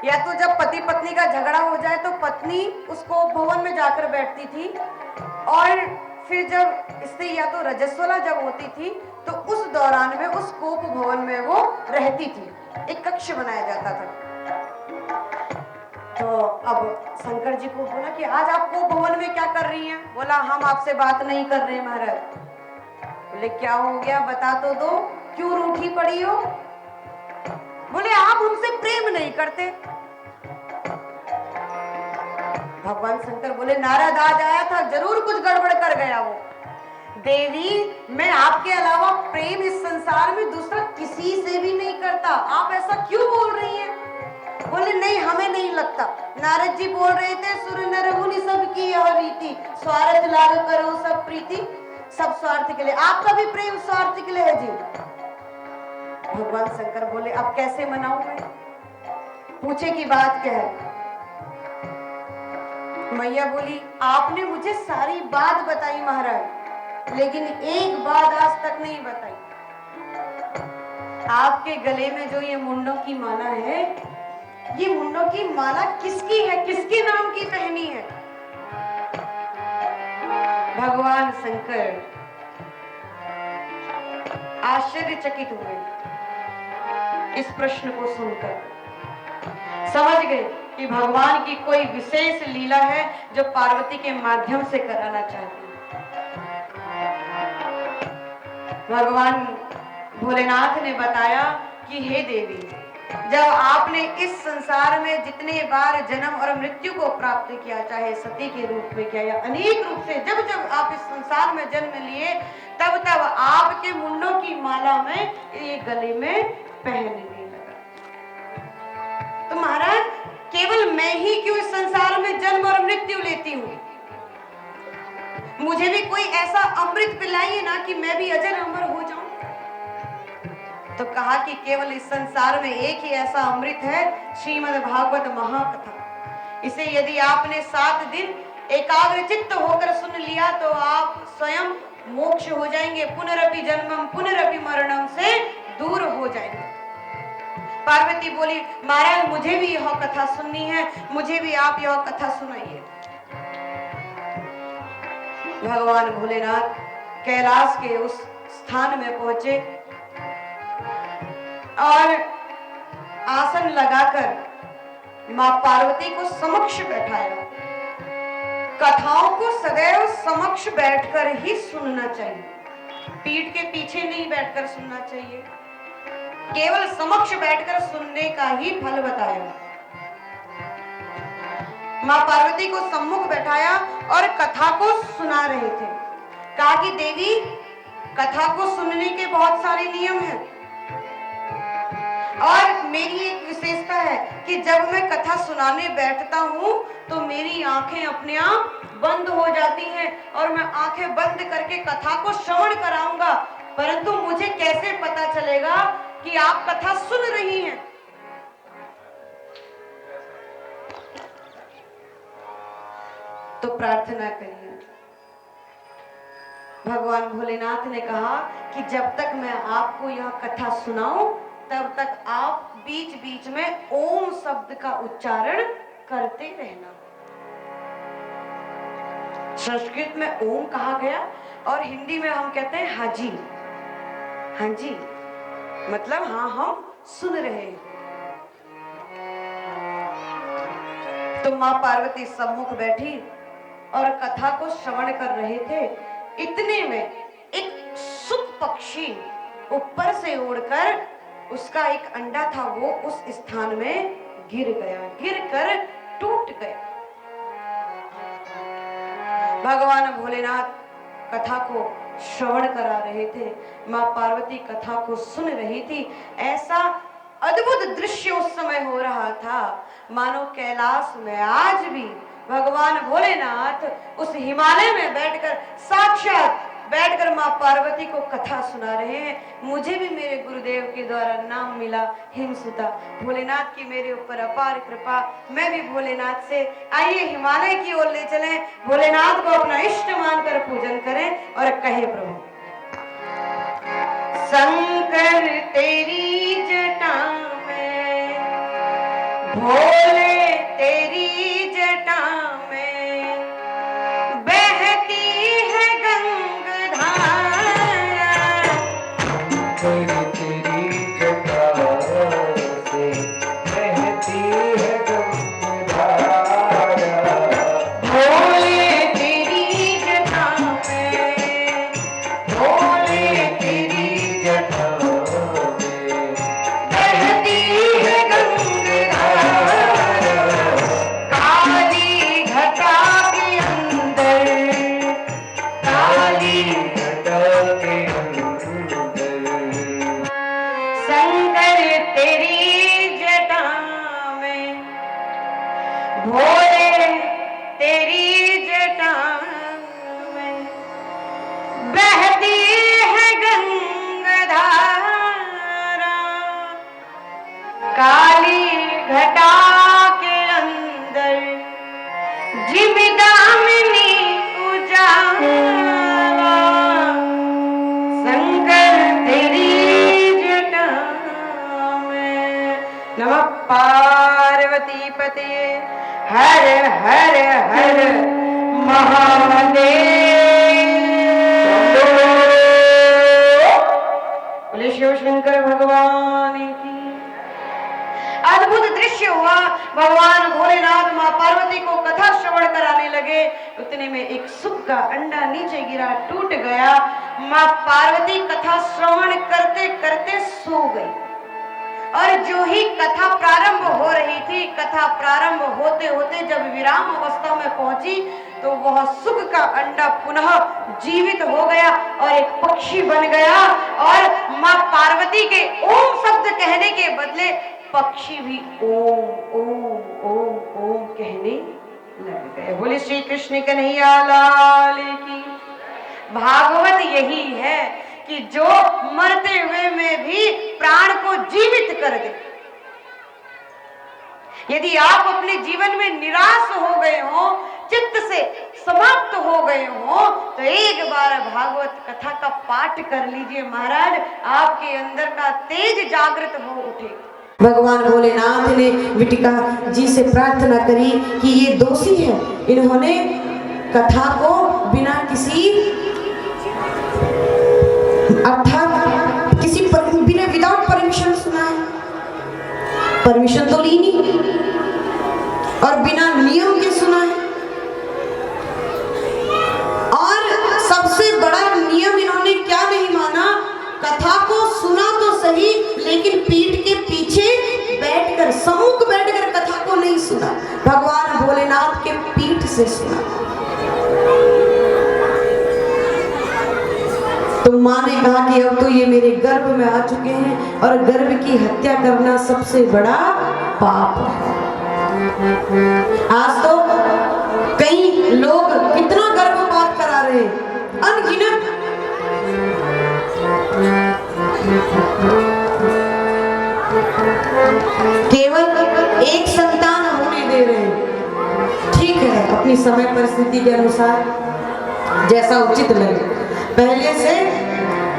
या तो जब पति पत्नी का झगड़ा हो जाए तो पत्नी उस कोप भवन में जाकर बैठती थी, और फिर जब स्त्री या तो रजस्वला जब होती थी तो उस दौरान में उस कोप भवन में वो रहती थी, एक कक्ष बनाया जाता था। तो अब शंकर जी को बोला कि आज आप कोप भवन में क्या कर रही हैं? बोला हम आपसे बात नहीं कर रहे महाराज। बोले क्या हो गया, बता तो दो, क्यों रूठी पड़ी हो? बोले आप हमसे प्रेम नहीं करते। भगवान शंकर बोले नारद आज आया था, जरूर कुछ गड़बड़ कर गया वो। देवी मैं आपके अलावा प्रेम इस संसार में दूसरा किसी से भी नहीं करता, आप ऐसा क्यों बोल रही हैं? बोले नहीं हमें नहीं लगता। नारद जी बोल रहे थे सुर नर मुनि सब की यह रीति, स्वार्थ लाभ करो सब प्रीति, सब स्वार्थ के लिए, आपका भी प्रेम स्वार्थ के लिए है जी। भगवान शंकर बोले अब कैसे मनाऊं मैं? पूछे की बात क्या है? मैया बोली आपने मुझे सारी बात बताई महाराज, लेकिन एक बात आज तक नहीं बताई। आपके गले में जो ये मुंडों की माला है ये मुंडों की माला किसकी है, किसके नाम की पहनी है? भगवान शंकर आश्चर्यचकित हुए इस प्रश्न को सुनकर, समझ गए कि भगवान की कोई विशेष लीला है जो पार्वती के माध्यम से कराना चाहते हैं। भगवान भोलेनाथ ने बताया कि हे देवी, जब आपने इस संसार में जितने बार जन्म और मृत्यु को प्राप्त किया, चाहे सती के रूप में किया या अनेक रूप से, जब जब आप इस संसार में जन्म लिए, तब तब आपके मुंडों की माला में ये गले में पहनने लगा। तो महाराज, केवल मैं ही क्यों इस संसार में जन्म और मृत्यु लेती हूँ? मुझे भी कोई ऐसा अमृत पिलाइए ना कि मैं भी अजर अमर हो जाऊं। तो कहा कि केवल इस संसार में एक ही ऐसा अमृत है, श्रीमद् भागवत महाकथा। इसे यदि आपने 7 दिन एकाग्र चित्त होकर सुन लिया तो आप स्वयं मोक्ष हो जाएंगे, पुनरपि जन्मम पुनरपि मरणम से दूर हो जाएंगे। पार्वती बोली, महाराज मुझे भी यह कथा सुननी है, मुझे भी आप यह कथा सुनाइए। भगवान भोलेनाथ कैलाश के उस स्थान में पहुंचे और आसन लगाकर मां पार्वती को समक्ष बैठाया। कथाओं को सदैव समक्ष बैठकर ही सुनना चाहिए, पीठ के पीछे नहीं बैठकर सुनना चाहिए। केवल समक्ष बैठकर सुनने का ही फल बताया। मां पार्वती को सम्मुख बैठाया और कथा को सुना रहे थे। कहा कि देवी, कथा को सुनने के बहुत सारे नियम हैं और मेरी एक विशेषता है कि जब मैं कथा सुनाने बैठता हूँ तो मेरी आंखें अपने आप बंद हो जाती हैं और मैं आंखें बंद करके कथा को श्रवण कराऊंगा, परंतु मुझे कैसे पता चलेगा कि आप कथा सुन रही हैं? तो प्रार्थना करिए। भगवान भोलेनाथ ने कहा कि जब तक मैं आपको यह कथा सुनाऊं तब तक आप बीच बीच में ओम शब्द का उच्चारण करते रहना। संस्कृत में ओम कहा गया और हिंदी में हम कहते हैं हाजी। हाजी मतलब हाँ, हम सुन रहे हैं। तो मां पार्वती सम्मुख बैठी और कथा को श्रवण कर रहे थे। इतने में एक सुख पक्षी ऊपर से उड़कर, उसका एक अंडा था, वो उस स्थान में गिर गया, गिरकर टूट गया। भगवान भोलेनाथ कथा को श्रवण करा रहे थे, मां पार्वती कथा को सुन रही थी। ऐसा अद्भुत दृश्य उस समय हो रहा था मानो कैलाश में आज भी भगवान भोलेनाथ उस हिमालय में बैठकर, साक्षात बैठकर मां पार्वती को कथा सुना रहे हैं। मुझे भी मेरे गुरुदेव के द्वारा नाम मिला हिमसुता। भोलेनाथ की मेरे ऊपर अपार कृपा। मैं भी भोलेनाथ से, आइए हिमालय की ओर ले चलें, भोलेनाथ को अपना इष्ट मानकर पूजन करें और कहे, प्रभु शंकर तेरी जटा में, भोले तेरी जटा में बहती है गंगाधारा। तेरी जटा से बहती है गंगाधारा। भोले तेरी जटा में, भोले तेरी जटा में बहती है गंगाधारा। काली घटा के अंदर, काली घटा के अंदर शंकर तेरी जटा में, भोले तेरी जटा में बहती है गंगाधारा। काली घटा के अंदर जिमिदामिनी उजाला। शंकर तेरी जटा में। नमः पार्वती पार्वती पते हर हर हर महादेव। बोले शिव शंकर भगवान की। अद्भुत दृश्य हुआ। भगवान भोलेनाथ माँ पार्वती को कथा श्रवण कराने लगे। उतने में एक सुख का अंडा नीचे गिरा, टूट गया। माँ पार्वती कथा श्रवण करते करते सो गई। और जो ही कथा प्रारंभ हो रही थी, कथा प्रारंभ होते होते जब विराम अवस्था में पहुंची तो वह सुख का अंडा पुनः जीवित हो गया और एक पक्षी बन गया। और माँ पार्वती के ओम शब्द कहने के बदले पक्षी भी ओम ओम ओम ओम कहने लग गए। बोले श्री कृष्ण कन्हैया लाल की। भागवत यही है कि जो मरते हुए में भी प्राण को जीवित कर दे। यदि आप अपने जीवन में निराश हो गए हो, चित्त से समाप्त हो गए हो, तो एक बार भागवत कथा का पाठ कर लीजिए महाराज, आपके अंदर का तेज जागृत हो उठे। भगवान भोलेनाथ ने विटिका जी से प्रार्थना करी कि ये दोषी है, इन्होंने कथा को बिना किसी अर्थात किसी बिना विदाउट परमिशन सुना है, परमिशन तो ली नहीं और बिना नियम के सुना है। और सबसे बड़ा नियम इन्होंने क्या नहीं माना, कथा को सुना तो सही लेकिन पीठ के पीछे बैठकर, सम्मुख बैठकर कथा को नहीं सुना, भगवान भोलेनाथ के पीठ से सुना। तो माँ ने कहा कि अब तो ये मेरे गर्भ में आ चुके हैं और गर्भ की हत्या करना सबसे बड़ा पाप है। आज तो कई लोग कितना गर्भपात करा रहे हैं, अनगिनत। केवल एक संतान होने दे रहे हैं। ठीक है, अपनी समय परिस्थिति के अनुसार जैसा उचित लगे। पहले से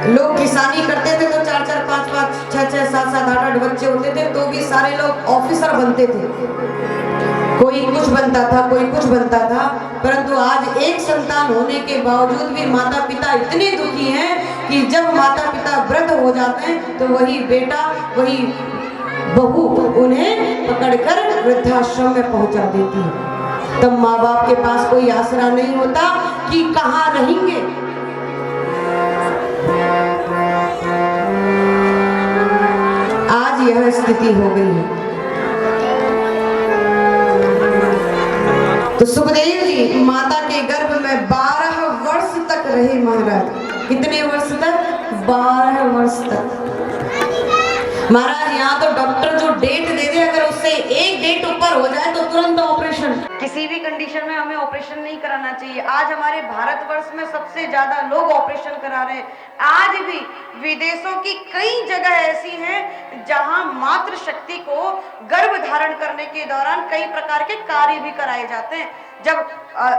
लोग किसानी करते थे तो 4 4 5 5 6 6 7 7 8 8 बच्चे होते थे, तो भी सारे लोग ऑफिसर बनते थे। कोई कुछ बनता था, कोई कुछ बनता था। परंतु आज एक संतान होने के बावजूद भी माता पिता इतने दुखी हैं कि जब माता पिता वृद्ध हो जाते हैं तो वही बेटा, वही बहू उन्हें पकड़कर वृद्धाश्रम में पहुंचा देती है। तब माँ बाप के पास कोई आसरा नहीं होता कि कहाँ रहेंगे। आज यह स्थिति हो गई है। तो सुखदेव जी माता के गर्भ में 12 वर्ष तक रहे महाराज। कितने वर्ष तक? 12 वर्ष तक। महाराज यहाँ तो डॉक्टर जो डेट दे दे, अगर उससे एक डेट ऊपर हो जाए तो तुरंत ऑपरेशन। किसी भी कंडीशन में हमें ऑपरेशन नहीं कराना चाहिए। आज हमारे भारतवर्ष में सबसे ज्यादा लोग ऑपरेशन करा रहे हैं। आज भी विदेशों की कई जगह ऐसी हैं जहां मातृ शक्ति को गर्भ धारण करने के दौरान कई प्रकार के कार्य भी कराए जाते हैं। जब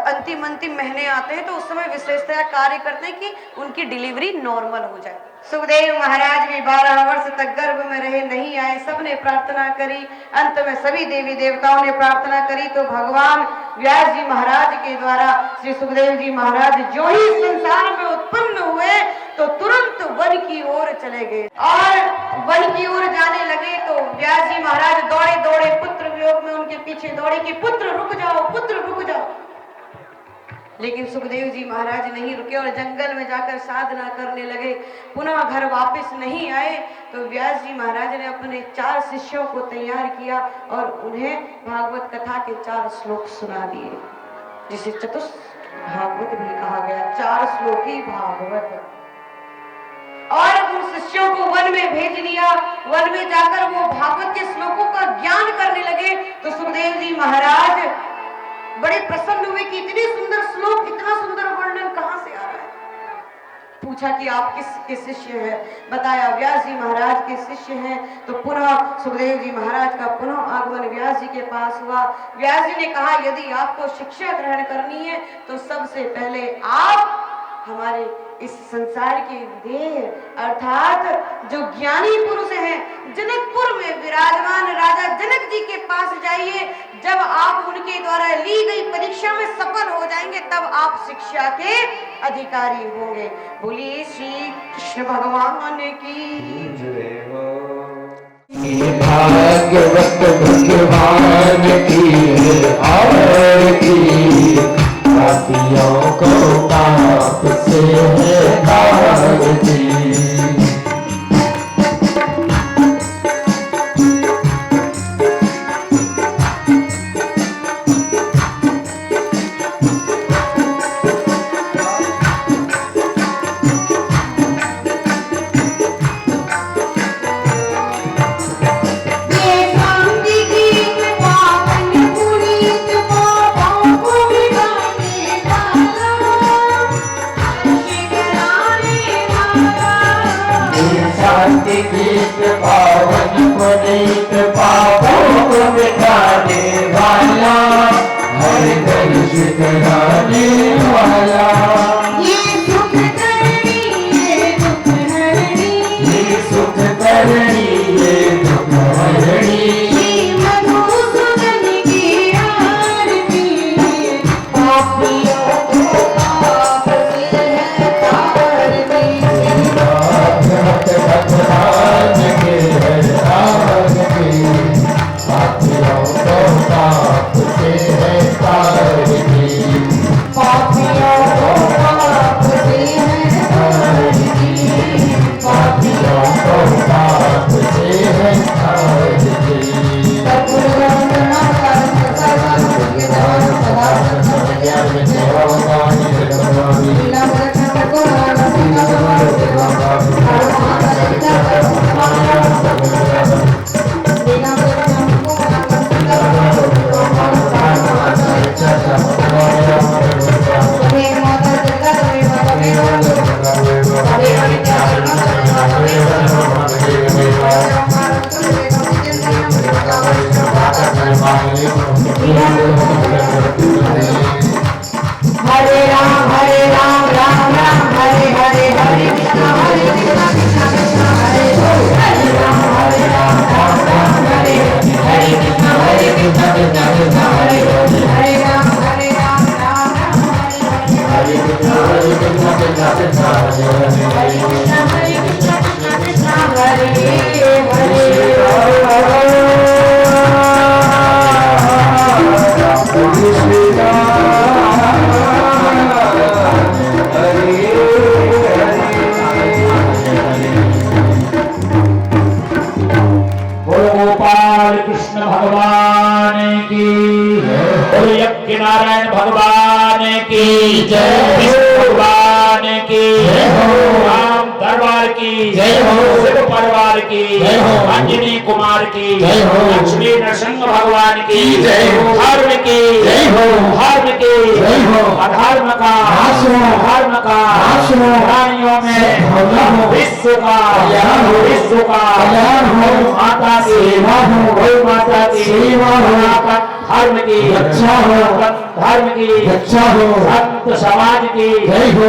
अंतिम महीने आते हैं तो उस समय विशेषतया कार्य करते हैं कि उनकी डिलीवरी नॉर्मल हो जाए। सुखदेव महाराज भी 12 वर्ष तक गर्भ में रहे, नहीं आए। सबने प्रार्थना करी, अंत में सभी देवी देवताओं ने प्रार्थना करी तो भगवान व्यास जी महाराज के द्वारा श्री सुखदेव जी महाराज जो ही संसार में उत्पन्न हुए तो तुरंत वन की ओर चले गए। और वन की ओर जाने लगे तो व्यास जी महाराज दौड़े दौड़े पुत्र वियोग में उनके पीछे दौड़े कि पुत्र रुक जाओ, पुत्र रुक जाओ। लेकिन सुखदेव जी महाराज नहीं रुके और जंगल में जाकर साधना करने लगे। पुनः घर वापस नहीं आए तो व्यास जी महाराज ने अपने 4 शिष्यों को तैयार किया और उन्हें भागवत कथा के 4 श्लोक सुना दिए, जिसे चतुष्क भागवत भी कहा गया। 4 श्लोकी भागवत। और उन शिष्यों को वन में भेज दिया। वन में जाकर वो भागवत के श्लोकों का ज्ञान करने लगे तो सुखदेव जी महाराज बड़े प्रसन्न हुए कि इतने सुंदर श्लोक, इतना सुंदर वर्णन कहां से आ रहा है। पूछा कि आप किसके शिष्य हैं? बताया व्यास जी महाराज के शिष्य हैं। तो पुनः सुखदेव जी महाराज का पुनः आगमन व्यास जी के पास हुआ। व्यास जी ने कहा यदि आपको शिक्षा ग्रहण करनी है तो सबसे पहले आप हमारे इस संसार के देह अर्थात जो ज्ञानी पुरुष हैं, जनकपुर में विराजमान राजा जनक जी के पास जाइए। जब आप उनके द्वारा ली गई परीक्षा में सफल हो जाएंगे तब आप शिक्षा के अधिकारी होंगे। बोलिए श्री कृष्ण भगवान की। जय हो। ये भाग्यवत भगवान की आरती, पापियों को पाप से है तारती। पावन पुनीत पापों को मिटाने वाला, हर कलुष कराने वाला। ये सुख करनी ये दुख हरणी, ये सुख करनी ये दुख हरणी। ये मधुसूदन की आरती, पापियों को पाप से है तारती। भगवान के है आरती, पापियों को पाप से है तारती। पापियों को पाप से है तारती, पापियों को पाप से है तारती। सद्गुरुवंदना करत सर्वं विद्वान सदा सत्संग लीला बरखंड को हरे राम राम राम हरे हरे, हरे कृष्णा कृष्णा कृष्णा हरे हरे। हरे राम राम हरे हरे कृष्णा कृष्णा कृष्णा हरे हरे। राम राम हरे हरे कृष्णा कृष्णा कृष्णा हरे गोपाल कृष्ण भगवान की, यज्ञ नारायण भगवान की जय, विष्णु भगवान की जय हो, राम दरबार की जय हो, शिव परिवार की जय हो, अंजनी कुमार की जय हो, लक्ष्मी नरसिंह भगवान की जय हो, धर्म की जय हो, धर्म की जय हो, अधर्म का धर्म का प्राणियों में विश्व का विश्व का माता की गौ माता की धर्म की अच्छा हो, धर्म की अच्छा हो, संत समाज की जय हो।